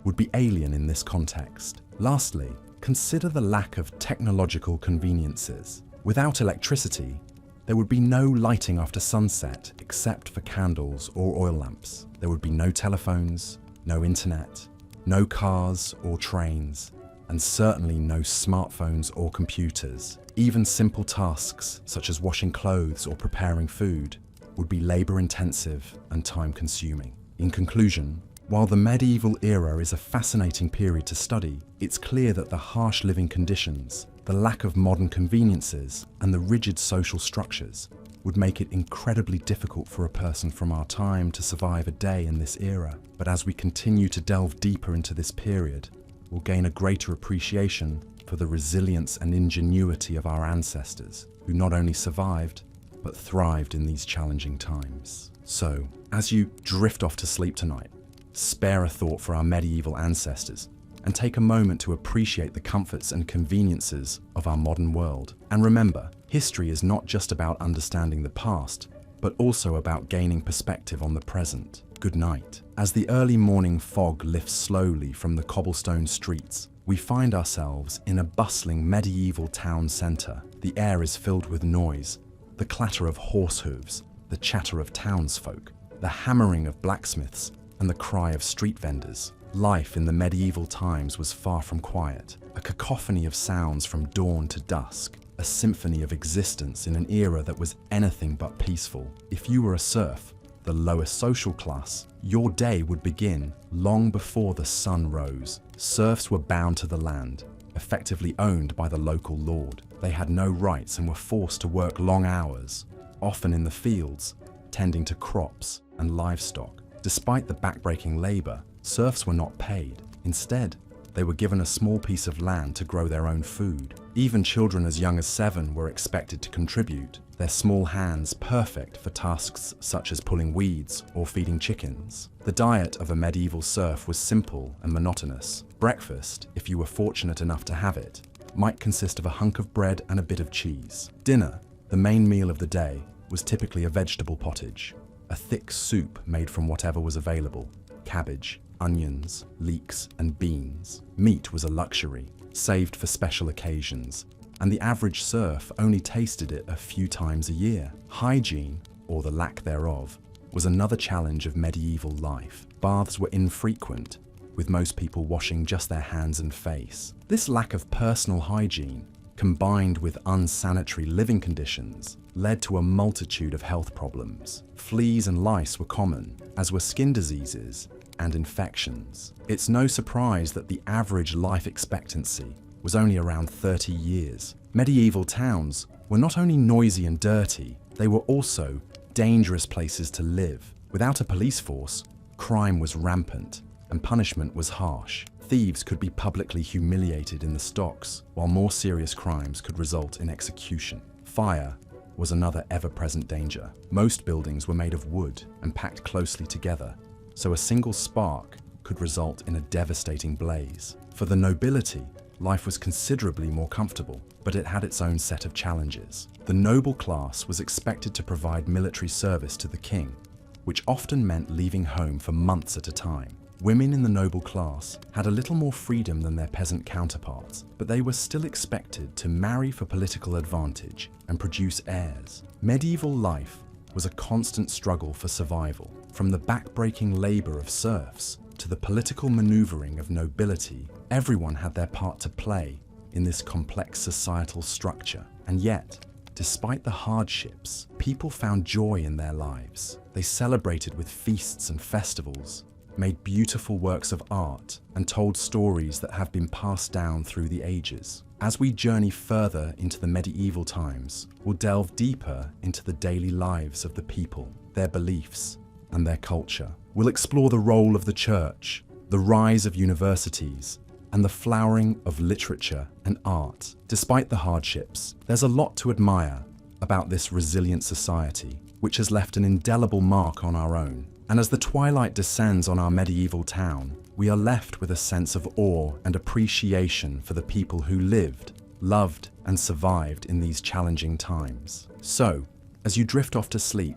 would be alien in this context. Lastly, consider the lack of technological conveniences. Without electricity, there would be no lighting after sunset except for candles or oil lamps. There would be no telephones, no internet, no cars or trains, and certainly no smartphones or computers. Even simple tasks such as washing clothes or preparing food would be labor-intensive and time-consuming. In conclusion, while the medieval era is a fascinating period to study, it's clear that the harsh living conditions, the lack of modern conveniences, and the rigid social structures would make it incredibly difficult for a person from our time to survive a day in this era. But as we continue to delve deeper into this period, we'll gain a greater appreciation for the resilience and ingenuity of our ancestors, who not only survived, but thrived in these challenging times. So, as you drift off to sleep tonight, spare a thought for our medieval ancestors and take a moment to appreciate the comforts and conveniences of our modern world. And remember, history is not just about understanding the past, but also about gaining perspective on the present. Good night. As the early morning fog lifts slowly from the cobblestone streets, we find ourselves in a bustling medieval town centre. The air is filled with noise, the clatter of horse hooves, the chatter of townsfolk, the hammering of blacksmiths, and the cry of street vendors. Life in the medieval times was far from quiet, a cacophony of sounds from dawn to dusk, a symphony of existence in an era that was anything but peaceful. If you were a serf, the lowest social class, your day would begin long before the sun rose. Serfs were bound to the land, effectively owned by the local lord. They had no rights and were forced to work long hours, often in the fields, tending to crops and livestock. Despite the backbreaking labor, serfs were not paid. Instead, they were given a small piece of land to grow their own food. Even children as young as 7 were expected to contribute, their small hands perfect for tasks such as pulling weeds or feeding chickens. The diet of a medieval serf was simple and monotonous. Breakfast, if you were fortunate enough to have it, might consist of a hunk of bread and a bit of cheese. Dinner, the main meal of the day, was typically a vegetable pottage, a thick soup made from whatever was available: cabbage, onions, leeks, and beans. Meat was a luxury, saved for special occasions, and the average serf only tasted it a few times a year. Hygiene, or the lack thereof, was another challenge of medieval life. Baths were infrequent, with most people washing just their hands and face. This lack of personal hygiene, combined with unsanitary living conditions, led to a multitude of health problems. Fleas and lice were common, as were skin diseases and infections. It's no surprise that the average life expectancy was only around 30 years. Medieval towns were not only noisy and dirty, they were also dangerous places to live. Without a police force, crime was rampant and punishment was harsh. Thieves could be publicly humiliated in the stocks, while more serious crimes could result in execution. Fire was another ever-present danger. Most buildings were made of wood and packed closely together, so a single spark could result in a devastating blaze. For the nobility, life was considerably more comfortable, but it had its own set of challenges. The noble class was expected to provide military service to the king, which often meant leaving home for months at a time. Women in the noble class had a little more freedom than their peasant counterparts, but they were still expected to marry for political advantage and produce heirs. Medieval life was a constant struggle for survival. From the backbreaking labor of serfs to the political maneuvering of nobility, everyone had their part to play in this complex societal structure. And yet, despite the hardships, people found joy in their lives. They celebrated with feasts and festivals, made beautiful works of art, and told stories that have been passed down through the ages. As we journey further into the medieval times, we'll delve deeper into the daily lives of the people, their beliefs, and their culture. We'll explore the role of the church, the rise of universities, and the flowering of literature and art. Despite the hardships, there's a lot to admire about this resilient society, which has left an indelible mark on our own. And as the twilight descends on our medieval town, we are left with a sense of awe and appreciation for the people who lived, loved, and survived in these challenging times. So, as you drift off to sleep,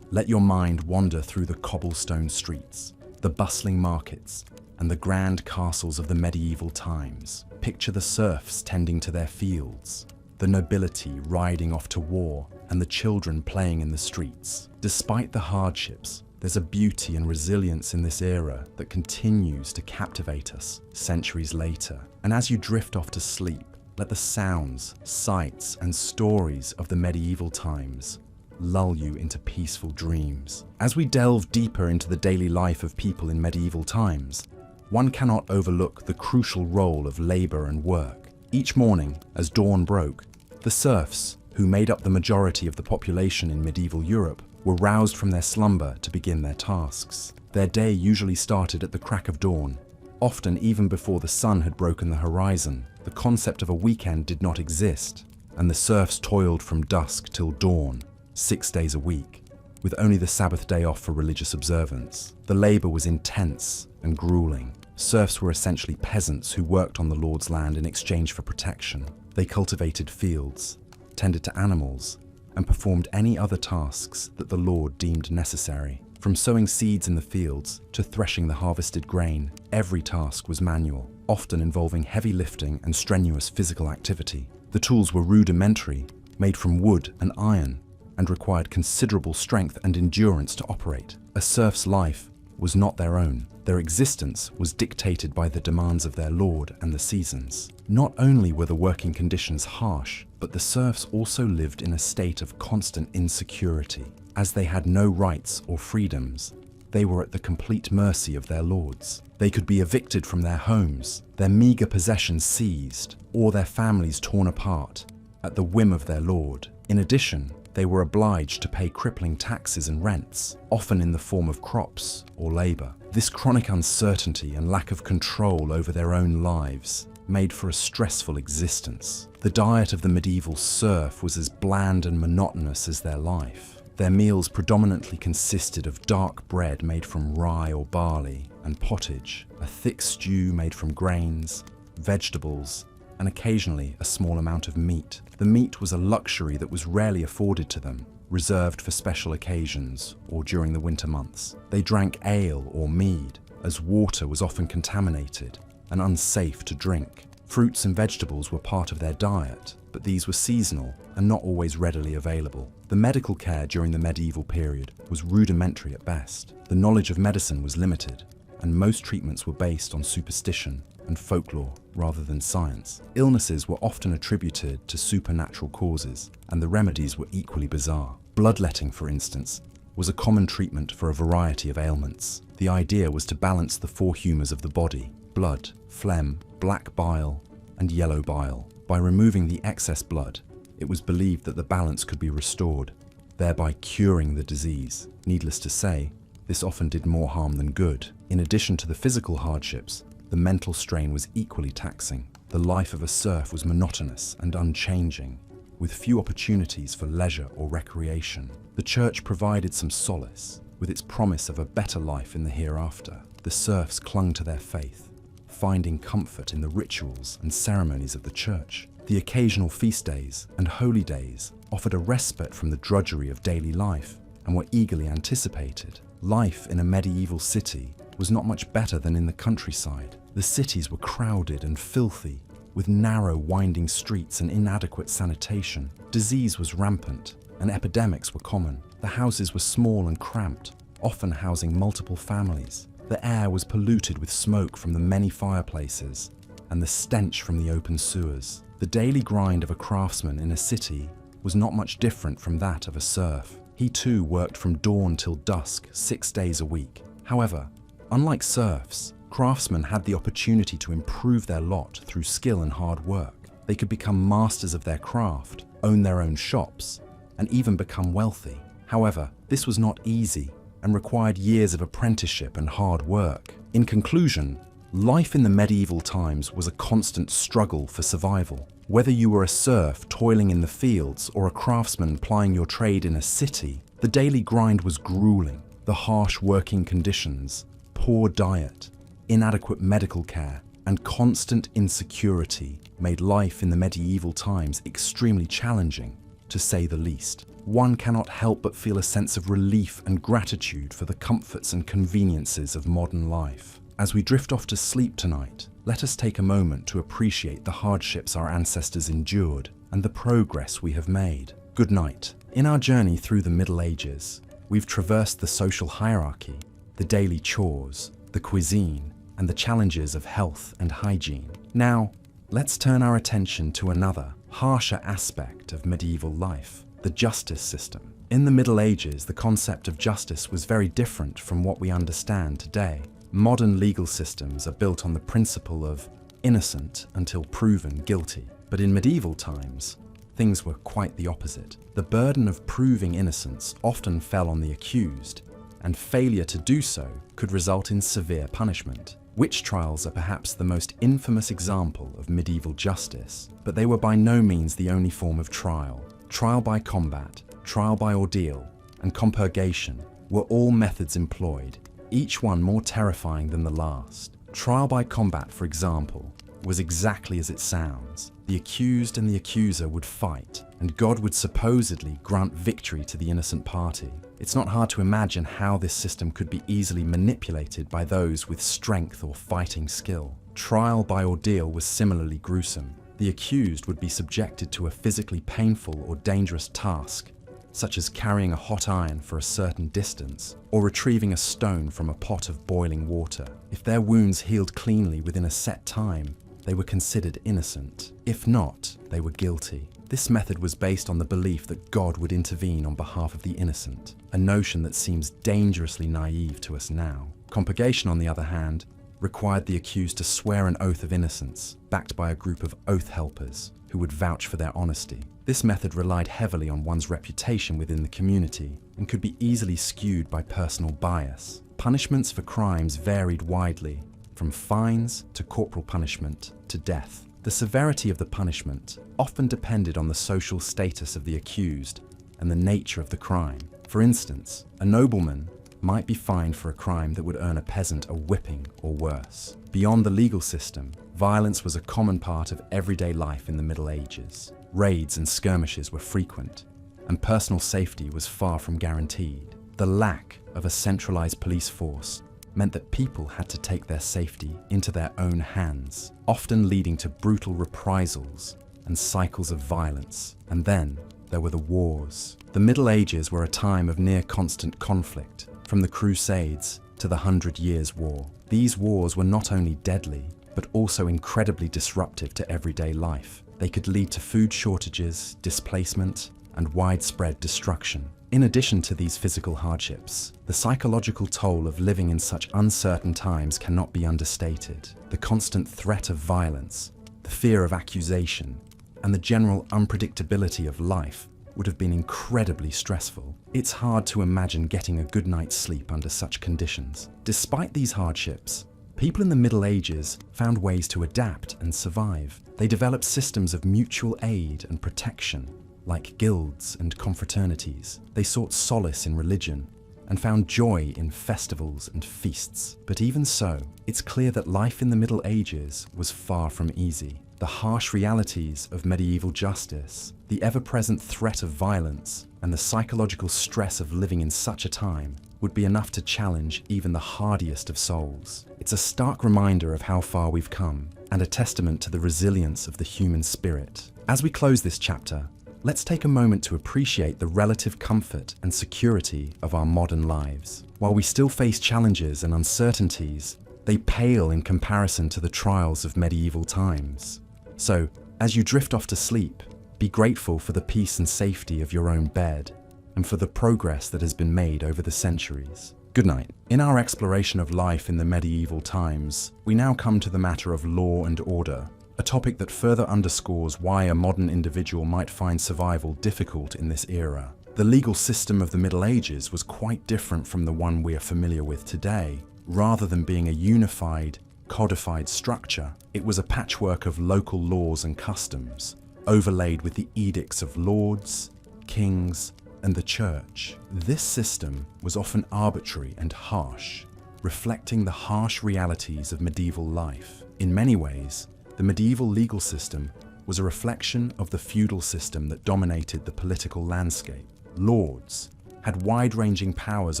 let your mind wander through the cobblestone streets, the bustling markets, and the grand castles of the medieval times. Picture the serfs tending to their fields, the nobility riding off to war, and the children playing in the streets. Despite the hardships, there's a beauty and resilience in this era that continues to captivate us centuries later. And as you drift off to sleep, let the sounds, sights, and stories of the medieval times lull you into peaceful dreams. As we delve deeper into the daily life of people in medieval times, one cannot overlook the crucial role of labor and work. Each morning, as dawn broke, the serfs, who made up the majority of the population in medieval Europe, were roused from their slumber to begin their tasks. Their day usually started at the crack of dawn, often even before the sun had broken the horizon. The concept of a weekend did not exist, and the serfs toiled from dusk till dawn, 6 days a week, with only the Sabbath day off for religious observance. The labor was intense and grueling. Serfs were essentially peasants who worked on the Lord's land in exchange for protection. They cultivated fields, tended to animals, and performed any other tasks that the Lord deemed necessary. From sowing seeds in the fields to threshing the harvested grain, every task was manual, often involving heavy lifting and strenuous physical activity. The tools were rudimentary, made from wood and iron, and required considerable strength and endurance to operate. A serf's life was not their own. Their existence was dictated by the demands of their lord and the seasons. Not only were the working conditions harsh, but the serfs also lived in a state of constant insecurity. As they had no rights or freedoms, they were at the complete mercy of their lords. They could be evicted from their homes, their meager possessions seized, or their families torn apart at the whim of their lord. In addition, They were obliged to pay crippling taxes and rents, often in the form of crops or labor. This chronic uncertainty and lack of control over their own lives made for a stressful existence. The diet of the medieval serf was as bland and monotonous as their life. Their meals predominantly consisted of dark bread made from rye or barley and pottage, a thick stew made from grains, vegetables, and occasionally a small amount of meat. The meat was a luxury that was rarely afforded to them, reserved for special occasions or during the winter months. They drank ale or mead, as water was often contaminated and unsafe to drink. Fruits and vegetables were part of their diet, but these were seasonal and not always readily available. The medical care during the medieval period was rudimentary at best. The knowledge of medicine was limited, and most treatments were based on superstition and folklore rather than science. Illnesses were often attributed to supernatural causes, and the remedies were equally bizarre. Bloodletting, for instance, was a common treatment for a variety of ailments. The idea was to balance the four humours of the body: blood, phlegm, black bile, and yellow bile. By removing the excess blood, it was believed that the balance could be restored, thereby curing the disease. Needless to say, this often did more harm than good. In addition to the physical hardships, the mental strain was equally taxing. The life of a serf was monotonous and unchanging, with few opportunities for leisure or recreation. The church provided some solace, with its promise of a better life in the hereafter. The serfs clung to their faith, finding comfort in the rituals and ceremonies of the church. The occasional feast days and holy days offered a respite from the drudgery of daily life and were eagerly anticipated. Life in a medieval city was not much better than in the countryside. The cities were crowded and filthy, with narrow, winding streets and inadequate sanitation. Disease was rampant, and epidemics were common. The houses were small and cramped, often housing multiple families. The air was polluted with smoke from the many fireplaces and the stench from the open sewers. The daily grind of a craftsman in a city was not much different from that of a serf. He too worked from dawn till dusk, 6 days a week. However, unlike serfs, craftsmen had the opportunity to improve their lot through skill and hard work. They could become masters of their craft, own their own shops, and even become wealthy. However, this was not easy and required years of apprenticeship and hard work. In conclusion, life in the medieval times was a constant struggle for survival. Whether you were a serf toiling in the fields or a craftsman plying your trade in a city, the daily grind was grueling. The harsh working conditions, poor diet, inadequate medical care, and constant insecurity made life in the medieval times extremely challenging, to say the least. One cannot help but feel a sense of relief and gratitude for the comforts and conveniences of modern life. As we drift off to sleep tonight, let us take a moment to appreciate the hardships our ancestors endured and the progress we have made. Good night. In our journey through the Middle Ages, we've traversed the social hierarchy, the daily chores, the cuisine, and the challenges of health and hygiene. Now, let's turn our attention to another, harsher aspect of medieval life: the justice system. In the Middle Ages, the concept of justice was very different from what we understand today. Modern legal systems are built on the principle of innocent until proven guilty. But in medieval times, things were quite the opposite. The burden of proving innocence often fell on the accused, and failure to do so could result in severe punishment. Witch trials are perhaps the most infamous example of medieval justice, but they were by no means the only form of trial. Trial by combat, trial by ordeal, and compurgation were all methods employed, each one more terrifying than the last. Trial by combat, for example, was exactly as it sounds. The accused and the accuser would fight, and God would supposedly grant victory to the innocent party. It's not hard to imagine how this system could be easily manipulated by those with strength or fighting skill. Trial by ordeal was similarly gruesome. The accused would be subjected to a physically painful or dangerous task, such as carrying a hot iron for a certain distance, or retrieving a stone from a pot of boiling water. If their wounds healed cleanly within a set time, they were considered innocent. If not, they were guilty. This method was based on the belief that God would intervene on behalf of the innocent, a notion that seems dangerously naive to us now. Compurgation, on the other hand, required the accused to swear an oath of innocence, backed by a group of oath helpers, who who would vouch for their honesty. This method relied heavily on one's reputation within the community and could be easily skewed by personal bias. Punishments for crimes varied widely, from fines to corporal punishment to death. The severity of the punishment often depended on the social status of the accused and the nature of the crime. For instance, a nobleman might be fined for a crime that would earn a peasant a whipping or worse. Beyond the legal system, violence was a common part of everyday life in the Middle Ages. Raids and skirmishes were frequent, and personal safety was far from guaranteed. The lack of a centralized police force meant that people had to take their safety into their own hands, often leading to brutal reprisals and cycles of violence. And then there were the wars. The Middle Ages were a time of near constant conflict, from the Crusades to the 100 Years' War. These wars were not only deadly, but also incredibly disruptive to everyday life. They could lead to food shortages, displacement, and widespread destruction. In addition to these physical hardships, the psychological toll of living in such uncertain times cannot be understated. The constant threat of violence, the fear of accusation, and the general unpredictability of life would have been incredibly stressful. It's hard to imagine getting a good night's sleep under such conditions. Despite these hardships, people in the Middle Ages found ways to adapt and survive. They developed systems of mutual aid and protection, like guilds and confraternities. They sought solace in religion and found joy in festivals and feasts. But even so, it's clear that life in the Middle Ages was far from easy. The harsh realities of medieval justice, the ever-present threat of violence, and the psychological stress of living in such a time would be enough to challenge even the hardiest of souls. It's a stark reminder of how far we've come, and a testament to the resilience of the human spirit. As we close this chapter, let's take a moment to appreciate the relative comfort and security of our modern lives. While we still face challenges and uncertainties, they pale in comparison to the trials of medieval times. So, as you drift off to sleep, be grateful for the peace and safety of your own bed, and for the progress that has been made over the centuries. Good night. In our exploration of life in the medieval times, we now come to the matter of law and order, a topic that further underscores why a modern individual might find survival difficult in this era. The legal system of the Middle Ages was quite different from the one we are familiar with today. Rather than being a unified, codified structure, it was a patchwork of local laws and customs, overlaid with the edicts of lords, kings, and the church. This system was often arbitrary and harsh, reflecting the harsh realities of medieval life. In many ways, the medieval legal system was a reflection of the feudal system that dominated the political landscape. Lords had wide-ranging powers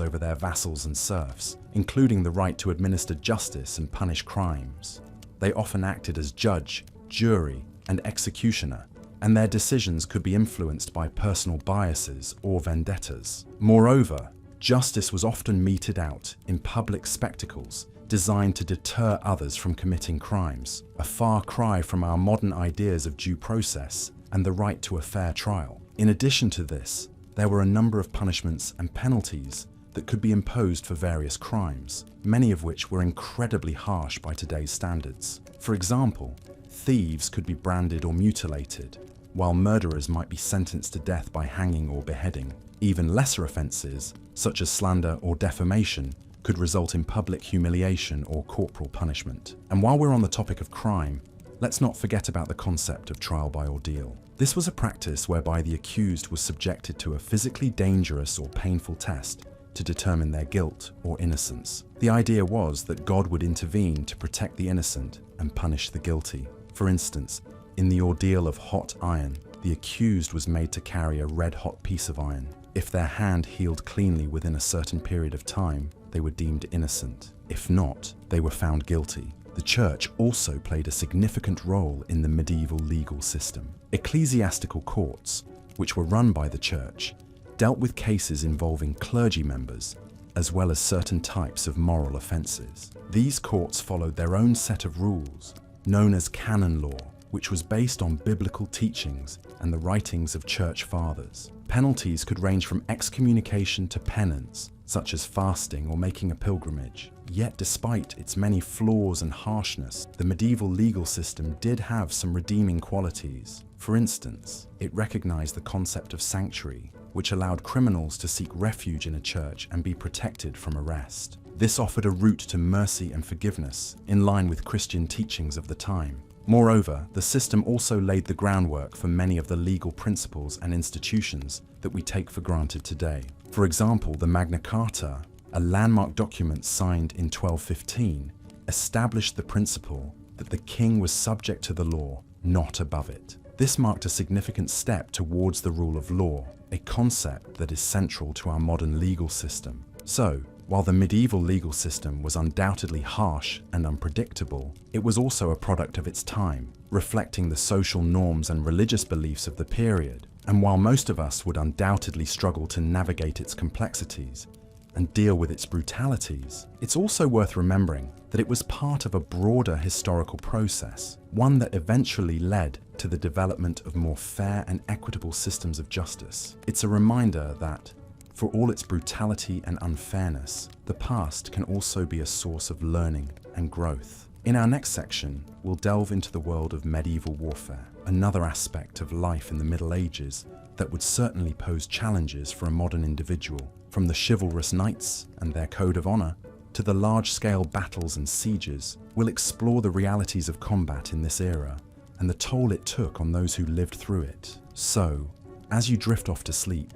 over their vassals and serfs, including the right to administer justice and punish crimes. They often acted as judge, jury, and executioner, and their decisions could be influenced by personal biases or vendettas. Moreover, justice was often meted out in public spectacles designed to deter others from committing crimes, a far cry from our modern ideas of due process and the right to a fair trial. In addition to this, there were a number of punishments and penalties that could be imposed for various crimes, many of which were incredibly harsh by today's standards. For example, thieves could be branded or mutilated, while murderers might be sentenced to death by hanging or beheading. Even lesser offences, such as slander or defamation, could result in public humiliation or corporal punishment. And while we're on the topic of crime, let's not forget about the concept of trial by ordeal. This was a practice whereby the accused was subjected to a physically dangerous or painful test to determine their guilt or innocence. The idea was that God would intervene to protect the innocent and punish the guilty. For instance, in the ordeal of hot iron, the accused was made to carry a red-hot piece of iron. If their hand healed cleanly within a certain period of time, they were deemed innocent. If not, they were found guilty. The church also played a significant role in the medieval legal system. Ecclesiastical courts, which were run by the church, dealt with cases involving clergy members, as well as certain types of moral offences. These courts followed their own set of rules, known as canon law, which was based on biblical teachings and the writings of church fathers. Penalties could range from excommunication to penance, such as fasting or making a pilgrimage. Yet despite its many flaws and harshness, the medieval legal system did have some redeeming qualities. For instance, it recognized the concept of sanctuary, which allowed criminals to seek refuge in a church and be protected from arrest. This offered a route to mercy and forgiveness, in line with Christian teachings of the time. Moreover, the system also laid the groundwork for many of the legal principles and institutions that we take for granted today. For example, the Magna Carta, a landmark document signed in 1215, established the principle that the king was subject to the law, not above it. This marked a significant step towards the rule of law, a concept that is central to our modern legal system. So, while the medieval legal system was undoubtedly harsh and unpredictable, it was also a product of its time, reflecting the social norms and religious beliefs of the period. And while most of us would undoubtedly struggle to navigate its complexities and deal with its brutalities, it's also worth remembering that it was part of a broader historical process, one that eventually led to the development of more fair and equitable systems of justice. It's a reminder that, for all its brutality and unfairness, the past can also be a source of learning and growth. In our next section, we'll delve into the world of medieval warfare, another aspect of life in the Middle Ages that would certainly pose challenges for a modern individual. From the chivalrous knights and their code of honor, to the large-scale battles and sieges, we'll explore the realities of combat in this era and the toll it took on those who lived through it. So, as you drift off to sleep,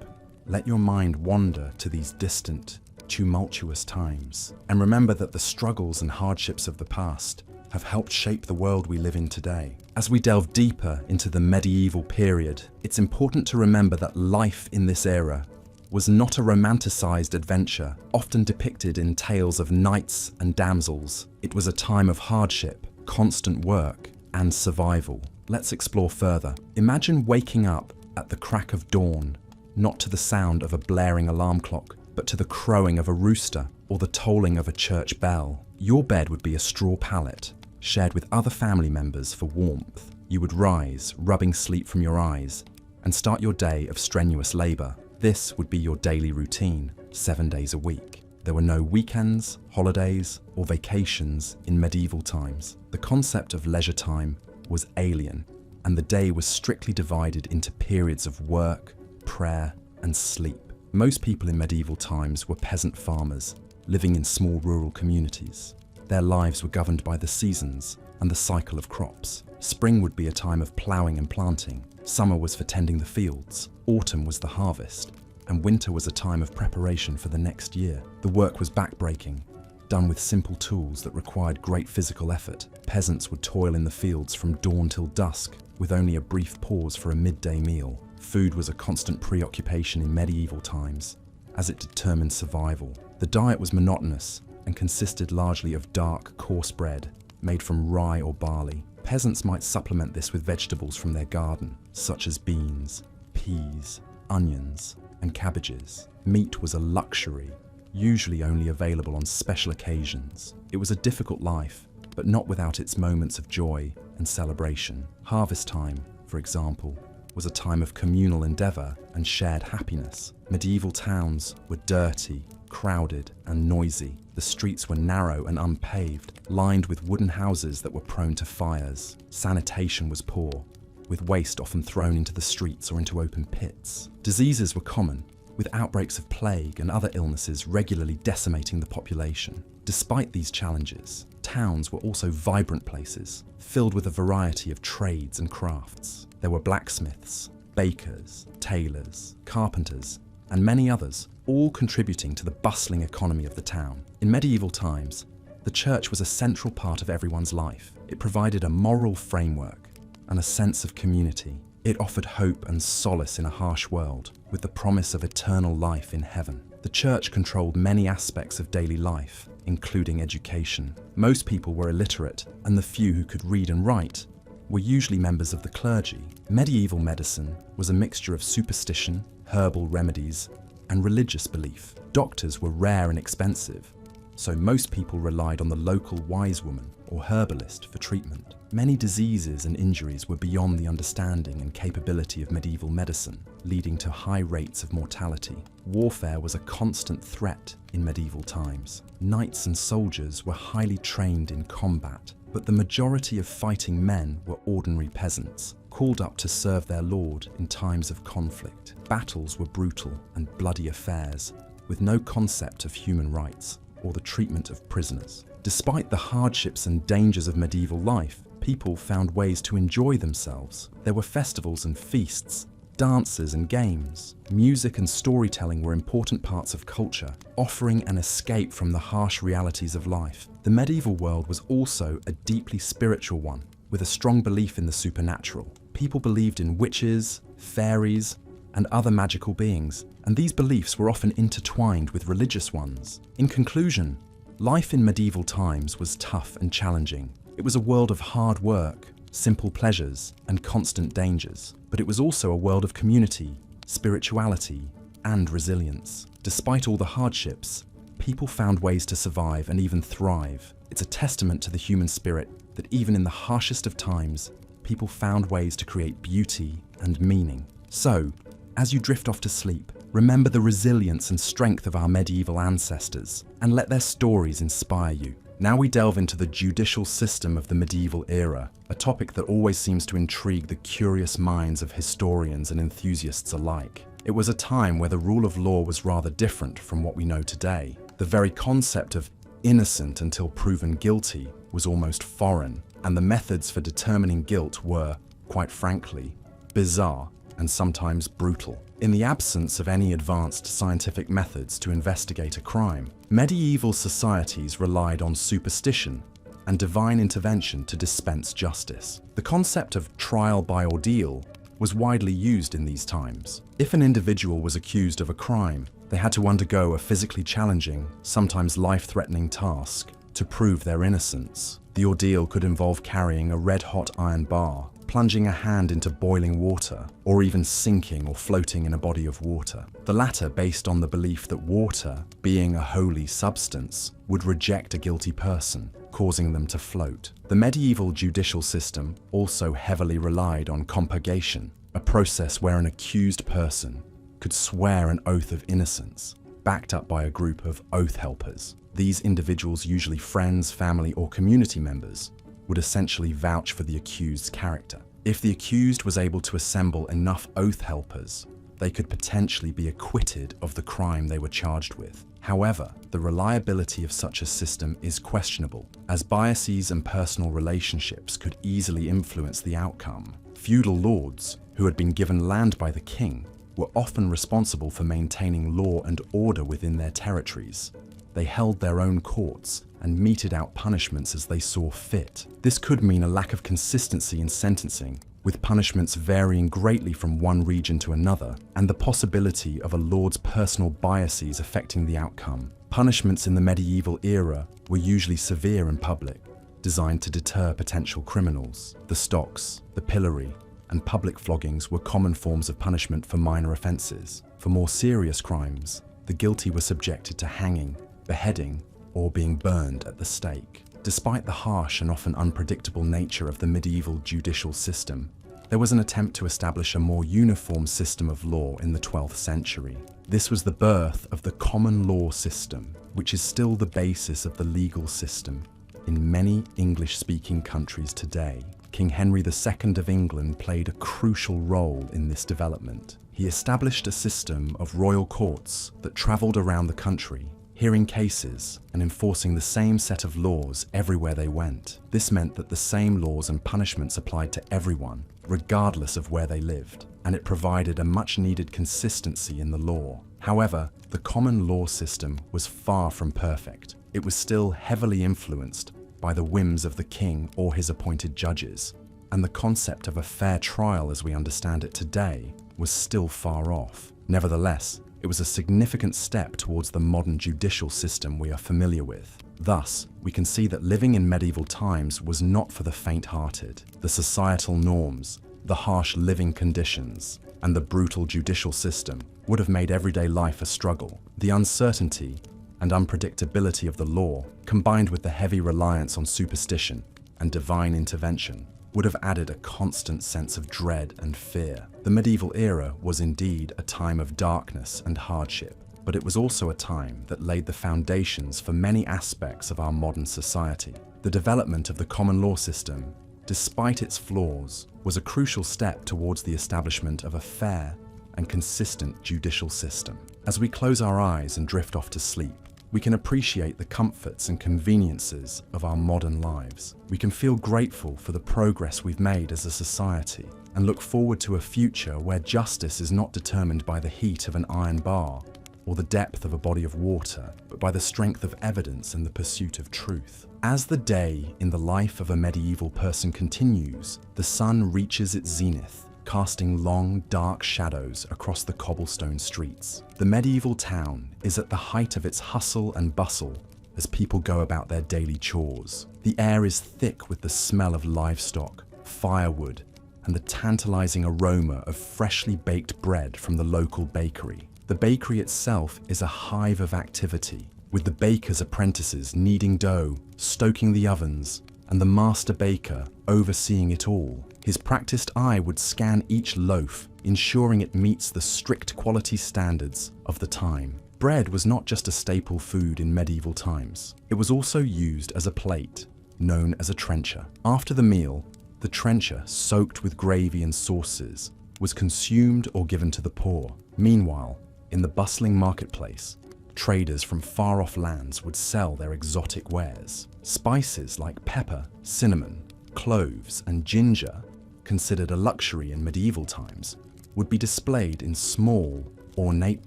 let your mind wander to these distant, tumultuous times, and remember that the struggles and hardships of the past have helped shape the world we live in today. As we delve deeper into the medieval period, it's important to remember that life in this era was not a romanticized adventure, often depicted in tales of knights and damsels. It was a time of hardship, constant work, and survival. Let's explore further. Imagine waking up at the crack of dawn, not to the sound of a blaring alarm clock, but to the crowing of a rooster or the tolling of a church bell. Your bed would be a straw pallet, shared with other family members for warmth. You would rise, rubbing sleep from your eyes, and start your day of strenuous labor. This would be your daily routine, 7 days a week. There were no weekends, holidays, or vacations in medieval times. The concept of leisure time was alien, and the day was strictly divided into periods of work, prayer, and sleep. Most people in medieval times were peasant farmers, living in small rural communities. Their lives were governed by the seasons and the cycle of crops. Spring would be a time of ploughing and planting, summer was for tending the fields, autumn was the harvest, and winter was a time of preparation for the next year. The work was backbreaking, done with simple tools that required great physical effort. Peasants would toil in the fields from dawn till dusk, with only a brief pause for a midday meal. Food was a constant preoccupation in medieval times, as it determined survival. The diet was monotonous and consisted largely of dark, coarse bread made from rye or barley. Peasants might supplement this with vegetables from their garden, such as beans, peas, onions, and cabbages. Meat was a luxury, usually only available on special occasions. It was a difficult life, but not without its moments of joy and celebration. Harvest time, for example, was a time of communal endeavor and shared happiness. Medieval towns were dirty, crowded, and noisy. The streets were narrow and unpaved, lined with wooden houses that were prone to fires. Sanitation was poor, with waste often thrown into the streets or into open pits. Diseases were common, with outbreaks of plague and other illnesses regularly decimating the population. Despite these challenges, towns were also vibrant places, filled with a variety of trades and crafts. There were blacksmiths, bakers, tailors, carpenters, and many others, all contributing to the bustling economy of the town. In medieval times, the church was a central part of everyone's life. It provided a moral framework and a sense of community. It offered hope and solace in a harsh world, with the promise of eternal life in heaven. The church controlled many aspects of daily life, including education. Most people were illiterate, and the few who could read and write were usually members of the clergy. Medieval medicine was a mixture of superstition, herbal remedies, and religious belief. Doctors were rare and expensive, so most people relied on the local wise woman or herbalist for treatment. Many diseases and injuries were beyond the understanding and capability of medieval medicine, leading to high rates of mortality. Warfare was a constant threat in medieval times. Knights and soldiers were highly trained in combat, but the majority of fighting men were ordinary peasants, called up to serve their lord in times of conflict. Battles were brutal and bloody affairs, with no concept of human rights or the treatment of prisoners. Despite the hardships and dangers of medieval life, people found ways to enjoy themselves. There were festivals and feasts, dances and games. Music and storytelling were important parts of culture, offering an escape from the harsh realities of life. The medieval world was also a deeply spiritual one, with a strong belief in the supernatural. People believed in witches, fairies, and other magical beings, and these beliefs were often intertwined with religious ones. In conclusion, life in medieval times was tough and challenging. It was a world of hard work, simple pleasures, and constant dangers. But it was also a world of community, spirituality, and resilience. Despite all the hardships, people found ways to survive and even thrive. It's a testament to the human spirit that even in the harshest of times, people found ways to create beauty and meaning. So, as you drift off to sleep, remember the resilience and strength of our medieval ancestors, and let their stories inspire you. Now we delve into the judicial system of the medieval era, a topic that always seems to intrigue the curious minds of historians and enthusiasts alike. It was a time where the rule of law was rather different from what we know today. The very concept of innocent until proven guilty was almost foreign, and the methods for determining guilt were, quite frankly, bizarre and sometimes brutal. In the absence of any advanced scientific methods to investigate a crime, medieval societies relied on superstition and divine intervention to dispense justice. The concept of trial by ordeal was widely used in these times. If an individual was accused of a crime, they had to undergo a physically challenging, sometimes life-threatening task to prove their innocence. The ordeal could involve carrying a red-hot iron bar, plunging a hand into boiling water, or even sinking or floating in a body of water. The latter based on the belief that water, being a holy substance, would reject a guilty person, causing them to float. The medieval judicial system also heavily relied on compurgation, a process where an accused person could swear an oath of innocence, backed up by a group of oath helpers. These individuals, usually friends, family, or community members, would essentially vouch for the accused's character. If the accused was able to assemble enough oath helpers, they could potentially be acquitted of the crime they were charged with. However, the reliability of such a system is questionable, as biases and personal relationships could easily influence the outcome. Feudal lords, who had been given land by the king, were often responsible for maintaining law and order within their territories. They held their own courts and meted out punishments as they saw fit. This could mean a lack of consistency in sentencing, with punishments varying greatly from one region to another, and the possibility of a lord's personal biases affecting the outcome. Punishments in the medieval era were usually severe and public, designed to deter potential criminals. The stocks, the pillory, and public floggings were common forms of punishment for minor offences. For more serious crimes, the guilty were subjected to hanging, beheading, or being burned at the stake. Despite the harsh and often unpredictable nature of the medieval judicial system, there was an attempt to establish a more uniform system of law in the 12th century. This was the birth of the common law system, which is still the basis of the legal system in many English-speaking countries today. King Henry II of England played a crucial role in this development. He established a system of royal courts that travelled around the country, hearing cases and enforcing the same set of laws everywhere they went. This meant that the same laws and punishments applied to everyone, regardless of where they lived, and it provided a much-needed consistency in the law. However, the common law system was far from perfect. It was still heavily influenced by the whims of the king or his appointed judges, and the concept of a fair trial as we understand it today was still far off. Nevertheless, it was a significant step towards the modern judicial system we are familiar with. Thus, we can see that living in medieval times was not for the faint-hearted. The societal norms, the harsh living conditions, and the brutal judicial system would have made everyday life a struggle. The uncertainty and unpredictability of the law, combined with the heavy reliance on superstition and divine intervention, would have added a constant sense of dread and fear. The medieval era was indeed a time of darkness and hardship, but it was also a time that laid the foundations for many aspects of our modern society. The development of the common law system, despite its flaws, was a crucial step towards the establishment of a fair and consistent judicial system. As we close our eyes and drift off to sleep, we can appreciate the comforts and conveniences of our modern lives. We can feel grateful for the progress we've made as a society and look forward to a future where justice is not determined by the heat of an iron bar or the depth of a body of water, but by the strength of evidence and the pursuit of truth. As the day in the life of a medieval person continues, the sun reaches its zenith, casting long, dark shadows across the cobblestone streets. The medieval town is at the height of its hustle and bustle as people go about their daily chores. The air is thick with the smell of livestock, firewood, and the tantalizing aroma of freshly baked bread from the local bakery. The bakery itself is a hive of activity, with the baker's apprentices kneading dough, stoking the ovens, and the master baker overseeing it all. His practiced eye would scan each loaf, ensuring it meets the strict quality standards of the time. Bread was not just a staple food in medieval times. It was also used as a plate, known as a trencher. After the meal, the trencher, soaked with gravy and sauces, was consumed or given to the poor. Meanwhile, in the bustling marketplace, traders from far-off lands would sell their exotic wares. Spices like pepper, cinnamon, cloves, and ginger, considered a luxury in medieval times, would be displayed in small, ornate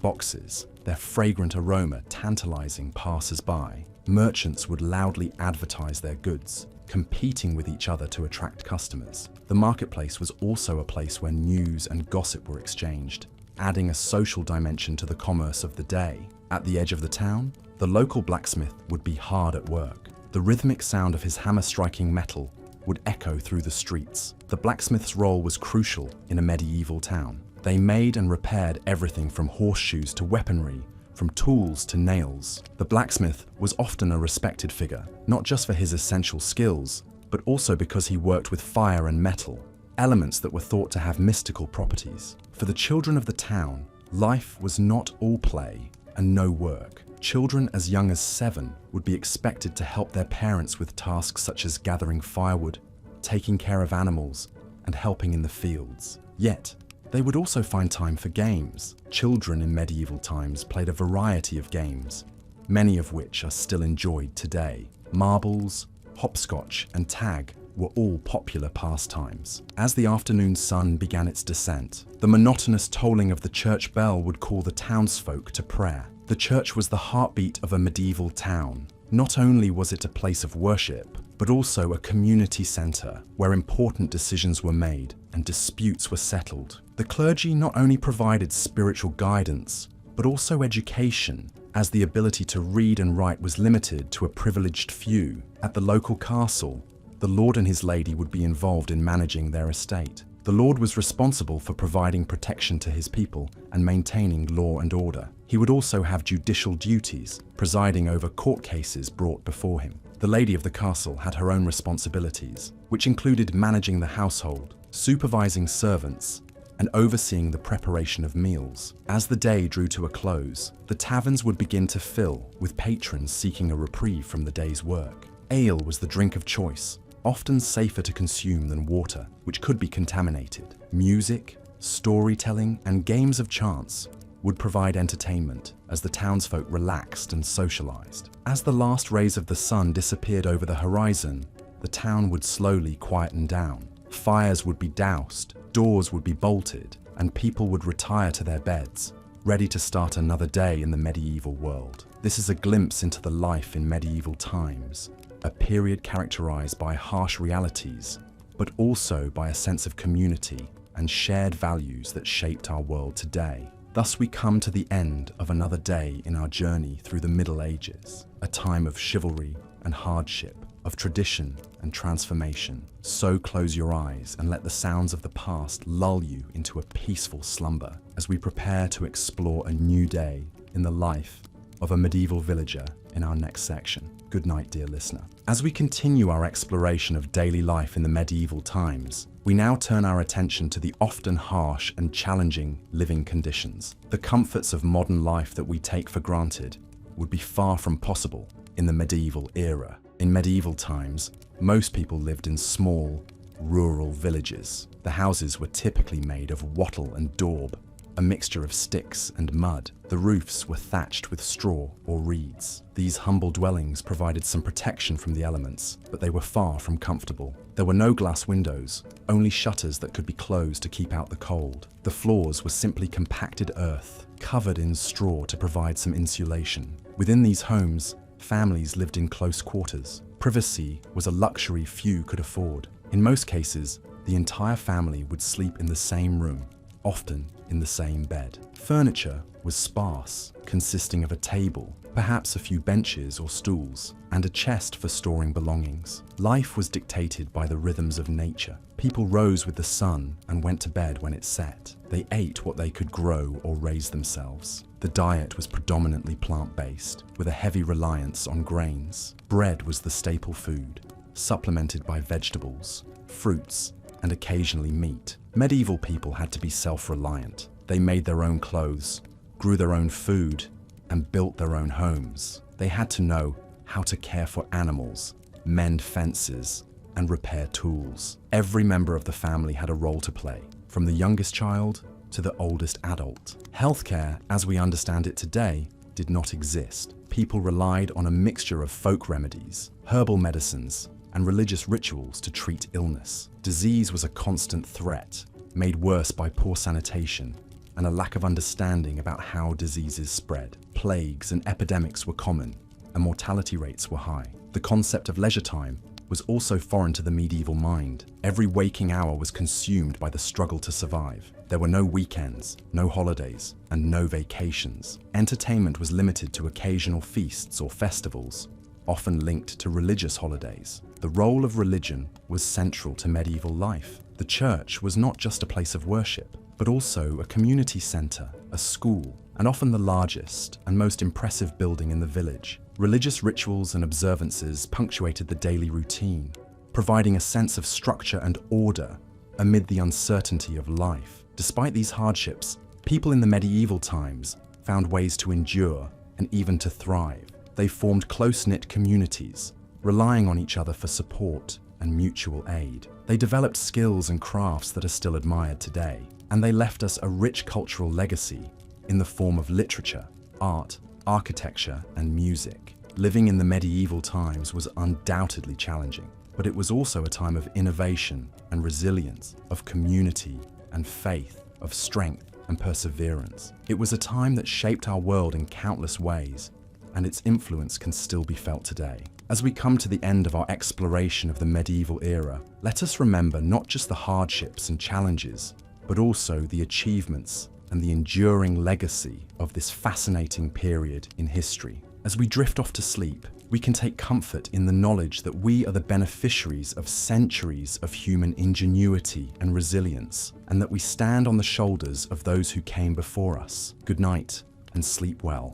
boxes, their fragrant aroma tantalizing passers-by. Merchants would loudly advertise their goods, competing with each other to attract customers. The marketplace was also a place where news and gossip were exchanged, adding a social dimension to the commerce of the day. At the edge of the town, the local blacksmith would be hard at work. The rhythmic sound of his hammer striking metal would echo through the streets. The blacksmith's role was crucial in a medieval town. They made and repaired everything from horseshoes to weaponry, from tools to nails. The blacksmith was often a respected figure, not just for his essential skills, but also because he worked with fire and metal, elements that were thought to have mystical properties. For the children of the town, life was not all play and no work. Children as young as 7 would be expected to help their parents with tasks such as gathering firewood, taking care of animals, and helping in the fields. Yet, they would also find time for games. Children in medieval times played a variety of games, many of which are still enjoyed today. Marbles, hopscotch, and tag were all popular pastimes. As the afternoon sun began its descent, the monotonous tolling of the church bell would call the townsfolk to prayer. The church was the heartbeat of a medieval town. Not only was it a place of worship, but also a community centre where important decisions were made and disputes were settled. The clergy not only provided spiritual guidance, but also education, as the ability to read and write was limited to a privileged few. At the local castle, the lord and his lady would be involved in managing their estate. The lord was responsible for providing protection to his people and maintaining law and order. He would also have judicial duties, presiding over court cases brought before him. The lady of the castle had her own responsibilities, which included managing the household, supervising servants, and overseeing the preparation of meals. As the day drew to a close, the taverns would begin to fill, with patrons seeking a reprieve from the day's work. Ale was the drink of choice, often safer to consume than water, which could be contaminated. Music, storytelling, and games of chance would provide entertainment as the townsfolk relaxed and socialized. As the last rays of the sun disappeared over the horizon, the town would slowly quieten down. Fires would be doused, doors would be bolted, and people would retire to their beds, ready to start another day in the medieval world. This is a glimpse into the life in medieval times, a period characterized by harsh realities, but also by a sense of community and shared values that shaped our world today. Thus we come to the end of another day in our journey through the Middle Ages, a time of chivalry and hardship, of tradition and transformation. So close your eyes and let the sounds of the past lull you into a peaceful slumber as we prepare to explore a new day in the life of a medieval villager in our next section. Good night, dear listener. As we continue our exploration of daily life in the medieval times, we now turn our attention to the often harsh and challenging living conditions. The comforts of modern life that we take for granted would be far from possible in the medieval era. In medieval times, most people lived in small, rural villages. The houses were typically made of wattle and daub, a mixture of sticks and mud. The roofs were thatched with straw or reeds. These humble dwellings provided some protection from the elements, but they were far from comfortable. There were no glass windows, only shutters that could be closed to keep out the cold. The floors were simply compacted earth, covered in straw to provide some insulation. Within these homes, families lived in close quarters. Privacy was a luxury few could afford. In most cases, the entire family would sleep in the same room, often in the same bed. Furniture was sparse, consisting of a table, perhaps a few benches or stools, and a chest for storing belongings. Life was dictated by the rhythms of nature. People rose with the sun and went to bed when it set. They ate what they could grow or raise themselves. The diet was predominantly plant-based, with a heavy reliance on grains. Bread was the staple food, supplemented by vegetables, fruits, and occasionally meat. Medieval people had to be self-reliant. They made their own clothes, grew their own food, and built their own homes. They had to know how to care for animals, mend fences, and repair tools. Every member of the family had a role to play, from the youngest child to the oldest adult. Healthcare, as we understand it today, did not exist. People relied on a mixture of folk remedies, herbal medicines, and religious rituals to treat illness. Disease was a constant threat, made worse by poor sanitation and a lack of understanding about how diseases spread. Plagues and epidemics were common, and mortality rates were high. The concept of leisure time was also foreign to the medieval mind. Every waking hour was consumed by the struggle to survive. There were no weekends, no holidays, and no vacations. Entertainment was limited to occasional feasts or festivals, often linked to religious holidays. The role of religion was central to medieval life. The church was not just a place of worship, but also a community center, a school, and often the largest and most impressive building in the village. Religious rituals and observances punctuated the daily routine, providing a sense of structure and order amid the uncertainty of life. Despite these hardships, people in the medieval times found ways to endure and even to thrive. They formed close-knit communities, relying on each other for support and mutual aid. They developed skills and crafts that are still admired today, and they left us a rich cultural legacy in the form of literature, art, architecture, and music. Living in the medieval times was undoubtedly challenging, but it was also a time of innovation and resilience, of community and faith, of strength and perseverance. It was a time that shaped our world in countless ways, and its influence can still be felt today. As we come to the end of our exploration of the medieval era, let us remember not just the hardships and challenges, but also the achievements and the enduring legacy of this fascinating period in history. As we drift off to sleep, we can take comfort in the knowledge that we are the beneficiaries of centuries of human ingenuity and resilience, and that we stand on the shoulders of those who came before us. Good night and sleep well.